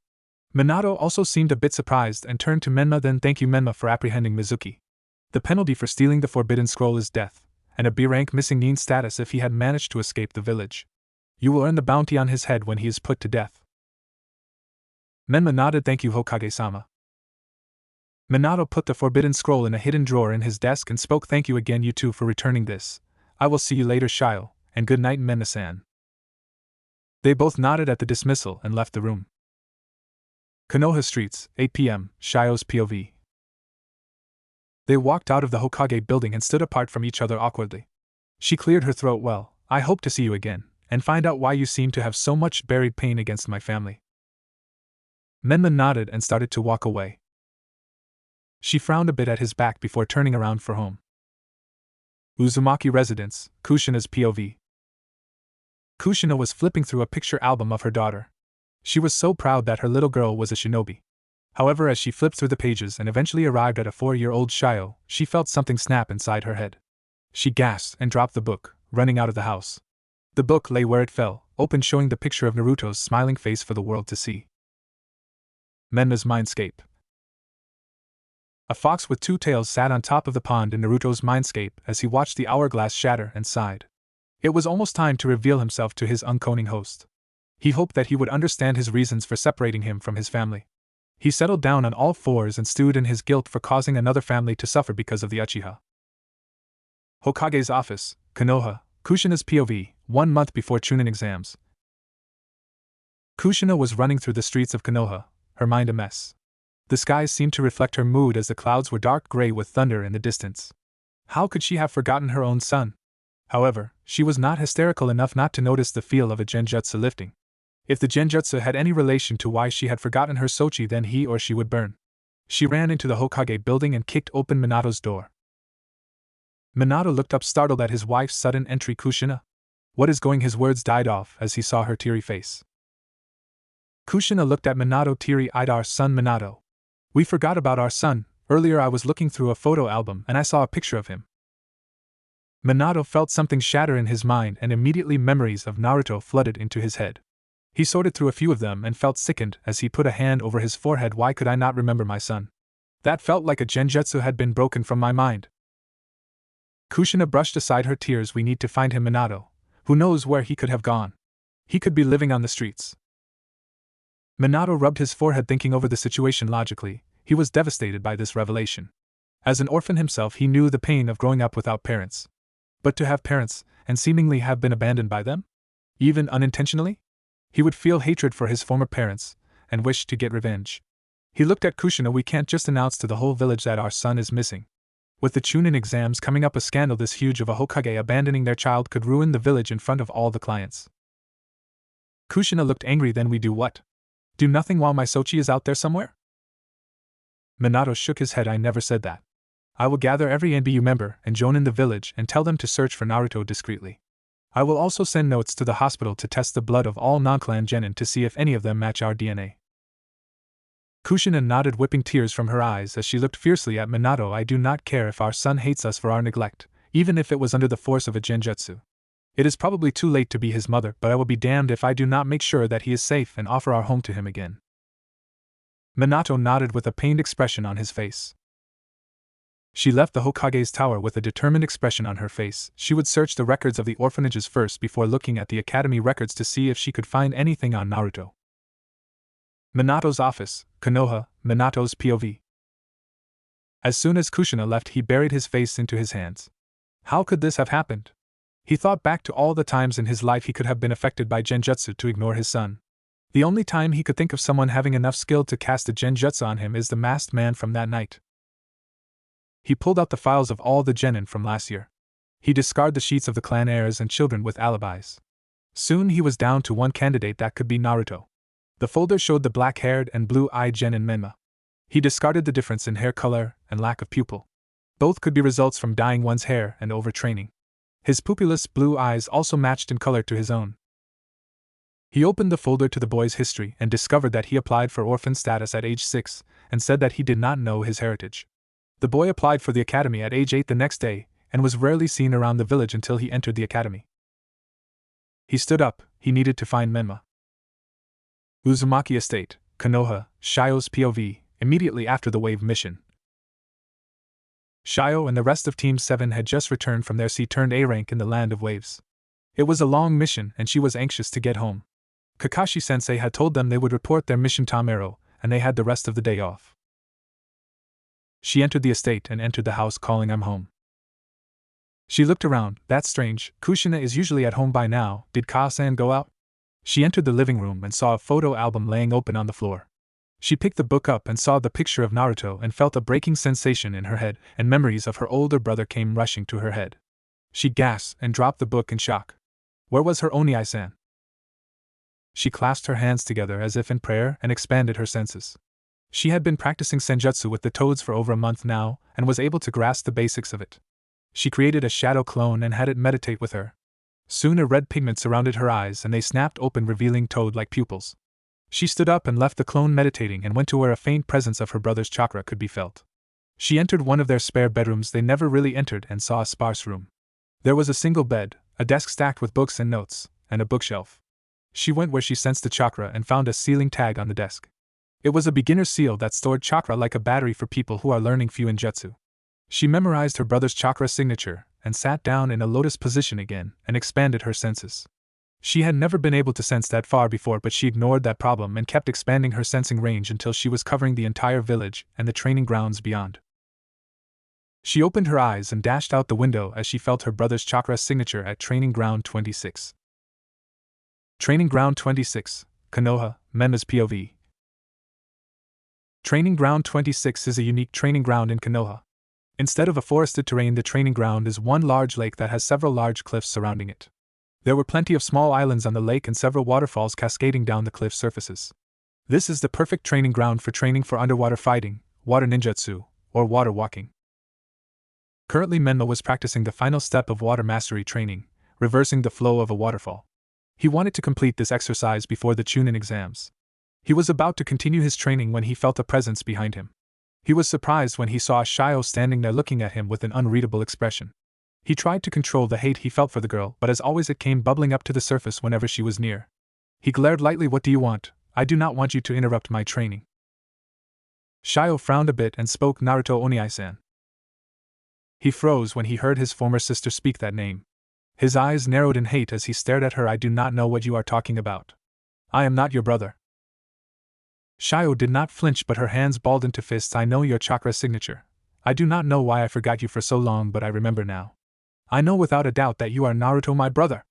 Minato also seemed a bit surprised and turned to Menma. Then thank you, Menma, for apprehending Mizuki. The penalty for stealing the forbidden scroll is death, and a B-rank missing nin status if he had managed to escape the village. You will earn the bounty on his head when he is put to death. Menma nodded. Thank you, Hokage-sama. Minato put the forbidden scroll in a hidden drawer in his desk and spoke. Thank you again, you two, for returning this. I will see you later, Shio, and good night, Menma-san. They both nodded at the dismissal and left the room. Konoha Streets, 8 p.m., Shio's POV. They walked out of the Hokage building and stood apart from each other awkwardly. She cleared her throat. Well, I hope to see you again, and find out why you seem to have so much buried pain against my family. Menma nodded and started to walk away. She frowned a bit at his back before turning around for home. Uzumaki Residence, Kushina's POV. Kushina was flipping through a picture album of her daughter. She was so proud that her little girl was a shinobi. However, as she flipped through the pages and eventually arrived at a 4-year-old Shio, she felt something snap inside her head. She gasped and dropped the book, running out of the house. The book lay where it fell, open, showing the picture of Naruto's smiling face for the world to see. Menma's Mindscape. A fox with 2 tails sat on top of the pond in Naruto's mindscape as he watched the hourglass shatter and sighed. It was almost time to reveal himself to his unconing host. He hoped that he would understand his reasons for separating him from his family. He settled down on all fours and stewed in his guilt for causing another family to suffer because of the Uchiha. Hokage's office, Konoha, Kushina's POV, 1 month before Chunin exams. Kushina was running through the streets of Konoha, her mind a mess. The skies seemed to reflect her mood as the clouds were dark gray with thunder in the distance. How could she have forgotten her own son? However, she was not hysterical enough not to notice the feel of a genjutsu lifting. If the genjutsu had any relation to why she had forgotten her Sochi, then he or she would burn. She ran into the Hokage building and kicked open Minato's door. Minato looked up startled at his wife's sudden entry. Kushina? What is going? His words died off as he saw her teary face. Kushina looked at Minato teary-eyed. Our son Minato. We forgot about our son. Earlier I was looking through a photo album and I saw a picture of him. Minato felt something shatter in his mind and immediately memories of Naruto flooded into his head. He sorted through a few of them and felt sickened as he put a hand over his forehead. Why could I not remember my son? That felt like a genjutsu had been broken from my mind. Kushina brushed aside her tears. We need to find him, Minato. Who knows where he could have gone? He could be living on the streets. Minato rubbed his forehead, thinking over the situation logically. He was devastated by this revelation. As an orphan himself, he knew the pain of growing up without parents. But to have parents, and seemingly have been abandoned by them? Even unintentionally? He would feel hatred for his former parents, and wish to get revenge. He looked at Kushina. We can't just announce to the whole village that our son is missing. With the Chunin exams coming up, a scandal this huge of a Hokage abandoning their child could ruin the village in front of all the clients. Kushina looked angry. Then we do what? Do nothing while my Sochi is out there somewhere? Minato shook his head. I never said that. I will gather every NBU member and join in the village and tell them to search for Naruto discreetly. I will also send notes to the hospital to test the blood of all non-clan genin to see if any of them match our DNA. Kushina nodded, wiping tears from her eyes as she looked fiercely at Minato. I do not care if our son hates us for our neglect, even if it was under the force of a genjutsu. It is probably too late to be his mother, but I will be damned if I do not make sure that he is safe and offer our home to him again. Minato nodded with a pained expression on his face. She left the Hokage's tower with a determined expression on her face. She would search the records of the orphanages first before looking at the academy records to see if she could find anything on Naruto. Minato's office, Konoha, Minato's POV. As soon as Kushina left, he buried his face into his hands. How could this have happened? He thought back to all the times in his life he could have been affected by genjutsu to ignore his son. The only time he could think of someone having enough skill to cast a genjutsu on him is the masked man from that night. He pulled out the files of all the genin from last year. He discarded the sheets of the clan heirs and children with alibis. Soon he was down to one candidate that could be Naruto. The folder showed the black-haired and blue-eyed genin Menma. He discarded the difference in hair color and lack of pupil. Both could be results from dyeing one's hair and overtraining. His pupilless blue eyes also matched in color to his own. He opened the folder to the boy's history and discovered that he applied for orphan status at age 6 and said that he did not know his heritage. The boy applied for the academy at age 8 the next day and was rarely seen around the village until he entered the academy. He stood up. He needed to find Menma. Uzumaki Estate, Konoha, Shio's POV, immediately after the wave mission. Shio and the rest of Team 7 had just returned from their C-A rank in the Land of Waves. It was a long mission and she was anxious to get home. Kakashi-sensei had told them they would report their mission tomorrow, and they had the rest of the day off. She entered the estate and entered the house calling, "I'm home." She looked around. That's strange, Kushina is usually at home by now. Did Ka-san go out? She entered the living room and saw a photo album laying open on the floor. She picked the book up and saw the picture of Naruto and felt a breaking sensation in her head, and memories of her older brother came rushing to her head. She gasped and dropped the book in shock. Where was her Oni-san? She clasped her hands together as if in prayer and expanded her senses. She had been practicing senjutsu with the toads for over a month now and was able to grasp the basics of it. She created a shadow clone and had it meditate with her. Soon a red pigment surrounded her eyes and they snapped open, revealing toad-like pupils. She stood up and left the clone meditating and went to where a faint presence of her brother's chakra could be felt. She entered one of their spare bedrooms they never really entered and saw a sparse room. There was a single bed, a desk stacked with books and notes, and a bookshelf. She went where she sensed the chakra and found a sealing tag on the desk. It was a beginner seal that stored chakra like a battery for people who are learning Fuinjutsu. She memorized her brother's chakra signature and sat down in a lotus position again and expanded her senses. She had never been able to sense that far before, but she ignored that problem and kept expanding her sensing range until she was covering the entire village and the training grounds beyond. She opened her eyes and dashed out the window as she felt her brother's chakra signature at Training Ground 26. Training Ground 26, Konoha, Menma's POV. Training Ground 26 is a unique training ground in Konoha. Instead of a forested terrain, the training ground is one large lake that has several large cliffs surrounding it. There were plenty of small islands on the lake and several waterfalls cascading down the cliff surfaces. This is the perfect training ground for training for underwater fighting, water ninjutsu, or water walking. Currently, Menma was practicing the final step of water mastery training, reversing the flow of a waterfall. He wanted to complete this exercise before the Chunin exams. He was about to continue his training when he felt a presence behind him. He was surprised when he saw Shio standing there looking at him with an unreadable expression. He tried to control the hate he felt for the girl, but as always it came bubbling up to the surface whenever she was near. He glared lightly. What do you want? I do not want you to interrupt my training. Shio frowned a bit and spoke, Naruto Oni-san. He froze when he heard his former sister speak that name. His eyes narrowed in hate as he stared at her. I do not know what you are talking about. I am not your brother. Shio did not flinch, but her hands balled into fists. I know your chakra signature. I do not know why I forgot you for so long, but I remember now. I know without a doubt that you are Naruto, my brother.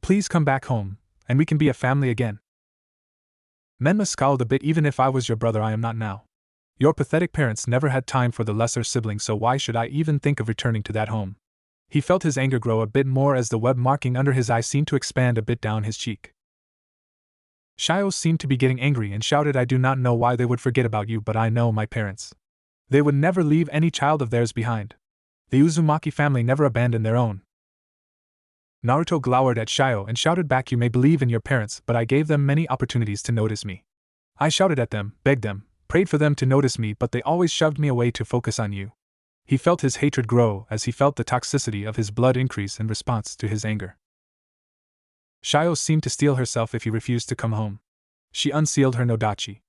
Please come back home, and we can be a family again. Menma scowled a bit. Even if I was your brother, I am not now. Your pathetic parents never had time for the lesser sibling, so why should I even think of returning to that home? He felt his anger grow a bit more as the web marking under his eye seemed to expand a bit down his cheek. Shio seemed to be getting angry and shouted, I do not know why they would forget about you, but I know my parents. They would never leave any child of theirs behind. The Uzumaki family never abandoned their own. Naruto glowered at Shio and shouted back, you may believe in your parents, but I gave them many opportunities to notice me. I shouted at them, begged them, prayed for them to notice me, but they always shoved me away to focus on you. He felt his hatred grow as he felt the toxicity of his blood increase in response to his anger. Shio seemed to steel herself if he refused to come home. She unsealed her nodachi.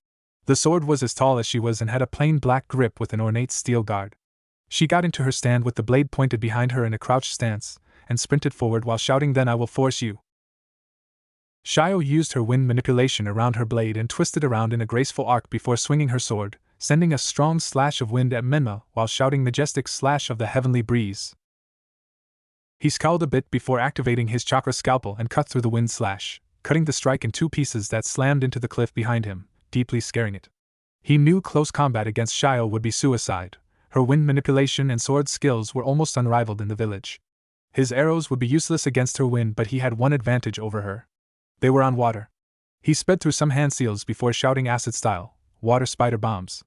The sword was as tall as she was and had a plain black grip with an ornate steel guard. She got into her stand with the blade pointed behind her in a crouched stance, and sprinted forward while shouting, then I will force you. Shio used her wind manipulation around her blade and twisted around in a graceful arc before swinging her sword, sending a strong slash of wind at Menma while shouting majestic slash of the heavenly breeze. He scowled a bit before activating his chakra scalpel and cut through the wind slash, cutting the strike in 2 pieces that slammed into the cliff behind him, deeply scaring it. He knew close combat against Shio would be suicide. Her wind manipulation and sword skills were almost unrivaled in the village. His arrows would be useless against her wind, but he had one advantage over her. They were on water. He sped through some hand seals before shouting acid style, water spider bombs.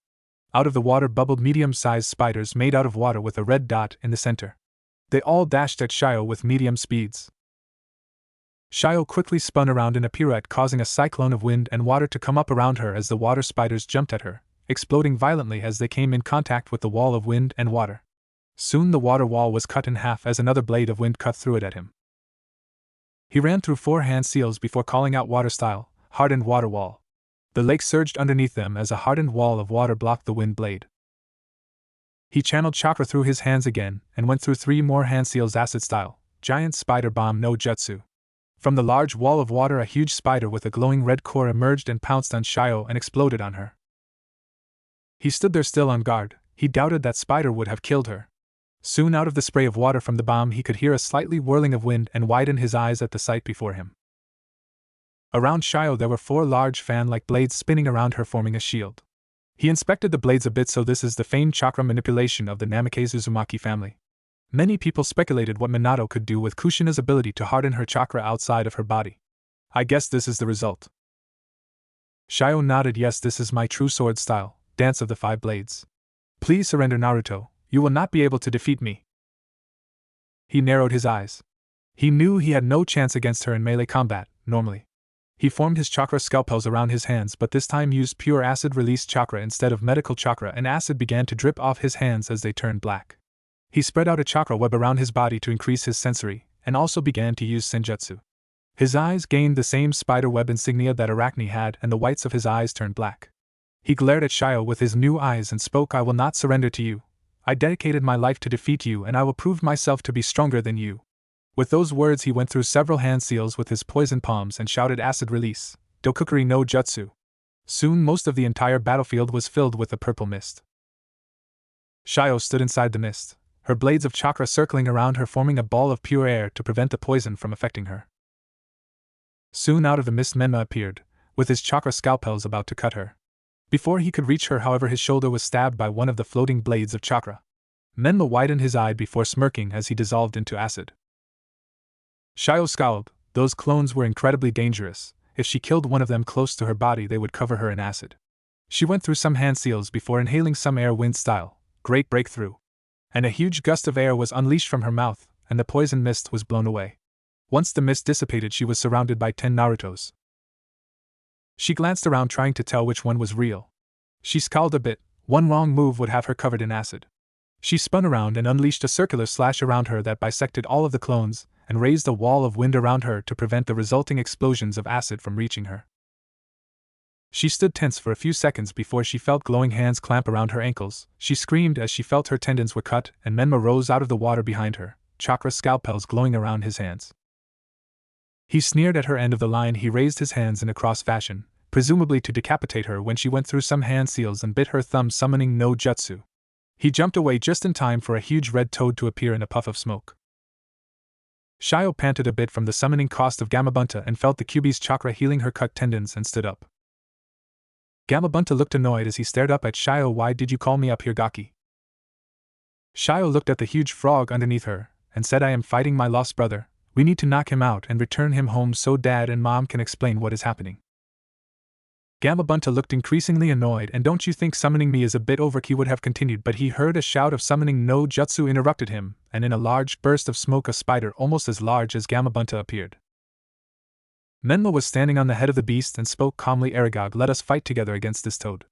Out of the water bubbled medium-sized spiders made out of water with a red dot in the center. They all dashed at Shio with medium speeds. Shio quickly spun around in a pirouette, causing a cyclone of wind and water to come up around her as the water spiders jumped at her, exploding violently as they came in contact with the wall of wind and water. Soon the water wall was cut in half as another blade of wind cut through it at him. He ran through 4 hand seals before calling out water style, hardened water wall. The lake surged underneath them as a hardened wall of water blocked the wind blade. He channeled chakra through his hands again and went through 3 more hand seals acid style, giant spider bomb no jutsu. From the large wall of water a huge spider with a glowing red core emerged and pounced on Shio and exploded on her. He stood there still on guard. He doubted that spider would have killed her. Soon out of the spray of water from the bomb he could hear a slightly whirling of wind and widened his eyes at the sight before him. Around Shio there were 4 large fan-like blades spinning around her, forming a shield. He inspected the blades a bit. So this is the famed chakra manipulation of the Namikaze Uzumaki family. Many people speculated what Minato could do with Kushina's ability to harden her chakra outside of her body. I guess this is the result. Shio nodded. Yes, this is my true sword style, dance of the 5 blades. Please surrender, Naruto, you will not be able to defeat me. He narrowed his eyes. He knew he had no chance against her in melee combat, normally. He formed his chakra scalpels around his hands, but this time used pure acid-released chakra instead of medical chakra, and acid began to drip off his hands as they turned black. He spread out a chakra web around his body to increase his sensory, and also began to use senjutsu. His eyes gained the same spider web insignia that Arachne had, and the whites of his eyes turned black. He glared at Shio with his new eyes and spoke, I will not surrender to you. I dedicated my life to defeat you, and I will prove myself to be stronger than you. With those words he went through several hand seals with his poison palms and shouted acid release, Dokukuri no Jutsu. Soon most of the entire battlefield was filled with a purple mist. Shio stood inside the mist, her blades of chakra circling around her, forming a ball of pure air to prevent the poison from affecting her. Soon out of the mist Menma appeared, with his chakra scalpels about to cut her. Before he could reach her, however, his shoulder was stabbed by one of the floating blades of chakra. Menma widened his eye before smirking as he dissolved into acid. Shio scowled. Those clones were incredibly dangerous. If she killed one of them close to her body, they would cover her in acid. She went through some hand seals before inhaling some air wind style, great breakthrough. And a huge gust of air was unleashed from her mouth, and the poison mist was blown away. Once the mist dissipated, she was surrounded by 10 Narutos. She glanced around trying to tell which one was real. She scowled a bit. One wrong move would have her covered in acid. She spun around and unleashed a circular slash around her that bisected all of the clones, and raised a wall of wind around her to prevent the resulting explosions of acid from reaching her. She stood tense for a few seconds before she felt glowing hands clamp around her ankles. She screamed as she felt her tendons were cut, and Menma rose out of the water behind her, chakra scalpels glowing around his hands. He sneered at her end of the line. He raised his hands in a cross fashion, presumably to decapitate her when she went through some hand seals and bit her thumb, summoning no jutsu. He jumped away just in time for a huge red toad to appear in a puff of smoke. Shio panted a bit from the summoning cost of Gamabunta and felt the Kyuubi's chakra healing her cut tendons and stood up. Gamabunta looked annoyed as he stared up at Shio. Why did you call me up here, Gaki? Shio looked at the huge frog underneath her, and said, I am fighting my lost brother. We need to knock him out and return him home so Dad and Mom can explain what is happening. Gamabunta looked increasingly annoyed. And don't you think summoning me is a bit over? He would have continued, but he heard a shout of summoning no Jutsu interrupted him, and in a large burst of smoke a spider almost as large as Gamabunta appeared. Menma was standing on the head of the beast and spoke calmly. Aragog, let us fight together against this toad.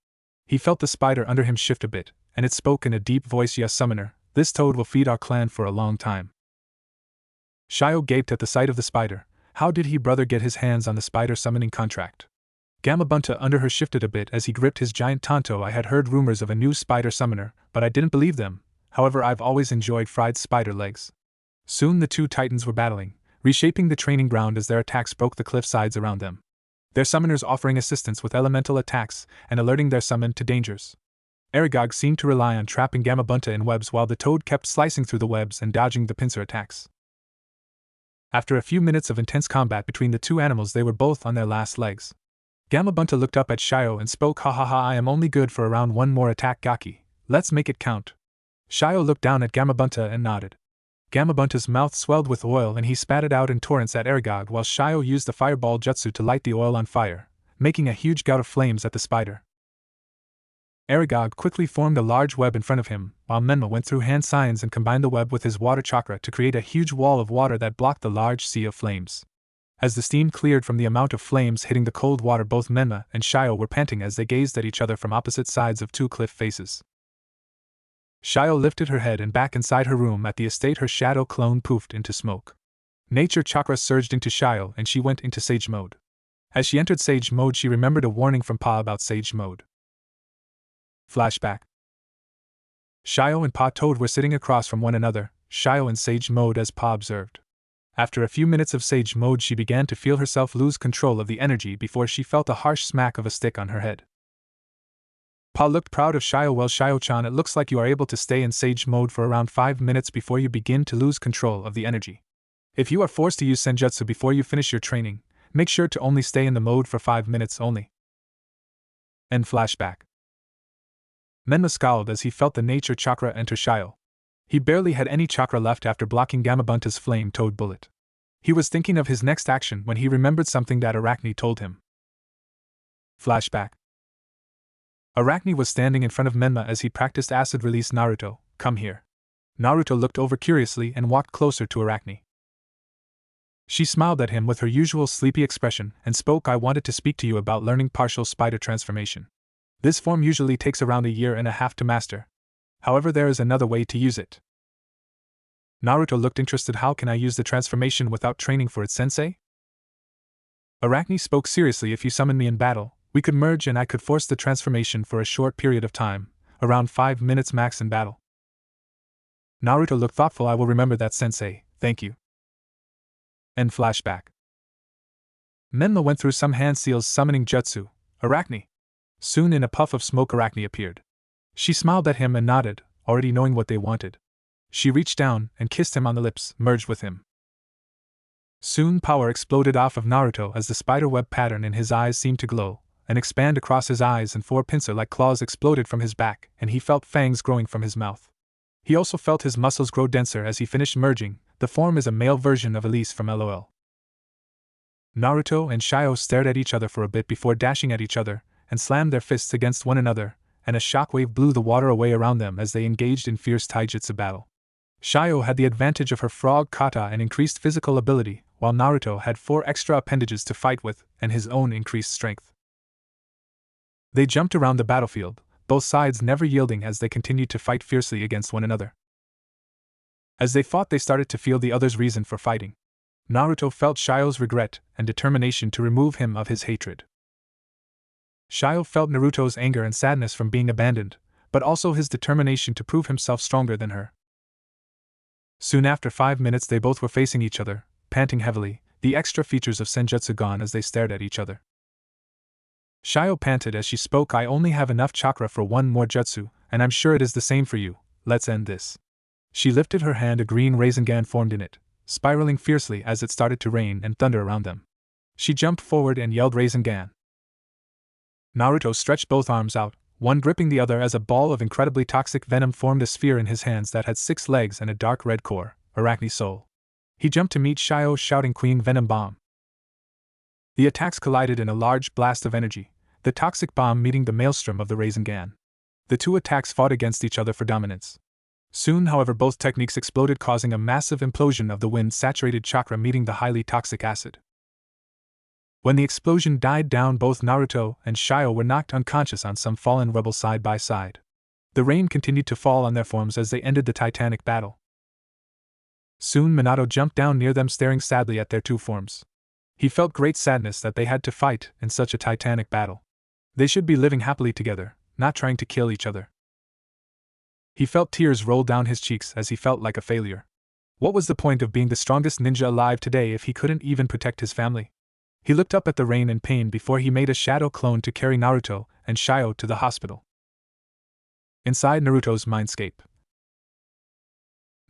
He felt the spider under him shift a bit, and it spoke in a deep voice, yes, summoner, this toad will feed our clan for a long time. Shio gaped at the sight of the spider. How did he brother get his hands on the spider summoning contract? Gamabunta under her shifted a bit as he gripped his giant tanto. I had heard rumors of a new spider summoner, but I didn't believe them. However, I've always enjoyed fried spider legs. Soon the two titans were battling, reshaping the training ground as their attacks broke the cliff sides around them. Their summoners offering assistance with elemental attacks and alerting their summoned to dangers. Aragog seemed to rely on trapping Gamabunta in webs while the toad kept slicing through the webs and dodging the pincer attacks. After a few minutes of intense combat between the two animals, they were both on their last legs. Gamabunta looked up at Shio and spoke, ha ha ha, I am only good for around one more attack, Gaki. Let's make it count. Shio looked down at Gamabunta and nodded. Gamabunta's mouth swelled with oil and he spat it out in torrents at Aragog while Shio used the fireball jutsu to light the oil on fire, making a huge gout of flames at the spider. Aragog quickly formed a large web in front of him, while Menma went through hand signs and combined the web with his water chakra to create a huge wall of water that blocked the large sea of flames. As the steam cleared from the amount of flames hitting the cold water, both Menma and Shio were panting as they gazed at each other from opposite sides of two cliff faces. Shio lifted her head and back inside her room at the estate. Her shadow clone poofed into smoke. Nature chakra surged into Shio and she went into sage mode. As she entered sage mode, she remembered a warning from Pa about sage mode. Flashback. Shio and Pa Toad were sitting across from one another, Shio in sage mode as Pa observed. After a few minutes of sage mode, she began to feel herself lose control of the energy before she felt a harsh smack of a stick on her head. Pa looked proud of Shio. Well, Shio-chan, it looks like you are able to stay in sage mode for around 5 minutes before you begin to lose control of the energy. If you are forced to use senjutsu before you finish your training, make sure to only stay in the mode for 5 minutes only. End flashback. Menma scowled as he felt the nature chakra enter Shio. He barely had any chakra left after blocking Gamabunta's flame toad bullet. He was thinking of his next action when he remembered something that Arachne told him. Flashback. Arachne was standing in front of Menma as he practiced acid release. Naruto, come here. Naruto looked over curiously and walked closer to Arachne. She smiled at him with her usual sleepy expression and spoke, I wanted to speak to you about learning partial spider transformation. This form usually takes around 1.5 years to master. However, there is another way to use it. Naruto looked interested. How can I use the transformation without training for it, sensei? Arachne spoke seriously. If you summon me in battle, we could merge and I could force the transformation for a short period of time, around 5 minutes max in battle. Naruto looked thoughtful. I will remember that, sensei, thank you. End flashback. Menma went through some hand seals summoning jutsu. Arachne. Soon in a puff of smoke Arachne appeared. She smiled at him and nodded, already knowing what they wanted. She reached down and kissed him on the lips, merged with him. Soon power exploded off of Naruto as the spiderweb pattern in his eyes seemed to glow and expand across his eyes, and 4 pincer-like claws exploded from his back, and he felt fangs growing from his mouth. He also felt his muscles grow denser as he finished merging. The form is a male version of Elise from LOL. Naruto and Shio stared at each other for a bit before dashing at each other and slammed their fists against one another, and a shockwave blew the water away around them as they engaged in fierce taijutsu battle. Shio had the advantage of her frog kata and increased physical ability, while Naruto had 4 extra appendages to fight with and his own increased strength. They jumped around the battlefield, both sides never yielding as they continued to fight fiercely against one another. As they fought, they started to feel the other's reason for fighting. Naruto felt Shio's regret and determination to remove him of his hatred. Shio felt Naruto's anger and sadness from being abandoned, but also his determination to prove himself stronger than her. Soon after 5 minutes they both were facing each other, panting heavily, the extra features of senjutsu gone as they stared at each other. Shio panted as she spoke, I only have enough chakra for 1 more jutsu, and I'm sure it is the same for you, let's end this. She lifted her hand, a green Rasengan formed in it, spiraling fiercely as it started to rain and thunder around them. She jumped forward and yelled Rasengan. Naruto stretched both arms out, one gripping the other as a ball of incredibly toxic venom formed a sphere in his hands that had 6 legs and a dark red core, Arachne Soul. He jumped to meet Shio, shouting Queen Venom Bomb. The attacks collided in a large blast of energy, the toxic bomb meeting the maelstrom of the Rasengan. The two attacks fought against each other for dominance. Soon, however, both techniques exploded, causing a massive implosion of the wind-saturated chakra meeting the highly toxic acid. When the explosion died down, both Naruto and Shio were knocked unconscious on some fallen rubble side by side. The rain continued to fall on their forms as they ended the titanic battle. Soon Minato jumped down near them, staring sadly at their two forms. He felt great sadness that they had to fight in such a titanic battle. They should be living happily together, not trying to kill each other. He felt tears roll down his cheeks as he felt like a failure. What was the point of being the strongest ninja alive today if he couldn't even protect his family? He looked up at the rain in pain before he made a shadow clone to carry Naruto and Shio to the hospital. Inside Naruto's mindscape,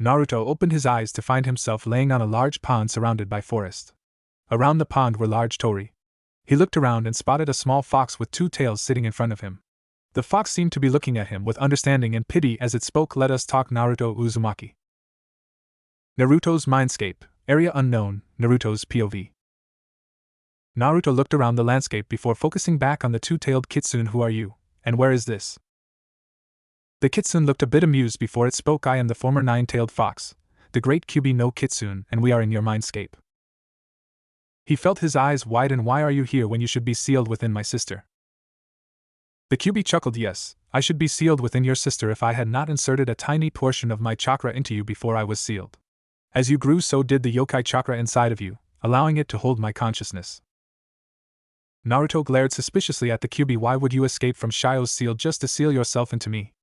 Naruto opened his eyes to find himself laying on a large pond surrounded by forest. Around the pond were large torii. He looked around and spotted a small fox with 2 tails sitting in front of him. The fox seemed to be looking at him with understanding and pity as it spoke, "Let us talk, Naruto Uzumaki." Naruto's mindscape, area unknown, Naruto's POV. Naruto looked around the landscape before focusing back on the 2-tailed kitsune. "Who are you, and where is this?" The kitsune looked a bit amused before it spoke. "I am the former 9-tailed fox, the great Kyubi no Kitsune, and we are in your mindscape." He felt his eyes widen. "Why are you here when you should be sealed within my sister?" The Kyubi chuckled. "Yes, I should be sealed within your sister if I had not inserted a tiny portion of my chakra into you before I was sealed. As you grew, so did the yokai chakra inside of you, allowing it to hold my consciousness." Naruto glared suspiciously at the Kyubi. "Why would you escape from Shio's seal just to seal yourself into me?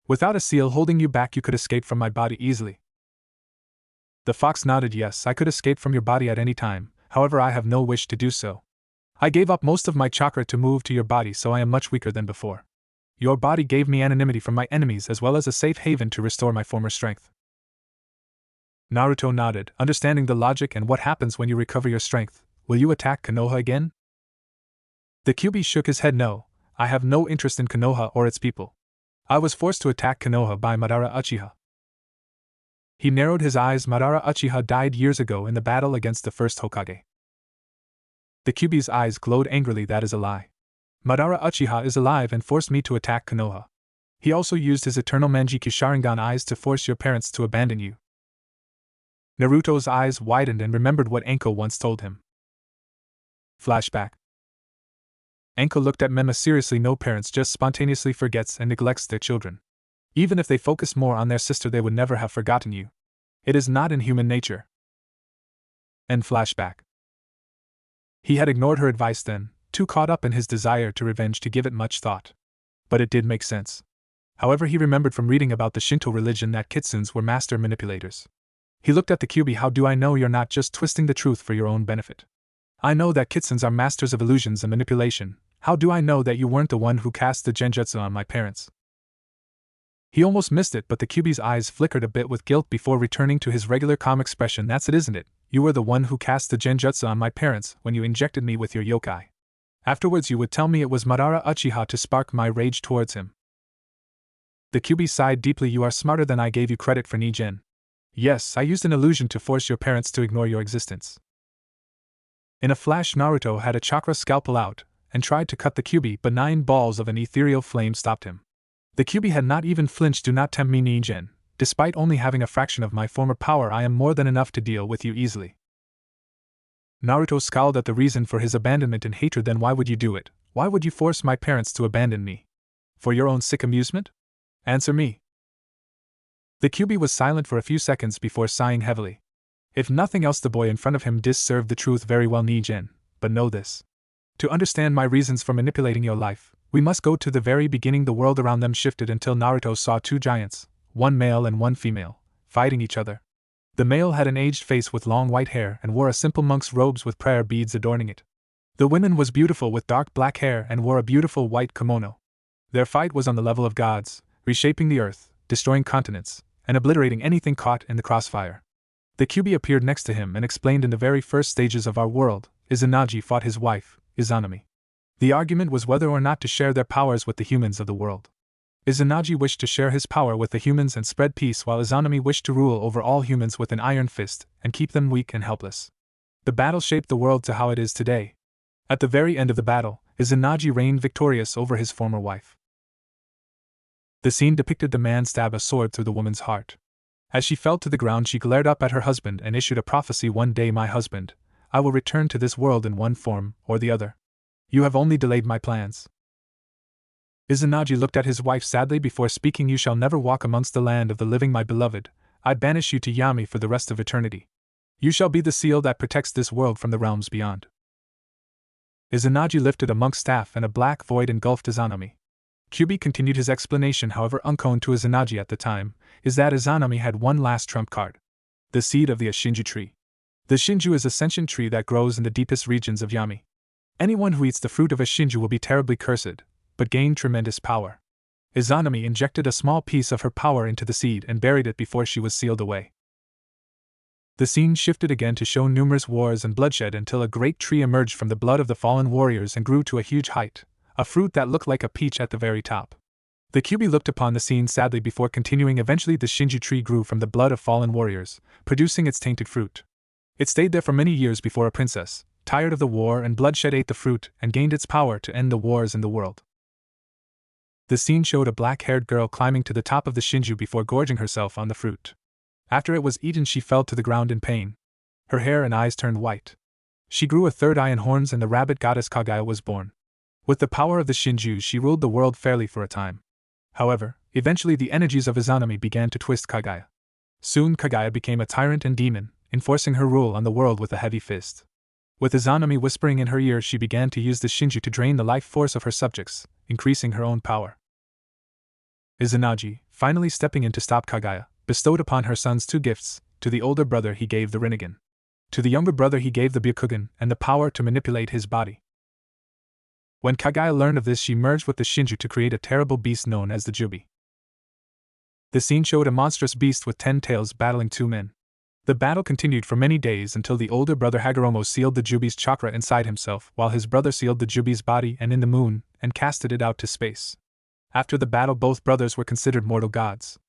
Without a seal holding you back, you could escape from my body easily." The fox nodded. "Yes, I could escape from your body at any time, however I have no wish to do so. I gave up most of my chakra to move to your body, so I am much weaker than before. Your body gave me anonymity from my enemies as well as a safe haven to restore my former strength." Naruto nodded, understanding the logic. "And what happens when you recover your strength? Will you attack Konoha again?" The Kyubi shook his head. "No, I have no interest in Konoha or its people. I was forced to attack Konoha by Madara Uchiha." He narrowed his eyes. "Madara Uchiha died years ago in the battle against the first Hokage." The Kyubi's eyes glowed angrily. "That is a lie. Madara Uchiha is alive and forced me to attack Konoha. He also used his eternal Manjikyu Sharingan eyes to force your parents to abandon you." Naruto's eyes widened and remembered what Anko once told him. Flashback. Anko looked at Mema seriously. "No parents just spontaneously forgets and neglects their children. Even if they focused more on their sister, they would never have forgotten you. It is not in human nature." End flashback. He had ignored her advice then, too caught up in his desire to revenge to give it much thought. But it did make sense. However, he remembered from reading about the Shinto religion that kitsunes were master manipulators. He looked at the Kyubi. "How do I know you're not just twisting the truth for your own benefit? I know that kitsunes are masters of illusions and manipulation. How do I know that you weren't the one who cast the genjutsu on my parents?" He almost missed it, but the Kyubi's eyes flickered a bit with guilt before returning to his regular calm expression. "That's it, isn't it? You were the one who cast the genjutsu on my parents when you injected me with your yokai. Afterwards you would tell me it was Madara Uchiha to spark my rage towards him." The Kyubi sighed deeply. "You are smarter than I gave you credit for, Nijen. Yes, I used an illusion to force your parents to ignore your existence." In a flash, Naruto had a chakra scalpel out and tried to cut the Kyubi, but 9 balls of an ethereal flame stopped him. The Kyubi had not even flinched. "Do not tempt me, Nijen. Despite only having a fraction of my former power, I am more than enough to deal with you easily." Naruto scowled at the reason for his abandonment in hatred. "Then why would you do it? Why would you force my parents to abandon me? For your own sick amusement? Answer me." The Kyubi was silent for a few seconds before sighing heavily. If nothing else, the boy in front of him served the truth very well, Nijen, but know this. To understand my reasons for manipulating your life, we must go to the very beginning. The world around them shifted until Naruto saw 2 giants, one male and one female, fighting each other. The male had an aged face with long white hair and wore a simple monk's robes with prayer beads adorning it. The woman was beautiful with dark black hair and wore a beautiful white kimono. Their fight was on the level of gods, reshaping the earth, destroying continents, and obliterating anything caught in the crossfire. The Kyubi appeared next to him and explained, "In the very first stages of our world, Izanagi fought his wife, Izanami. The argument was whether or not to share their powers with the humans of the world. Izanagi wished to share his power with the humans and spread peace, while Izanami wished to rule over all humans with an iron fist and keep them weak and helpless. The battle shaped the world to how it is today. At the very end of the battle, Izanagi reigned victorious over his former wife. The scene depicted the man stab a sword through the woman's heart. As she fell to the ground, she glared up at her husband and issued a prophecy: "One day, my husband, I will return to this world in one form or the other. You have only delayed my plans." Izanagi looked at his wife sadly before speaking. "You shall never walk amongst the land of the living, my beloved. I banish you to Yami for the rest of eternity. You shall be the seal that protects this world from the realms beyond." Izanagi lifted a monk's staff and a black void engulfed Izanami. Kyubi continued his explanation. However, unknown to Izanagi at the time is that Izanami had one last trump card: the seed of the Ashinju tree. The Shinju is a sentient tree that grows in the deepest regions of Yami. Anyone who eats the fruit of a Shinju will be terribly cursed, but gain tremendous power. Izanami injected a small piece of her power into the seed and buried it before she was sealed away. The scene shifted again to show numerous wars and bloodshed until a great tree emerged from the blood of the fallen warriors and grew to a huge height, a fruit that looked like a peach at the very top. The Kyubi looked upon the scene sadly before continuing. Eventually, the Shinju tree grew from the blood of fallen warriors, producing its tainted fruit. It stayed there for many years before a princess, tired of the war and bloodshed, ate the fruit and gained its power to end the wars in the world. The scene showed a black-haired girl climbing to the top of the Shinju before gorging herself on the fruit. After it was eaten, she fell to the ground in pain. Her hair and eyes turned white. She grew a third eye and horns, and the rabbit goddess Kaguya was born. With the power of the Shinju, she ruled the world fairly for a time. However, eventually the energies of Izanami began to twist Kaguya. Soon Kaguya became a tyrant and demon, enforcing her rule on the world with a heavy fist. With Izanami whispering in her ear, she began to use the Shinju to drain the life force of her subjects, increasing her own power. Izanagi, finally stepping in to stop Kaguya, bestowed upon her sons two gifts. To the older brother he gave the Rinnegan. To the younger brother he gave the Byakugan and the power to manipulate his body. When Kaguya learned of this, she merged with the Shinju to create a terrible beast known as the Jubi. The scene showed a monstrous beast with 10 tails battling two men. The battle continued for many days until the older brother Hagoromo sealed the Jubi's chakra inside himself, while his brother sealed the Jubi's body and in the moon, and casted it out to space. After the battle, both brothers were considered mortal gods.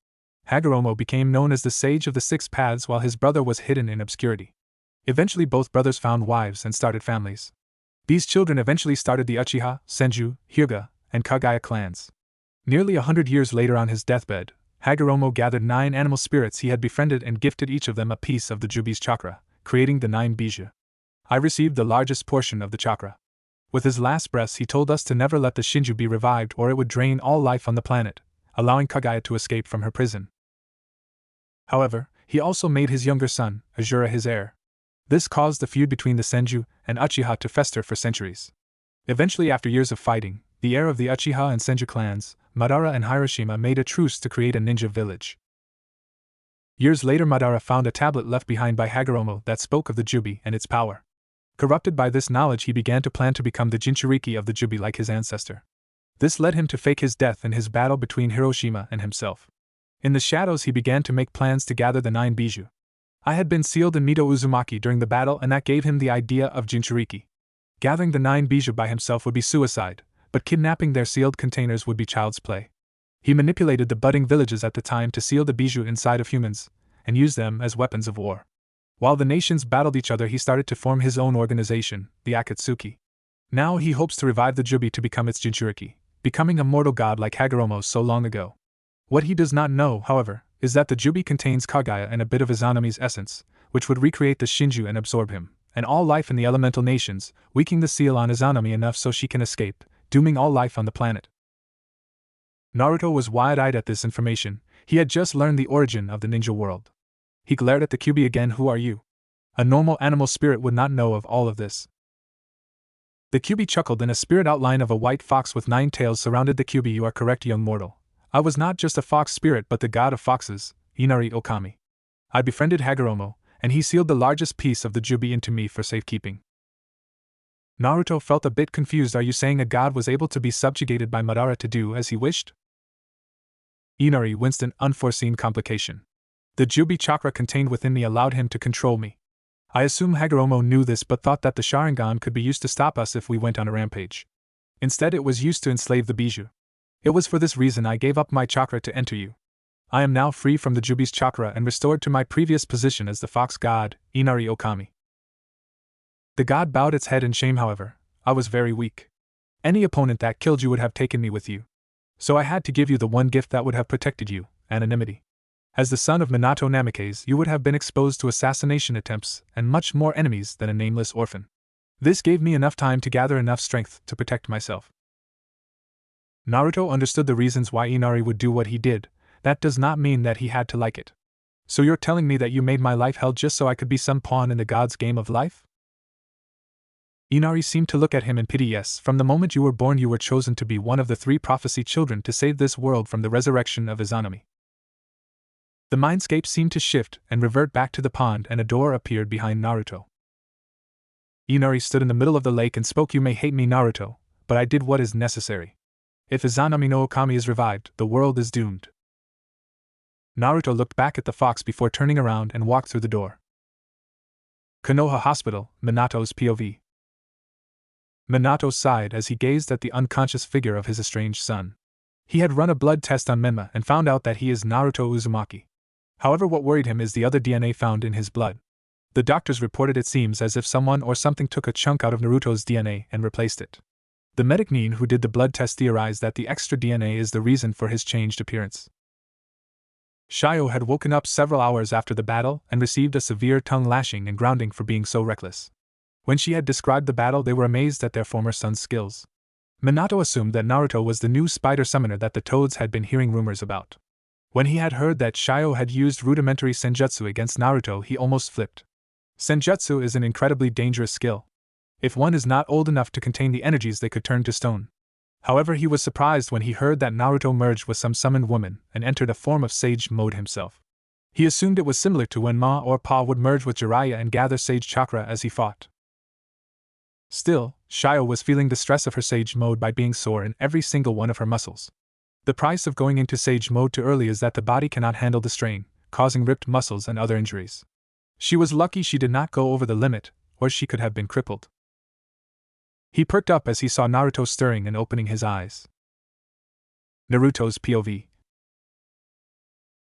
Hagoromo became known as the Sage of the Six Paths, while his brother was hidden in obscurity. Eventually both brothers found wives and started families. These children eventually started the Uchiha, Senju, Hyuga, and Kaguya clans. Nearly 100 years later, on his deathbed, Hagoromo gathered 9 animal spirits he had befriended and gifted each of them a piece of the Jubi's chakra, creating the 9 Bijou. I received the largest portion of the chakra. With his last breaths he told us to never let the Shinju be revived or it would drain all life on the planet, allowing Kaguya to escape from her prison. However, he also made his younger son, Azura, his heir. This caused the feud between the Senju and Uchiha to fester for centuries. Eventually, after years of fighting, the heir of the Uchiha and Senju clans, Madara and Hiroshima, made a truce to create a ninja village. Years later, Madara found a tablet left behind by Hagoromo that spoke of the Jubi and its power. Corrupted by this knowledge, he began to plan to become the Jinchuriki of the Jubi like his ancestor. This led him to fake his death in his battle between Hiroshima and himself. In the shadows, he began to make plans to gather the 9 Bijou. I had been sealed in Mito Uzumaki during the battle, and that gave him the idea of Jinchuriki. Gathering the 9 Bijou by himself would be suicide, but kidnapping their sealed containers would be child's play. He manipulated the budding villages at the time to seal the Bijou inside of humans, and use them as weapons of war. While the nations battled each other, he started to form his own organization, the Akatsuki. Now he hopes to revive the Jubi to become its Jinchuriki, becoming a mortal god like Hagoromo so long ago. What he does not know, however, is that the Jubi contains Kaguya and a bit of Izanami's essence, which would recreate the Shinju and absorb him, and all life in the elemental nations, weakening the seal on Izanami enough so she can escape, dooming all life on the planet. Naruto was wide-eyed at this information. He had just learned the origin of the ninja world. He glared at the Kyubi again. "Who are you? A normal animal spirit would not know of all of this." The Kyubi chuckled, and a spirit outline of a white fox with 9 tails surrounded the Kyubi. "You are correct, young mortal. I was not just a fox spirit but the god of foxes, Inari Okami. I befriended Hagoromo, and he sealed the largest piece of the Jubi into me for safekeeping." Naruto felt a bit confused. "Are you saying a god was able to be subjugated by Madara to do as he wished?" Inari winced, an unforeseen complication. "The Jubi chakra contained within me allowed him to control me. I assume Hagoromo knew this but thought that the Sharingan could be used to stop us if we went on a rampage. Instead, it was used to enslave the bijou. It was for this reason I gave up my chakra to enter you. I am now free from the Jubi's chakra and restored to my previous position as the fox god, Inari Okami. The god bowed its head in shame, however. I was very weak. Any opponent that killed you would have taken me with you. So I had to give you the one gift that would have protected you, anonymity. As the son of Minato Namikaze, you would have been exposed to assassination attempts and much more enemies than a nameless orphan. This gave me enough time to gather enough strength to protect myself. Naruto understood the reasons why Inari would do what he did. That does not mean that he had to like it. So you're telling me that you made my life hell just so I could be some pawn in the god's game of life? Inari seemed to look at him in pity. Yes, from the moment you were born you were chosen to be one of the 3 prophecy children to save this world from the resurrection of Izanami. The mindscape seemed to shift and revert back to the pond, and a door appeared behind Naruto. Inari stood in the middle of the lake and spoke. You may hate me, Naruto, but I did what is necessary. If Izanami no Okami is revived, the world is doomed. Naruto looked back at the fox before turning around and walked through the door. Konoha Hospital, Minato's POV. Minato sighed as he gazed at the unconscious figure of his estranged son. He had run a blood test on Menma and found out that he is Naruto Uzumaki. However, what worried him is the other DNA found in his blood. The doctors reported it seems as if someone or something took a chunk out of Naruto's DNA and replaced it. The medic Nin who did the blood test theorized that the extra DNA is the reason for his changed appearance. Shio had woken up several hours after the battle and received a severe tongue lashing and grounding for being so reckless. When she had described the battle, they were amazed at their former son's skills. Minato assumed that Naruto was the new spider summoner that the Toads had been hearing rumors about. When he had heard that Shio had used rudimentary senjutsu against Naruto, he almost flipped. Senjutsu is an incredibly dangerous skill. If one is not old enough to contain the energies, they could turn to stone. However, he was surprised when he heard that Naruto merged with some summoned woman and entered a form of sage mode himself. He assumed it was similar to when Ma or Pa would merge with Jiraiya and gather sage chakra as he fought. Still, Shio was feeling the stress of her sage mode by being sore in every single one of her muscles. The price of going into sage mode too early is that the body cannot handle the strain, causing ripped muscles and other injuries. She was lucky she did not go over the limit, or she could have been crippled. He perked up as he saw Naruto stirring and opening his eyes. Naruto's POV.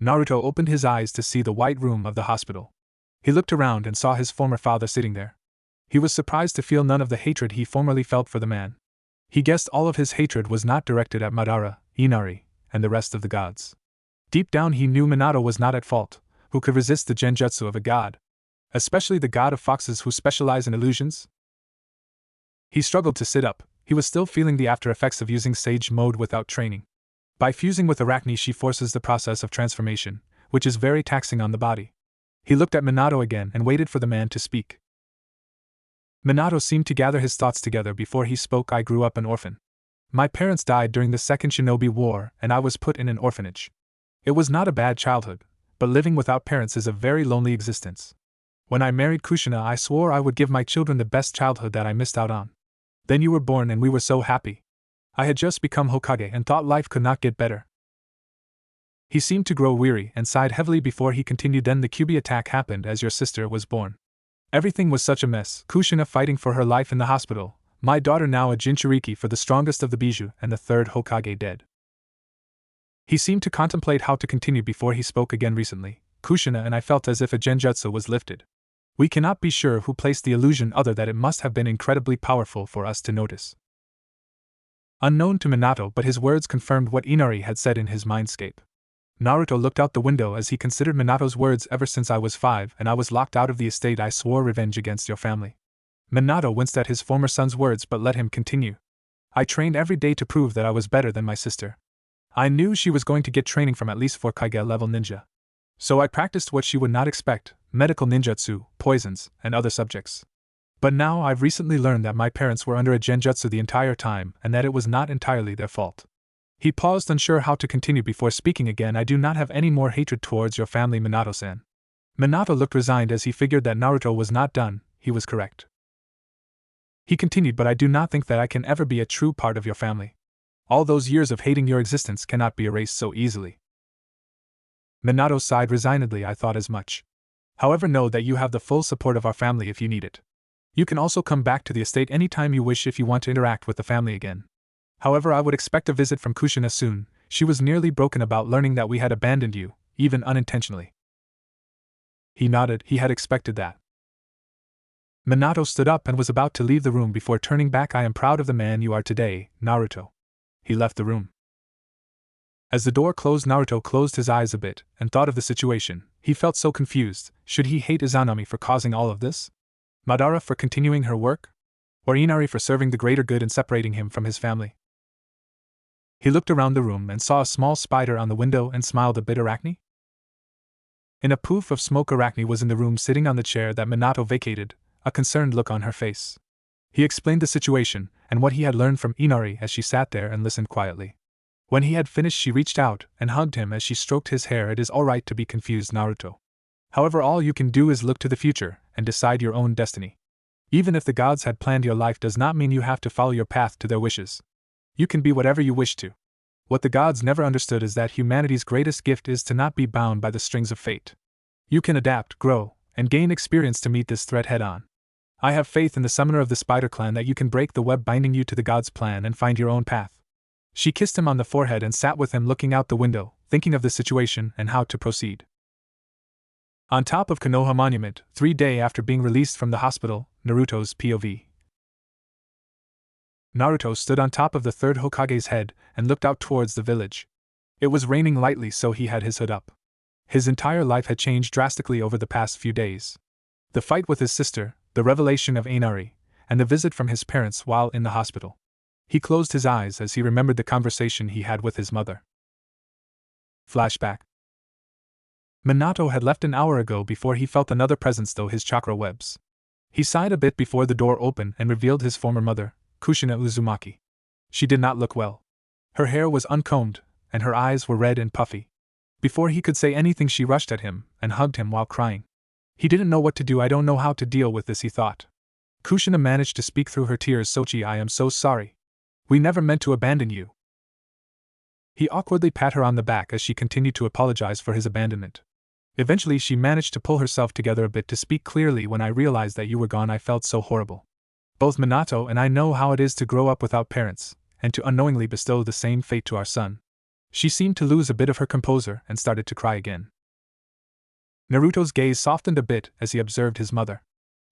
Naruto opened his eyes to see the white room of the hospital. He looked around and saw his former father sitting there. He was surprised to feel none of the hatred he formerly felt for the man. He guessed all of his hatred was not directed at Madara, Inari, and the rest of the gods. Deep down he knew Minato was not at fault. Who could resist the genjutsu of a god? Especially the god of foxes who specialize in illusions? He struggled to sit up. He was still feeling the after effects of using sage mode without training. By fusing with Arachne, she forces the process of transformation, which is very taxing on the body. He looked at Minato again and waited for the man to speak. Minato seemed to gather his thoughts together before he spoke. I grew up an orphan. My parents died during the Second Shinobi War, and I was put in an orphanage. It was not a bad childhood, but living without parents is a very lonely existence. When I married Kushina, I swore I would give my children the best childhood that I missed out on. Then you were born and we were so happy. I had just become Hokage and thought life could not get better. He seemed to grow weary and sighed heavily before he continued. Then the Kyuubi attack happened as your sister was born. Everything was such a mess, Kushina fighting for her life in the hospital, my daughter now a Jinchuriki for the strongest of the Bijou, and the third Hokage dead. He seemed to contemplate how to continue before he spoke again. Recently, Kushina and I felt as if a genjutsu was lifted. We cannot be sure who placed the illusion, other that it must have been incredibly powerful for us to notice. Unknown to Minato, but his words confirmed what Inari had said in his mindscape. Naruto looked out the window as he considered Minato's words. Ever since I was 5 and I was locked out of the estate, I swore revenge against your family. Minato winced at his former son's words but let him continue. I trained every day to prove that I was better than my sister. I knew she was going to get training from at least 4 Kage level ninja. So I practiced what she would not expect, medical ninjutsu, poisons, and other subjects. But now I've recently learned that my parents were under a genjutsu the entire time and that it was not entirely their fault. He paused, unsure how to continue before speaking again. I do not have any more hatred towards your family, Minato-san. Minato looked resigned as he figured that Naruto was not done. He was correct. He continued, but I do not think that I can ever be a true part of your family. All those years of hating your existence cannot be erased so easily. Minato sighed resignedly. I thought as much. However, know that you have the full support of our family if you need it. You can also come back to the estate anytime you wish if you want to interact with the family again. However, I would expect a visit from Kushina soon. She was nearly broken about learning that we had abandoned you, even unintentionally. He nodded, he had expected that. Minato stood up and was about to leave the room before turning back. I am proud of the man you are today, Naruto. He left the room. As the door closed, Naruto closed his eyes a bit and thought of the situation. He felt so confused. Should he hate Izanami for causing all of this? Madara for continuing her work? Or Inari for serving the greater good and separating him from his family? He looked around the room and saw a small spider on the window and smiled a bit. Arachne? In a poof of smoke, Arachne was in the room sitting on the chair that Minato vacated, a concerned look on her face. He explained the situation and what he had learned from Inari as she sat there and listened quietly. When he had finished, she reached out and hugged him as she stroked his hair. It is alright to be confused, Naruto. However, all you can do is look to the future and decide your own destiny. Even if the gods had planned your life does not mean you have to follow your path to their wishes. You can be whatever you wish to. What the gods never understood is that humanity's greatest gift is to not be bound by the strings of fate. You can adapt, grow, and gain experience to meet this threat head on. I have faith in the summoner of the Spider Clan that you can break the web binding you to the gods' plan and find your own path. She kissed him on the forehead and sat with him looking out the window, thinking of the situation and how to proceed. On top of Konoha Monument, 3 days after being released from the hospital, Naruto's POV. Naruto stood on top of the third Hokage's head and looked out towards the village. It was raining lightly, so he had his hood up. His entire life had changed drastically over the past few days. The fight with his sister, the revelation of Inari, and the visit from his parents while in the hospital. He closed his eyes as he remembered the conversation he had with his mother. Flashback. Minato had left an hour ago before he felt another presence through his chakra webs. He sighed a bit before the door opened and revealed his former mother, Kushina Uzumaki. She did not look well. Her hair was uncombed, and her eyes were red and puffy. Before he could say anything, she rushed at him and hugged him while crying. He didn't know what to do. I don't know how to deal with this, he thought. Kushina managed to speak through her tears. Sochi, I am so sorry. We never meant to abandon you. He awkwardly pat her on the back as she continued to apologize for his abandonment. Eventually she managed to pull herself together a bit to speak clearly. When I realized that you were gone, I felt so horrible. Both Minato and I know how it is to grow up without parents, and to unknowingly bestow the same fate to our son. She seemed to lose a bit of her composure and started to cry again. Naruto's gaze softened a bit as he observed his mother.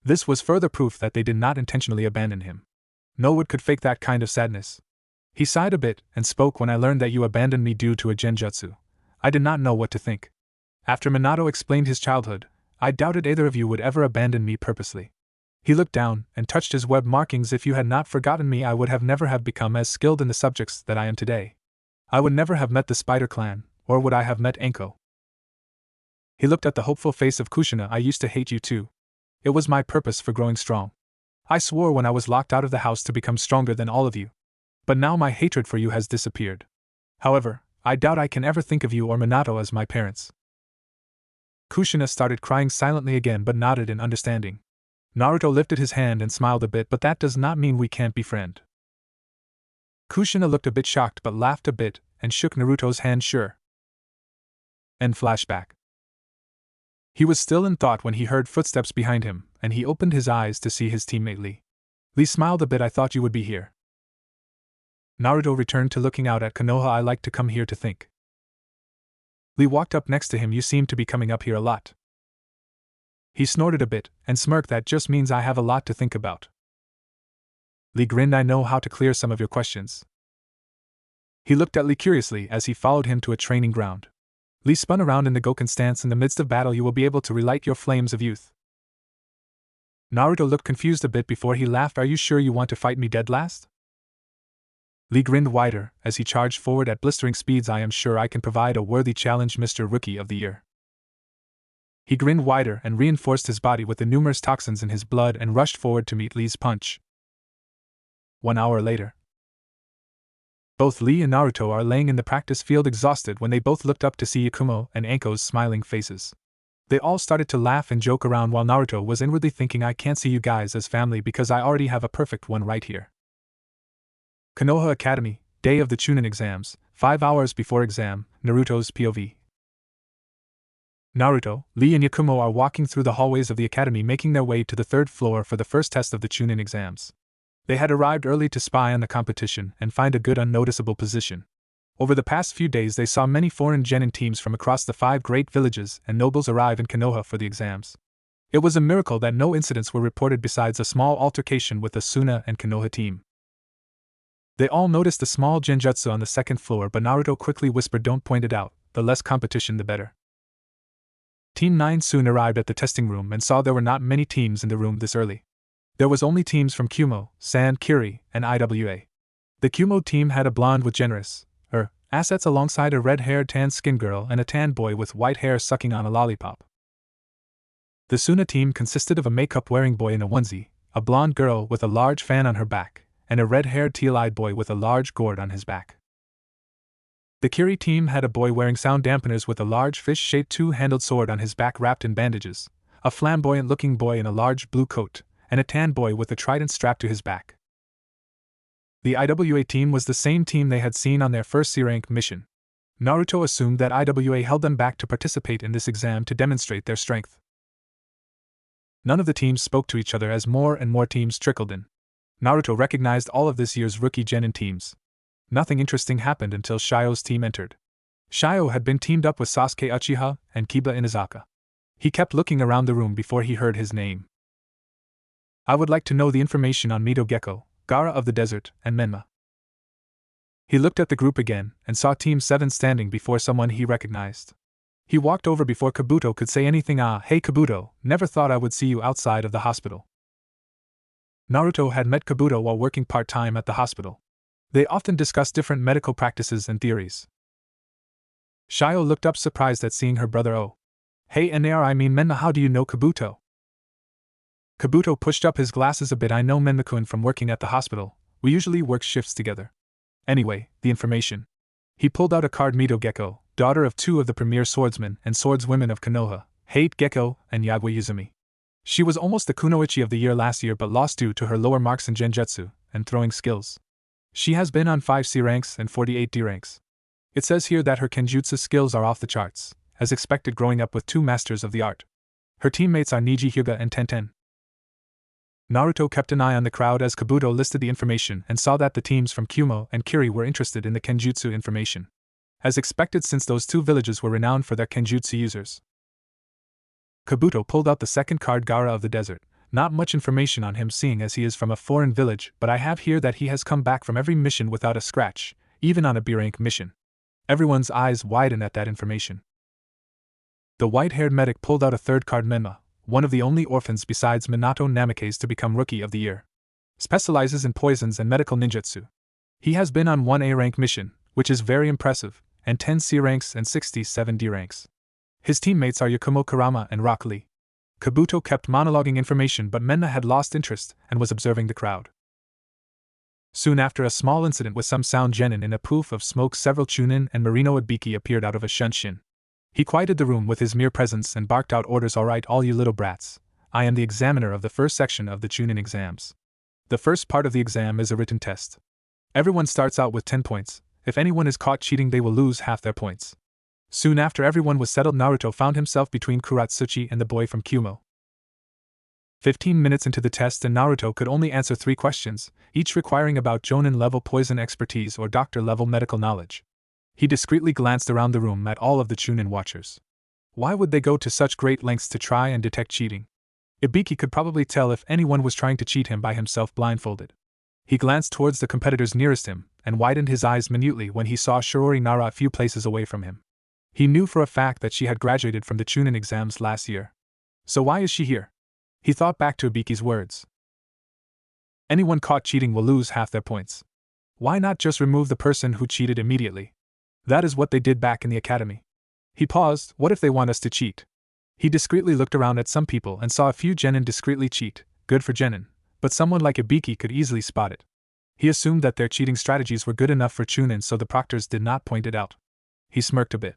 This was further proof that they did not intentionally abandon him. No one could fake that kind of sadness. He sighed a bit and spoke. When I learned that you abandoned me due to a genjutsu, I did not know what to think. After Minato explained his childhood, I doubted either of you would ever abandon me purposely. He looked down and touched his web markings. If you had not forgotten me, I would have never have become as skilled in the subjects that I am today. I would never have met the Spider Clan, or would I have met Enko. He looked at the hopeful face of Kushina. I used to hate you too. It was my purpose for growing strong. I swore when I was locked out of the house to become stronger than all of you. But now my hatred for you has disappeared. However, I doubt I can ever think of you or Minato as my parents. Kushina started crying silently again but nodded in understanding. Naruto lifted his hand and smiled a bit. But that does not mean we can't be friends. Kushina looked a bit shocked but laughed a bit and shook Naruto's hand. Sure. End flashback. He was still in thought when he heard footsteps behind him, and he opened his eyes to see his teammate Lee. Lee smiled a bit. I thought you would be here. Naruto returned to looking out at Konoha. I like to come here to think. Lee walked up next to him. You seem to be coming up here a lot. He snorted a bit and smirked. That just means I have a lot to think about. Lee grinned. I know how to clear some of your questions. He looked at Lee curiously as he followed him to a training ground. Lee spun around in the Goken stance. In the midst of battle you will be able to relight your flames of youth. Naruto looked confused a bit before he laughed. Are you sure you want to fight me dead last? Lee grinned wider as he charged forward at blistering speeds. I am sure I can provide a worthy challenge, Mr. Rookie of the Year. He grinned wider and reinforced his body with the numerous toxins in his blood and rushed forward to meet Lee's punch. 1 hour later. Both Lee and Naruto are laying in the practice field exhausted when they both looked up to see Yakumo and Anko's smiling faces. They all started to laugh and joke around while Naruto was inwardly thinking, I can't see you guys as family because I already have a perfect one right here. Konoha Academy, day of the Chunin exams, 5 hours before exam, Naruto's POV. Naruto, Lee and Yakumo are walking through the hallways of the academy making their way to the 3rd floor for the first test of the Chunin exams. They had arrived early to spy on the competition and find a good unnoticeable position. Over the past few days they saw many foreign genin teams from across the 5 great villages and nobles arrive in Konoha for the exams. It was a miracle that no incidents were reported besides a small altercation with the Suna and Konoha team. They all noticed a small genjutsu on the second floor, but Naruto quickly whispered, "Don't point it out, the less competition the better." Team 9 soon arrived at the testing room and saw there were not many teams in the room this early. There was only teams from Kumo, San, Kiri, and IWA. The Kumo team had a blonde with generous assets alongside a red-haired tan-skinned girl and a tan boy with white hair sucking on a lollipop. The Suna team consisted of a makeup-wearing boy in a onesie, a blonde girl with a large fan on her back, and a red-haired teal-eyed boy with a large gourd on his back. The Kiri team had a boy wearing sound dampeners with a large fish-shaped two-handled sword on his back wrapped in bandages, a flamboyant-looking boy in a large blue coat, and a tan boy with a trident strapped to his back. The IWA team was the same team they had seen on their first C-rank mission. Naruto assumed that IWA held them back to participate in this exam to demonstrate their strength. None of the teams spoke to each other as more and more teams trickled in. Naruto recognized all of this year's rookie genin teams. Nothing interesting happened until Shio's team entered. Shio had been teamed up with Sasuke Uchiha and Kiba Inazaka. He kept looking around the room before he heard his name. "I would like to know the information on Mito Gecko, Gaara of the Desert, and Menma." He looked at the group again and saw Team 7 standing before someone he recognized. He walked over before Kabuto could say anything. "Hey Kabuto, never thought I would see you outside of the hospital." Naruto had met Kabuto while working part-time at the hospital. They often discussed different medical practices and theories. Shio looked up surprised at seeing her brother. "Oh. Hey Menma, how do you know Kabuto?" Kabuto pushed up his glasses a bit. "I know Menma-kun from working at the hospital. We usually work shifts together. Anyway, the information." He pulled out a card. "Mito Gecko, daughter of 2 of the premier swordsmen and swordswomen of Konoha, Hate Gecko and Yagwa Yuzumi. She was almost the kunoichi of the year last year but lost due to her lower marks in genjutsu and throwing skills. She has been on 5 C ranks and 48 D ranks. It says here that her kenjutsu skills are off the charts, as expected, growing up with 2 masters of the art. Her teammates are Niji Hyuga and Tenten." Naruto kept an eye on the crowd as Kabuto listed the information and saw that the teams from Kumo and Kiri were interested in the kenjutsu information. As expected, since those 2 villages were renowned for their kenjutsu users. Kabuto pulled out the second card. "Gaara of the Desert. Not much information on him seeing as he is from a foreign village, but I have here that he has come back from every mission without a scratch, even on a B-rank mission." Everyone's eyes widened at that information. The white-haired medic pulled out a third card. "Menma, one of the only orphans besides Minato Namikaze to become Rookie of the Year. Specializes in poisons and medical ninjutsu. He has been on 1 A-rank mission, which is very impressive, and 10 C ranks and 67 D ranks. His teammates are Yakumo Kurama and Rock Lee." Kabuto kept monologuing information, but Menma had lost interest and was observing the crowd. Soon after, a small incident with some sound genin in a poof of smoke, several Chunin and Marino Ibiki appeared out of a shunshin. He quieted the room with his mere presence and barked out orders. "All right, all you little brats. I am the examiner of the first section of the Chunin exams. The first part of the exam is a written test. Everyone starts out with 10 points. If anyone is caught cheating, they will lose half their points." Soon after everyone was settled, Naruto found himself between Kuratsuchi and the boy from Kumo. 15 minutes into the test, and Naruto could only answer 3 questions, each requiring about Jonin-level poison expertise or doctor-level medical knowledge. He discreetly glanced around the room at all of the Chunin watchers. Why would they go to such great lengths to try and detect cheating? Ibiki could probably tell if anyone was trying to cheat him by himself blindfolded. He glanced towards the competitors nearest him, and widened his eyes minutely when he saw Shirori Nara a few places away from him. He knew for a fact that she had graduated from the Chunin exams last year. So why is she here? He thought back to Ibiki's words. Anyone caught cheating will lose half their points. Why not just remove the person who cheated immediately? That is what they did back in the academy. He paused. What if they want us to cheat? He discreetly looked around at some people and saw a few genin discreetly cheat. Good for genin. But someone like Ibiki could easily spot it. He assumed that their cheating strategies were good enough for Chunin, so the proctors did not point it out. He smirked a bit.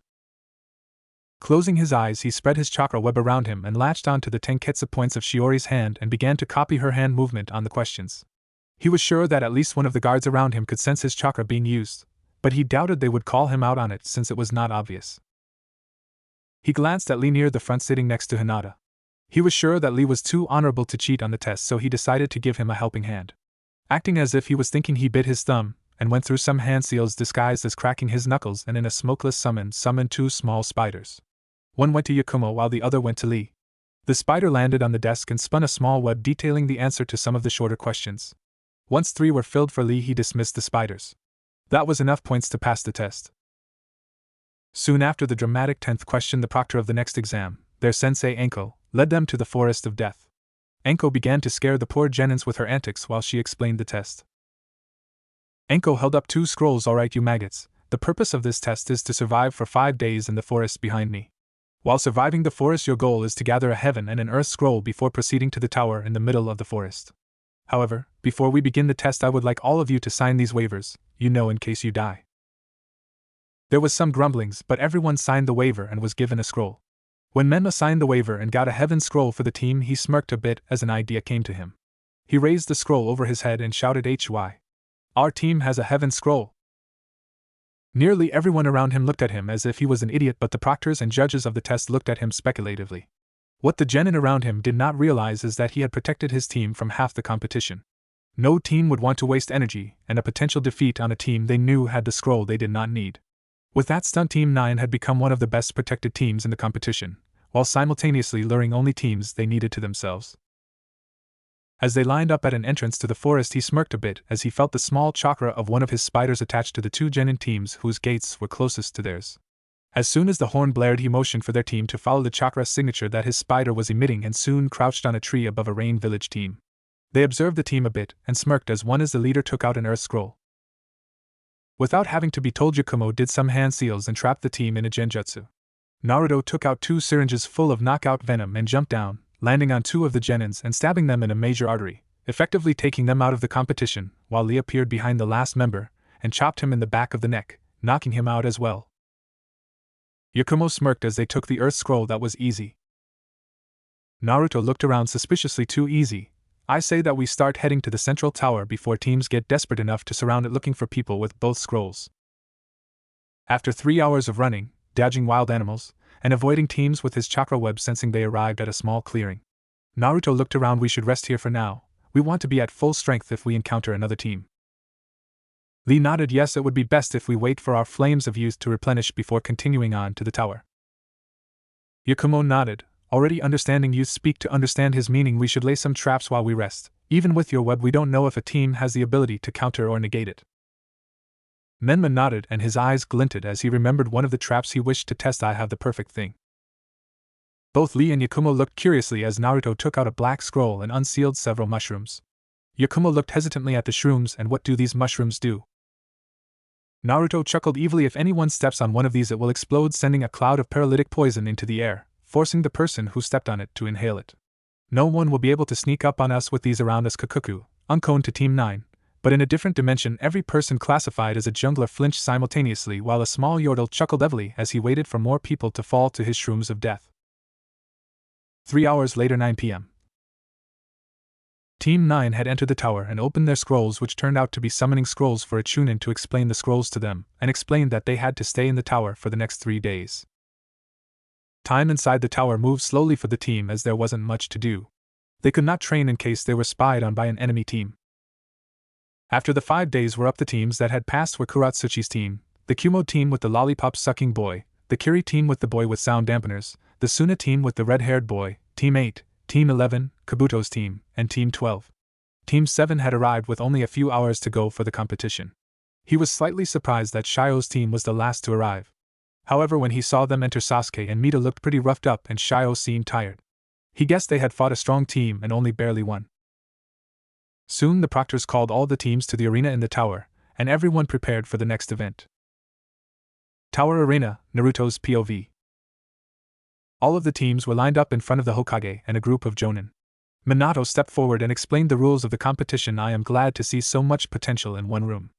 Closing his eyes, he spread his chakra web around him and latched onto the tenketsu points of Shiori's hand and began to copy her hand movement on the questions. He was sure that at least one of the guards around him could sense his chakra being used, but he doubted they would call him out on it since it was not obvious. He glanced at Lee near the front, sitting next to Hinata. He was sure that Lee was too honorable to cheat on the test, so he decided to give him a helping hand. acting as if he was thinking he bit his thumb, and went through some hand seals disguised as cracking his knuckles, and in a smokeless summon summoned two small spiders. One went to Yakumo while the other went to Lee. The spider landed on the desk and spun a small web detailing the answer to some of the shorter questions. Once 3 were filled for Lee, he dismissed the spiders. That was enough points to pass the test. Soon after the dramatic 10th question, the proctor of the next exam, their sensei Anko, led them to the forest of death. Anko began to scare the poor genins with her antics while she explained the test. Anko held up 2 scrolls. Alright, you maggots, the purpose of this test is to survive for 5 days in the forest behind me. While surviving the forest, your goal is to gather a heaven and an earth scroll before proceeding to the tower in the middle of the forest. However, before we begin the test, I would like all of you to sign these waivers, in case you die. There was some grumblings, but everyone signed the waiver and was given a scroll. When Menma signed the waiver and got a heaven scroll for the team, he smirked a bit as an idea came to him. He raised the scroll over his head and shouted, "HY! Our team has a heaven scroll!" Nearly everyone around him looked at him as if he was an idiot, but the proctors and judges of the test looked at him speculatively. What the genin around him did not realize is that he had protected his team from half the competition. No team would want to waste energy and a potential defeat on a team they knew had the scroll they did not need. With that stunt, Team 9 had become one of the best protected teams in the competition, while simultaneously luring only teams they needed to themselves. As they lined up at an entrance to the forest, he smirked a bit as he felt the small chakra of one of his spiders attached to the 2 genin teams whose gates were closest to theirs. As soon as the horn blared, he motioned for their team to follow the chakra signature that his spider was emitting and soon crouched on a tree above a rain village team. They observed the team a bit and smirked as one as the leader took out an earth scroll. Without having to be told, Yakumo did some hand seals and trapped the team in a genjutsu. Naruto took out 2 syringes full of knockout venom and jumped down, landing on 2 of the genins and stabbing them in a major artery, effectively taking them out of the competition, while Lee appeared behind the last member and chopped him in the back of the neck, knocking him out as well. Yakumo smirked as they took the earth scroll. That was easy. Naruto looked around suspiciously. Too easy. I say that we start heading to the central tower before teams get desperate enough to surround it looking for people with both scrolls. After 3 hours of running, dodging wild animals, and avoiding teams with his chakra web, sensing they arrived at a small clearing. Naruto looked around. We should rest here for now. We want to be at full strength if we encounter another team. Lee nodded. Yes, it would be best if we wait for our flames of youth to replenish before continuing on to the tower. Yakumo nodded, already understanding youth speak. To understand his meaning, we should lay some traps while we rest. Even with your web, we don't know if a team has the ability to counter or negate it. Menma nodded and his eyes glinted as he remembered one of the traps he wished to test. I have the perfect thing. Both Lee and Yakumo looked curiously as Naruto took out a black scroll and unsealed several mushrooms. Yakumo looked hesitantly at the shrooms. And what do these mushrooms do? Naruto chuckled evilly. If anyone steps on one of these, it will explode, sending a cloud of paralytic poison into the air, forcing the person who stepped on it to inhale it. No one will be able to sneak up on us with these around us. Kakuku, unknown to Team 9, but in a different dimension, every person classified as a jungler flinched simultaneously, while a small yordle chuckled heavily as he waited for more people to fall to his shrooms of death. 3 hours later, 9 p.m. Team 9 had entered the tower and opened their scrolls, which turned out to be summoning scrolls for a Chunin to explain the scrolls to them, and explained that they had to stay in the tower for the next 3 days. Time inside the tower moved slowly for the team as there wasn't much to do. They could not train in case they were spied on by an enemy team. After the 5 days were up, the teams that had passed were Kuratsuchi's team, the Kumo team with the lollipop-sucking boy, the Kiri team with the boy with sound dampeners, the Suna team with the red-haired boy, Team 8, Team 11, Kabuto's team, and Team 12. Team 7 had arrived with only a few hours to go for the competition. He was slightly surprised that Shio's team was the last to arrive. However, when he saw them enter, Sasuke and Mita looked pretty roughed up and Shio seemed tired. He guessed they had fought a strong team and only barely won. Soon the proctors called all the teams to the arena in the tower, and everyone prepared for the next event. Tower Arena, Naruto's POV. All of the teams were lined up in front of the Hokage and a group of jonin. Minato stepped forward and explained the rules of the competition. I am glad to see so much potential in one room.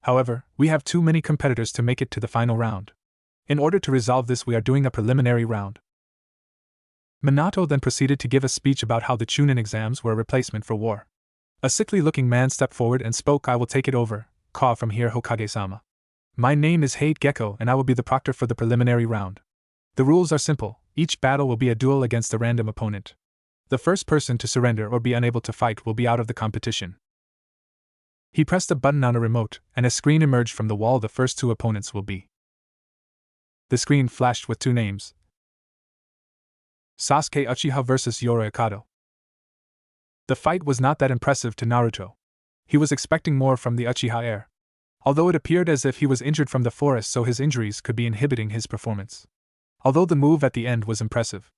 However, we have too many competitors to make it to the final round. In order to resolve this, we are doing a preliminary round. Minato then proceeded to give a speech about how the Chunin exams were a replacement for war. A sickly-looking man stepped forward and spoke. I will take it over, Ka from here, Hokage-sama. My name is Hate Gecko and I will be the proctor for the preliminary round. The rules are simple. Each battle will be a duel against a random opponent. The first person to surrender or be unable to fight will be out of the competition. He pressed a button on a remote, and a screen emerged from the wall. The first two opponents will be. The screen flashed with two names: Sasuke Uchiha vs. Yoro Ikado. The fight was not that impressive to Naruto. He was expecting more from the Uchiha heir, although it appeared as if he was injured from the forest, so his injuries could be inhibiting his performance. Although the move at the end was impressive,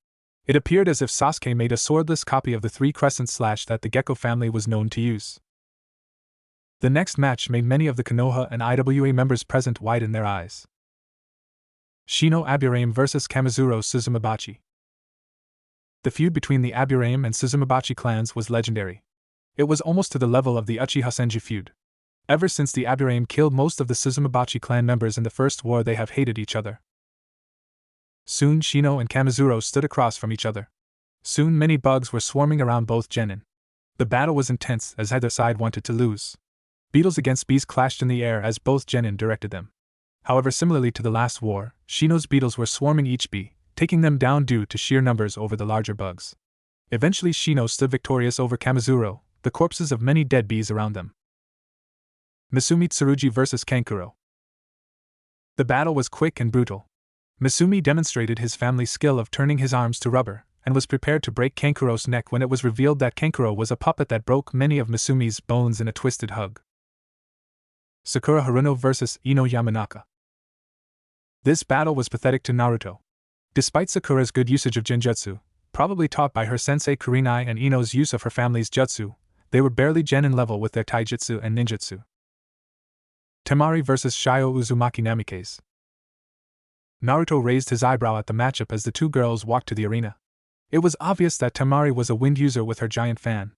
it appeared as if Sasuke made a swordless copy of the three crescent slash that the Gecko family was known to use. The next match made many of the Konoha and IWA members present widen their eyes. Shino Aburame vs. Kamizuro Suzumabachi. The feud between the Aburame and Suzumabachi clans was legendary. It was almost to the level of the Uchiha Senju feud. Ever since the Aburame killed most of the Suzumabachi clan members in the First War, they have hated each other. Soon Shino and Kamizuro stood across from each other. Soon many bugs were swarming around both genin. The battle was intense as either side wanted to lose. Beetles against bees clashed in the air as both genin directed them. However, similarly to the last war, Shino's beetles were swarming each bee, taking them down due to sheer numbers over the larger bugs. Eventually Shino stood victorious over Kamizuro, the corpses of many dead bees around them. Misumi Tsurugi vs. Kankuro. The battle was quick and brutal. Misumi demonstrated his family's skill of turning his arms to rubber, and was prepared to break Kankuro's neck when it was revealed that Kankuro was a puppet that broke many of Misumi's bones in a twisted hug. Sakura Haruno vs. Ino Yamanaka. This battle was pathetic to Naruto. Despite Sakura's good usage of Genjutsu, probably taught by her sensei Kurenai, and Ino's use of her family's jutsu, they were barely genin level with their taijutsu and ninjutsu. Temari vs. Shio Uzumaki Namikaze. Naruto raised his eyebrow at the matchup as the two girls walked to the arena. It was obvious that Temari was a wind user with her giant fan,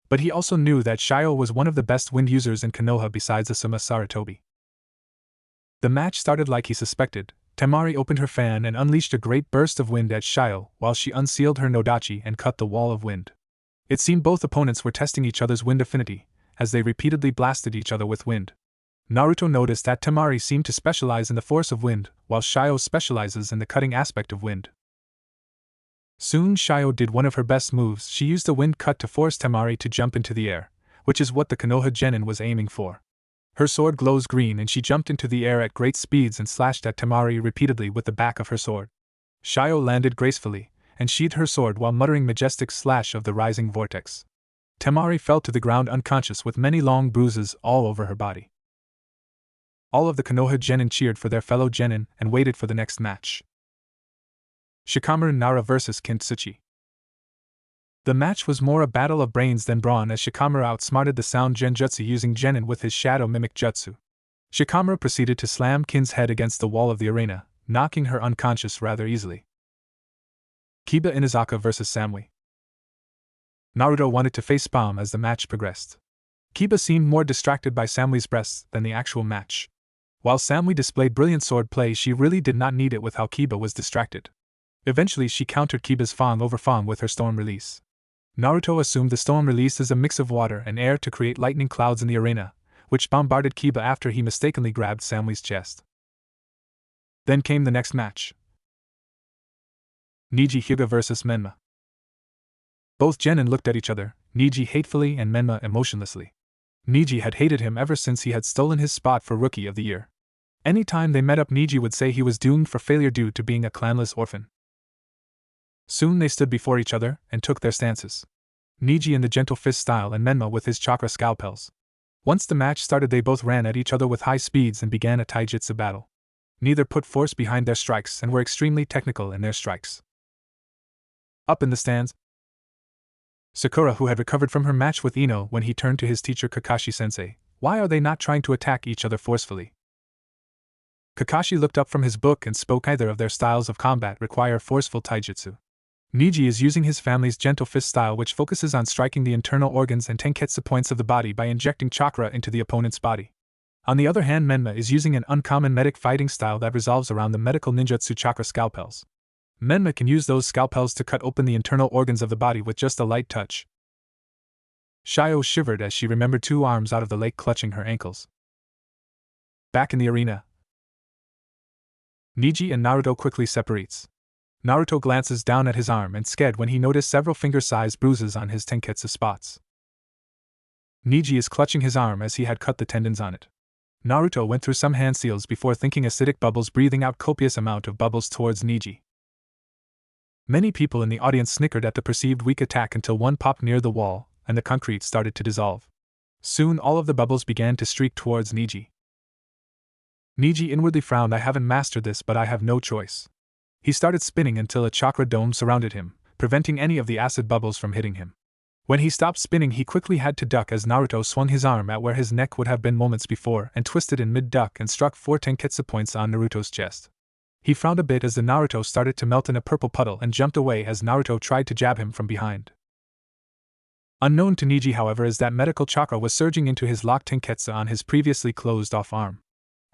but he also knew that Shio was one of the best wind users in Konoha besides Asuma Saratobi. The match started like he suspected. Temari opened her fan and unleashed a great burst of wind at Shio while she unsealed her Nodachi and cut the wall of wind. It seemed both opponents were testing each other's wind affinity, as they repeatedly blasted each other with wind. Naruto noticed that Temari seemed to specialize in the force of wind, while Shio specializes in the cutting aspect of wind. Soon Shio did one of her best moves. She used a wind cut to force Temari to jump into the air, which is what the Konoha genin was aiming for. Her sword glows green and she jumped into the air at great speeds and slashed at Temari repeatedly with the back of her sword. Shio landed gracefully, and sheathed her sword while muttering majestic slash of the rising vortex. Temari fell to the ground unconscious with many long bruises all over her body. All of the Konoha genin cheered for their fellow genin and waited for the next match. Shikamaru Nara vs. Kintsuchi. The match was more a battle of brains than brawn as Shikamaru outsmarted the sound genjutsu using genin with his shadow mimic jutsu. Shikamaru proceeded to slam Kin's head against the wall of the arena, knocking her unconscious rather easily. Kiba Inazaka vs. Samui. Naruto wanted to facepalm as the match progressed. Kiba seemed more distracted by Samui's breasts than the actual match. While Samui displayed brilliant sword play, she really did not need it with how Kiba was distracted. Eventually she countered Kiba's Fang over Fang with her storm release. Naruto assumed the storm release is a mix of water and air to create lightning clouds in the arena, which bombarded Kiba after he mistakenly grabbed Samui's chest. Then came the next match. Niji Hyuga vs. Menma. Both genin looked at each other, Niji hatefully and Menma emotionlessly. Niji had hated him ever since he had stolen his spot for Rookie of the Year. Any time they met up, Niji would say he was doomed for failure due to being a clanless orphan. Soon they stood before each other and took their stances. Niji in the gentle fist style and Menma with his chakra scalpels. Once the match started, they both ran at each other with high speeds and began a taijutsu battle. Neither put force behind their strikes and were extremely technical in their strikes. Up in the stands, Sakura, who had recovered from her match with Ino when he turned to his teacher Kakashi-sensei, "Why are they not trying to attack each other forcefully?" Kakashi looked up from his book and spoke. Either of their styles of combat require forceful taijutsu. Niji is using his family's gentle fist style, which focuses on striking the internal organs and tenketsu points of the body by injecting chakra into the opponent's body. On the other hand, Menma is using an uncommon medic fighting style that revolves around the medical ninjutsu chakra scalpels. Menma can use those scalpels to cut open the internal organs of the body with just a light touch. Shio shivered as she remembered two arms out of the lake clutching her ankles. Back in the arena, Niji and Naruto quickly separates. Naruto glances down at his arm and scared when he noticed several finger-sized bruises on his tenketsu spots. Niji is clutching his arm as he had cut the tendons on it. Naruto went through some hand seals before thinking acidic bubbles, breathing out copious amount of bubbles towards Niji. Many people in the audience snickered at the perceived weak attack until one popped near the wall, and the concrete started to dissolve. Soon all of the bubbles began to streak towards Niji. Niji inwardly frowned. I haven't mastered this, but I have no choice. He started spinning until a chakra dome surrounded him, preventing any of the acid bubbles from hitting him. When he stopped spinning, he quickly had to duck as Naruto swung his arm at where his neck would have been moments before and twisted in mid-duck and struck 4 tenketsu points on Naruto's chest. He frowned a bit as the Naruto started to melt in a purple puddle and jumped away as Naruto tried to jab him from behind. Unknown to Niji, however, is that medical chakra was surging into his locked tenketsu on his previously closed-off arm.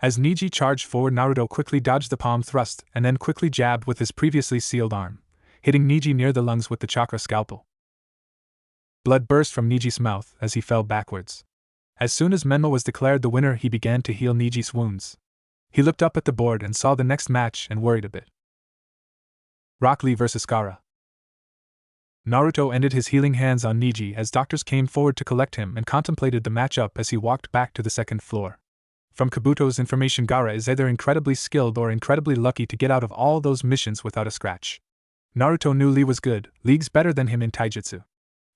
As Niji charged forward, Naruto quickly dodged the palm thrust and then quickly jabbed with his previously sealed arm, hitting Niji near the lungs with the chakra scalpel. Blood burst from Niji's mouth as he fell backwards. As soon as Menma was declared the winner, he began to heal Niji's wounds. He looked up at the board and saw the next match and worried a bit. Rock Lee vs. Gaara. Naruto ended his healing hands on Niji as doctors came forward to collect him and contemplated the matchup as he walked back to the second floor. From Kabuto's information, Gaara is either incredibly skilled or incredibly lucky to get out of all those missions without a scratch. Naruto knew Lee was good, leagues better than him in taijutsu.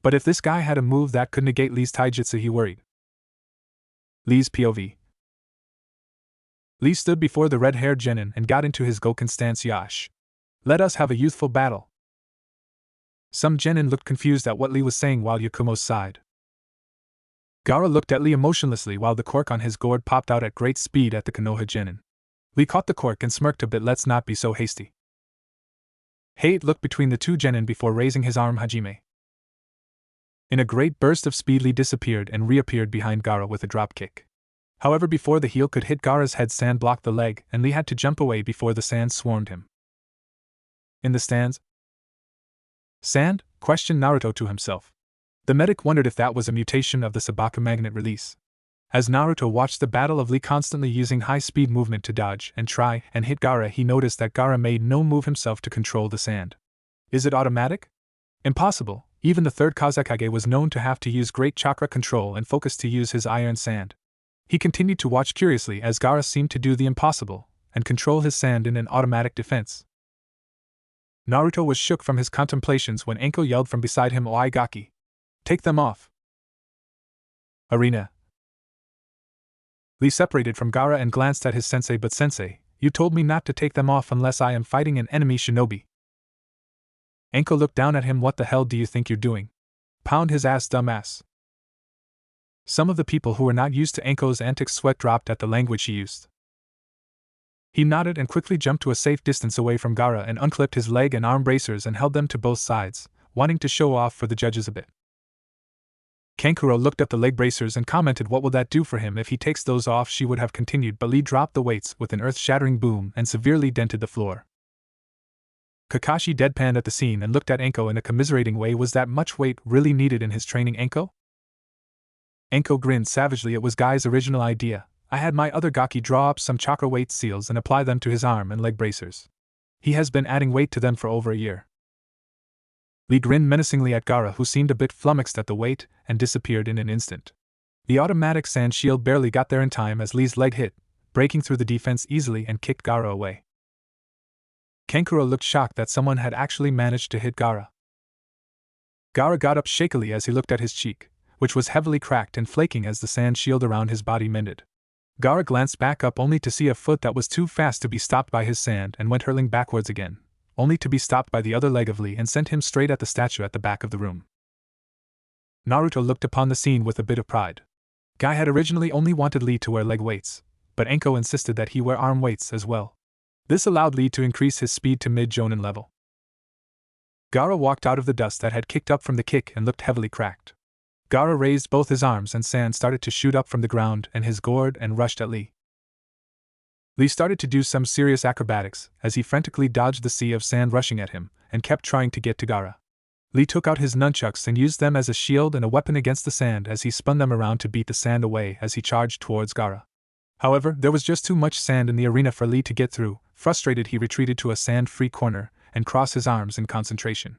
But if this guy had a move that could negate Lee's taijutsu, he worried. Lee's POV. Lee stood before the red-haired genin and got into his Goken stance. Yash. Let us have a youthful battle. Some genin looked confused at what Lee was saying while Yakumo sighed. Gaara looked at Lee emotionlessly while the cork on his gourd popped out at great speed at the Konoha genin. Lee caught the cork and smirked a bit. Let's not be so hasty. Hate looked between the two genin before raising his arm. Hajime. In a great burst of speed, Lee disappeared and reappeared behind Gaara with a drop kick. However, before the heel could hit Gaara's head, sand blocked the leg, and Lee had to jump away before the sand swarmed him. In the stands? Sand? Questioned Naruto to himself. The medic wondered if that was a mutation of the Sabaka magnet release. As Naruto watched the battle of Lee constantly using high-speed movement to dodge and try and hit Gaara, he noticed that Gaara made no move himself to control the sand. Is it automatic? Impossible. Even the third Kazekage was known to have to use great chakra control and focus to use his iron sand. He continued to watch curiously as Gaara seemed to do the impossible and control his sand in an automatic defense. Naruto was shook from his contemplations when Anko yelled from beside him, "Oi Gaki! Take them off!" Arena. Lee separated from Gaara and glanced at his sensei. But sensei, you told me not to take them off unless I am fighting an enemy shinobi. Anko looked down at him. What the hell do you think you're doing? Pound his ass, dumbass. Some of the people who were not used to Anko's antics sweat dropped at the language he used. He nodded and quickly jumped to a safe distance away from Gaara and unclipped his leg and arm bracers and held them to both sides, wanting to show off for the judges a bit. Kankuro looked at the leg bracers and commented, what will that do for him if he takes those off? She would have continued, but Lee dropped the weights with an earth-shattering boom and severely dented the floor. Kakashi deadpanned at the scene and looked at Anko in a commiserating way. Was that much weight really needed in his training, Anko? Anko grinned savagely. It was Guy's original idea. I had my other Gaki draw up some chakra weight seals and apply them to his arm and leg bracers. He has been adding weight to them for over a year. Lee grinned menacingly at Gaara, who seemed a bit flummoxed at the weight and disappeared in an instant. The automatic sand shield barely got there in time as Lee's leg hit, breaking through the defense easily and kicked Gaara away. Kankuro looked shocked that someone had actually managed to hit Gaara. Gaara got up shakily as he looked at his cheek, which was heavily cracked and flaking as the sand shield around his body mended. Gaara glanced back up only to see a foot that was too fast to be stopped by his sand and went hurtling backwards again, only to be stopped by the other leg of Lee and sent him straight at the statue at the back of the room. Naruto looked upon the scene with a bit of pride. Guy had originally only wanted Lee to wear leg weights, but Anko insisted that he wear arm weights as well. This allowed Lee to increase his speed to mid-jonin level. Gaara walked out of the dust that had kicked up from the kick and looked heavily cracked. Gaara raised both his arms and sand started to shoot up from the ground and his gourd and rushed at Lee. Lee started to do some serious acrobatics as he frantically dodged the sea of sand rushing at him and kept trying to get to Gaara. Lee took out his nunchucks and used them as a shield and a weapon against the sand as he spun them around to beat the sand away as he charged towards Gaara. However, there was just too much sand in the arena for Lee to get through. Frustrated, he retreated to a sand-free corner and crossed his arms in concentration.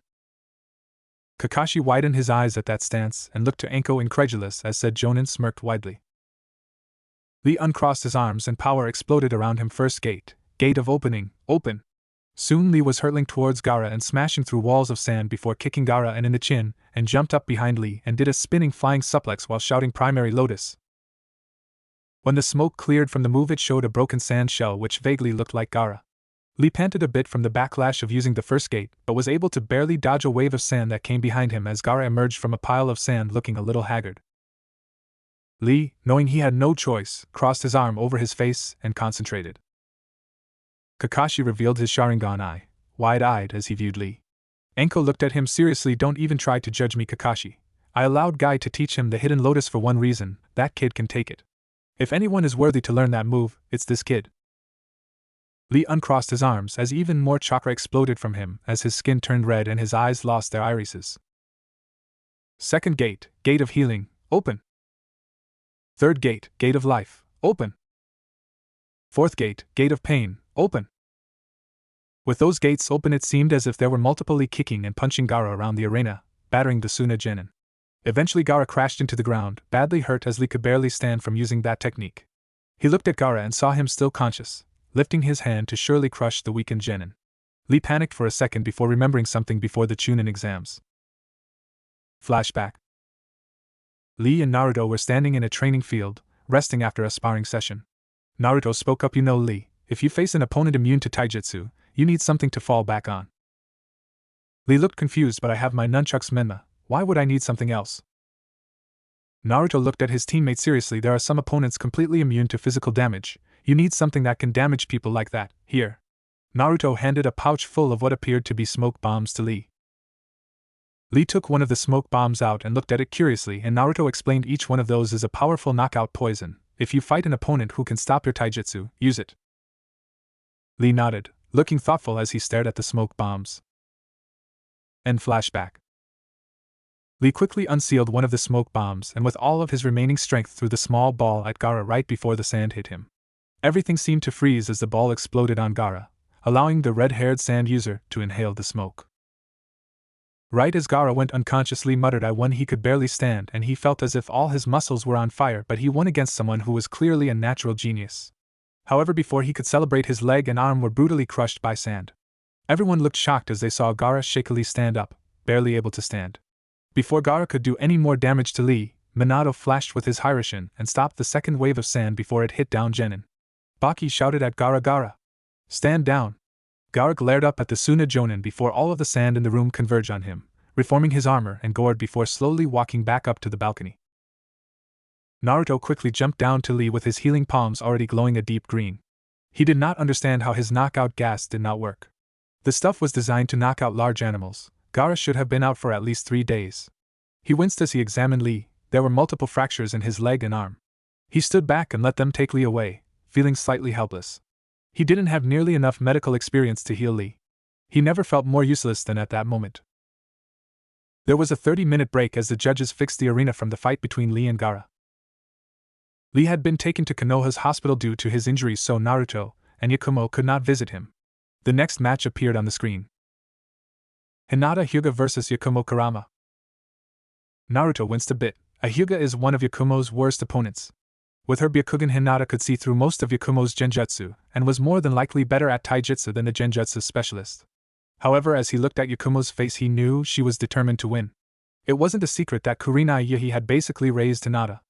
Kakashi widened his eyes at that stance and looked to Anko incredulous as said Jonin smirked widely. Lee uncrossed his arms and power exploded around him. First gate of opening, open. Soon Lee was hurtling towards Gaara and smashing through walls of sand before kicking Gaara in the chin, and jumped up behind Lee and did a spinning flying suplex while shouting primary lotus. When the smoke cleared from the move it showed a broken sand shell which vaguely looked like Gaara. Lee panted a bit from the backlash of using the first gate, but was able to barely dodge a wave of sand that came behind him as Gaara emerged from a pile of sand looking a little haggard. Lee, knowing he had no choice, crossed his arm over his face and concentrated. Kakashi revealed his Sharingan eye, wide-eyed as he viewed Lee. Anko looked at him seriously. Don't even try to judge me, Kakashi. I allowed Guy to teach him the hidden lotus for one reason, that kid can take it. If anyone is worthy to learn that move, it's this kid. Lee uncrossed his arms as even more chakra exploded from him as his skin turned red and his eyes lost their irises. Second gate of healing, open. Third gate of life, open. Fourth gate of pain, open. With those gates open it seemed as if there were multiple Lee kicking and punching Gaara around the arena, battering the Suna Genin. Eventually Gaara crashed into the ground, badly hurt as Lee could barely stand from using that technique. He looked at Gaara and saw him still conscious, lifting his hand to surely crush the weakened Genin. Lee panicked for a second before remembering something before the Chunin exams. Flashback. Lee and Naruto were standing in a training field, resting after a sparring session. Naruto spoke up. You know, Lee, if you face an opponent immune to taijutsu, you need something to fall back on. Lee looked confused. But I have my nunchucks Menma, why would I need something else? Naruto looked at his teammate seriously. There are some opponents completely immune to physical damage. You need something that can damage people like that. Here. Naruto handed a pouch full of what appeared to be smoke bombs to Lee. Lee took one of the smoke bombs out and looked at it curiously, and Naruto explained each one of those is a powerful knockout poison. If you fight an opponent who can stop your taijutsu, use it. Lee nodded, looking thoughtful as he stared at the smoke bombs. End flashback. Lee quickly unsealed one of the smoke bombs and with all of his remaining strength threw the small ball at Gaara right before the sand hit him. Everything seemed to freeze as the ball exploded on Gaara, allowing the red-haired sand user to inhale the smoke. Right as Gaara went unconscious, Lee muttered, I won. He could barely stand and he felt as if all his muscles were on fire, but he won against someone who was clearly a natural genius. However, before he could celebrate, his leg and arm were brutally crushed by sand. Everyone looked shocked as they saw Gaara shakily stand up, barely able to stand. Before Gaara could do any more damage to Lee, Minato flashed with his Hiraishin and stopped the second wave of sand before it hit down Genin. Baki shouted at Gaara, Gaara, stand down. Gaara glared up at the Suna Jonin before all of the sand in the room converged on him, reforming his armor and gourd before slowly walking back up to the balcony. Naruto quickly jumped down to Lee with his healing palms already glowing a deep green. He did not understand how his knockout gas did not work. The stuff was designed to knock out large animals. Gaara should have been out for at least 3 days. He winced as he examined Lee. There were multiple fractures in his leg and arm. He stood back and let them take Lee away, feeling slightly helpless. He didn't have nearly enough medical experience to heal Lee. He never felt more useless than at that moment. There was a 30-minute break as the judges fixed the arena from the fight between Lee and Gaara. Lee had been taken to Konoha's hospital due to his injuries, so Naruto and Yakumo could not visit him. The next match appeared on the screen. Hinata Hyuga vs Yakumo Kurama. Naruto winced a bit. Hyuga is one of Yakumo's worst opponents. With her Byakugan, Hinata could see through most of Yakumo's genjutsu, and was more than likely better at taijutsu than the genjutsu specialist. However, as he looked at Yakumo's face, he knew she was determined to win. It wasn't a secret that Kurenai Yuhi had basically raised Hinata.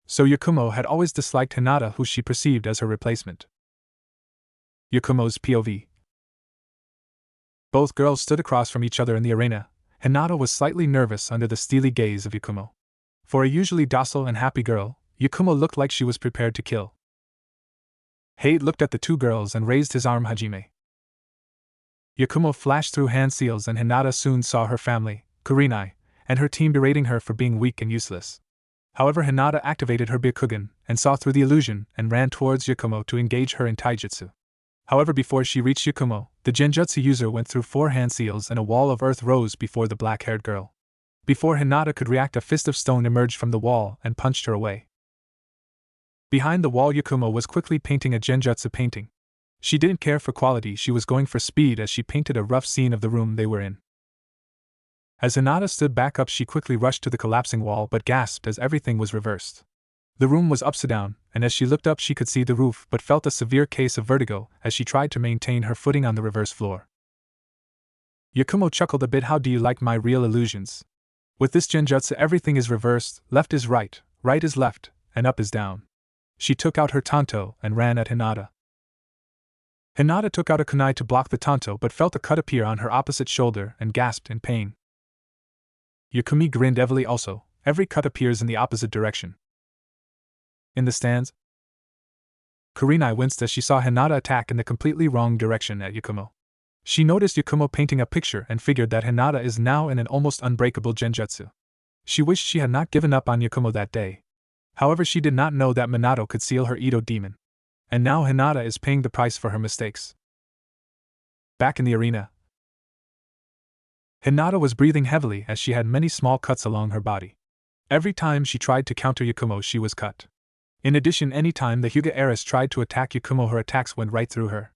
So Yakumo had always disliked Hinata, who she perceived as her replacement. Yakumo's POV. Both girls stood across from each other in the arena. Hinata was slightly nervous under the steely gaze of Yakumo. For a usually docile and happy girl, Yakumo looked like she was prepared to kill. Hate looked at the two girls and raised his arm. Hajime. Yakumo flashed through hand seals and Hinata soon saw her family, Kurenai, and her team berating her for being weak and useless. However, Hinata activated her Byakugan and saw through the illusion and ran towards Yakumo to engage her in taijutsu. However, before she reached Yakumo, the genjutsu user went through 4 hand seals and a wall of earth rose before the black-haired girl. Before Hinata could react, a fist of stone emerged from the wall and punched her away. Behind the wall, Yakumo was quickly painting a genjutsu painting. She didn't care for quality, she was going for speed as she painted a rough scene of the room they were in. As Hinata stood back up, she quickly rushed to the collapsing wall but gasped as everything was reversed. The room was upside down, and as she looked up she could see the roof but felt a severe case of vertigo as she tried to maintain her footing on the reverse floor. Yakumo chuckled a bit. How do you like my real illusions? With this genjutsu everything is reversed, left is right is left, and up is down. She took out her tanto and ran at Hinata. Hinata took out a kunai to block the tanto but felt a cut appear on her opposite shoulder and gasped in pain. Yakumi grinned heavily also. Every cut appears in the opposite direction. In the stands, Kurenai winced as she saw Hinata attack in the completely wrong direction at Yakumo. She noticed Yakumo painting a picture and figured that Hinata is now in an almost unbreakable genjutsu. She wished she had not given up on Yakumo that day. However, she did not know that Minato could seal her Edo demon. And now Hinata is paying the price for her mistakes. Back in the arena, Hinata was breathing heavily as she had many small cuts along her body. Every time she tried to counter Yakumo, she was cut. In addition, any time the Hyuga heiress tried to attack Yakumo, her attacks went right through her.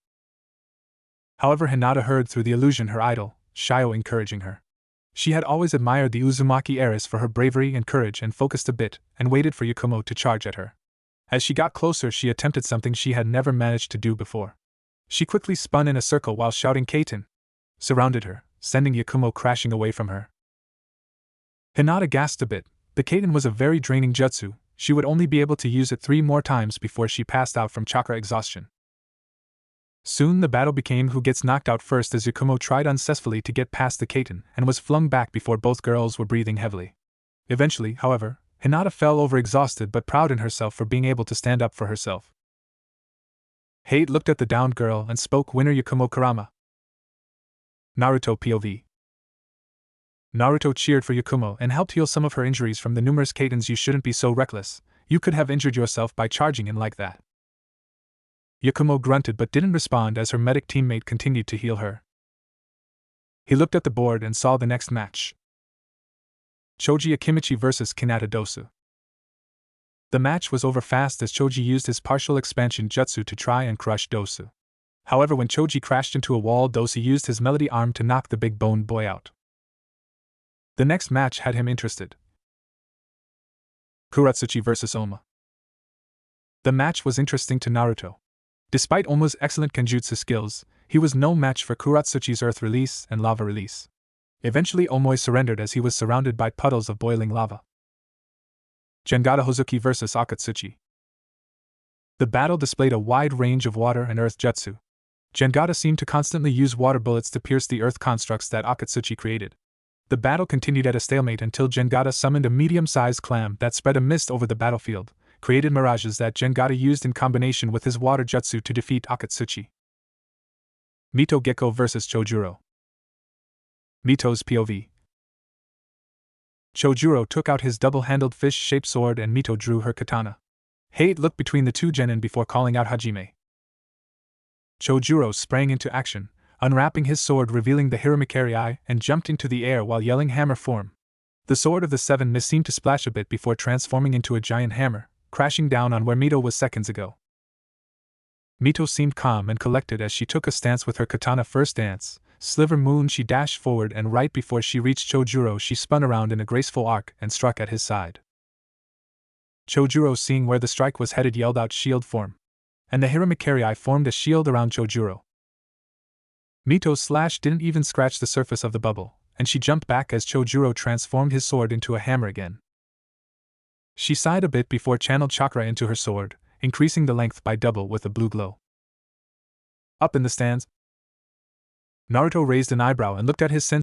However, Hinata heard through the illusion her idol, Shio, encouraging her. She had always admired the Uzumaki heiress for her bravery and courage and focused a bit and waited for Yakumo to charge at her. As she got closer, she attempted something she had never managed to do before. She quickly spun in a circle while shouting Kaiten, surrounded her, sending Yakumo crashing away from her. Hinata gasped a bit. The Kaiten was a very draining jutsu. She would only be able to use it 3 more times before she passed out from chakra exhaustion. Soon the battle became who gets knocked out first as Yakumo tried unsuccessfully to get past the Kaiten and was flung back before both girls were breathing heavily. Eventually, however, Hinata fell over exhausted but proud in herself for being able to stand up for herself. Hate looked at the downed girl and spoke. Winner Yakumo Kurama. Naruto POV. Naruto cheered for Yakumo and helped heal some of her injuries from the numerous Kaitens. You shouldn't be so reckless. You could have injured yourself by charging in like that. Yakumo grunted but didn't respond as her medic teammate continued to heal her. He looked at the board and saw the next match. Choji Akimichi vs Kinata Dosu. The match was over fast as Choji used his partial expansion jutsu to try and crush Dosu. However, when Choji crashed into a wall, Dosu used his melody arm to knock the big boned boy out. The next match had him interested. Kuratsuchi vs Oma. The match was interesting to Naruto. Despite Oma's excellent kenjutsu skills, he was no match for Kuratsuchi's earth release and lava release. Eventually Omoi surrendered as he was surrounded by puddles of boiling lava. Jengata Hozuki vs Akatsuchi. The battle displayed a wide range of water and earth jutsu. Jengata seemed to constantly use water bullets to pierce the earth constructs that Akatsuchi created. The battle continued at a stalemate until Jengata summoned a medium-sized clam that spread a mist over the battlefield, created mirages that Jengata used in combination with his water jutsu to defeat Akatsuchi. Mito Gecko vs Chojuro. Mito's POV. Chojuro took out his double-handled fish-shaped sword and Mito drew her katana. Hate looked between the two genin before calling out Hajime. Chojuro sprang into action, unwrapping his sword, revealing the Hiramikari eye, and jumped into the air while yelling hammer form. The sword of the seven mist seemed to splash a bit before transforming into a giant hammer, crashing down on where Mito was seconds ago. Mito seemed calm and collected as she took a stance with her katana first dance. Sliver Moon, she dashed forward and right before she reached Chojuro she spun around in a graceful arc and struck at his side. Chojuro, seeing where the strike was headed, yelled out shield form. And the Hiramikari eye formed a shield around Chojuro. Mito's slash didn't even scratch the surface of the bubble, and she jumped back as Chojuro transformed his sword into a hammer again. She sighed a bit before channeled chakra into her sword, increasing the length by double with a blue glow. Up in the stands, Naruto raised an eyebrow and looked at his sensei.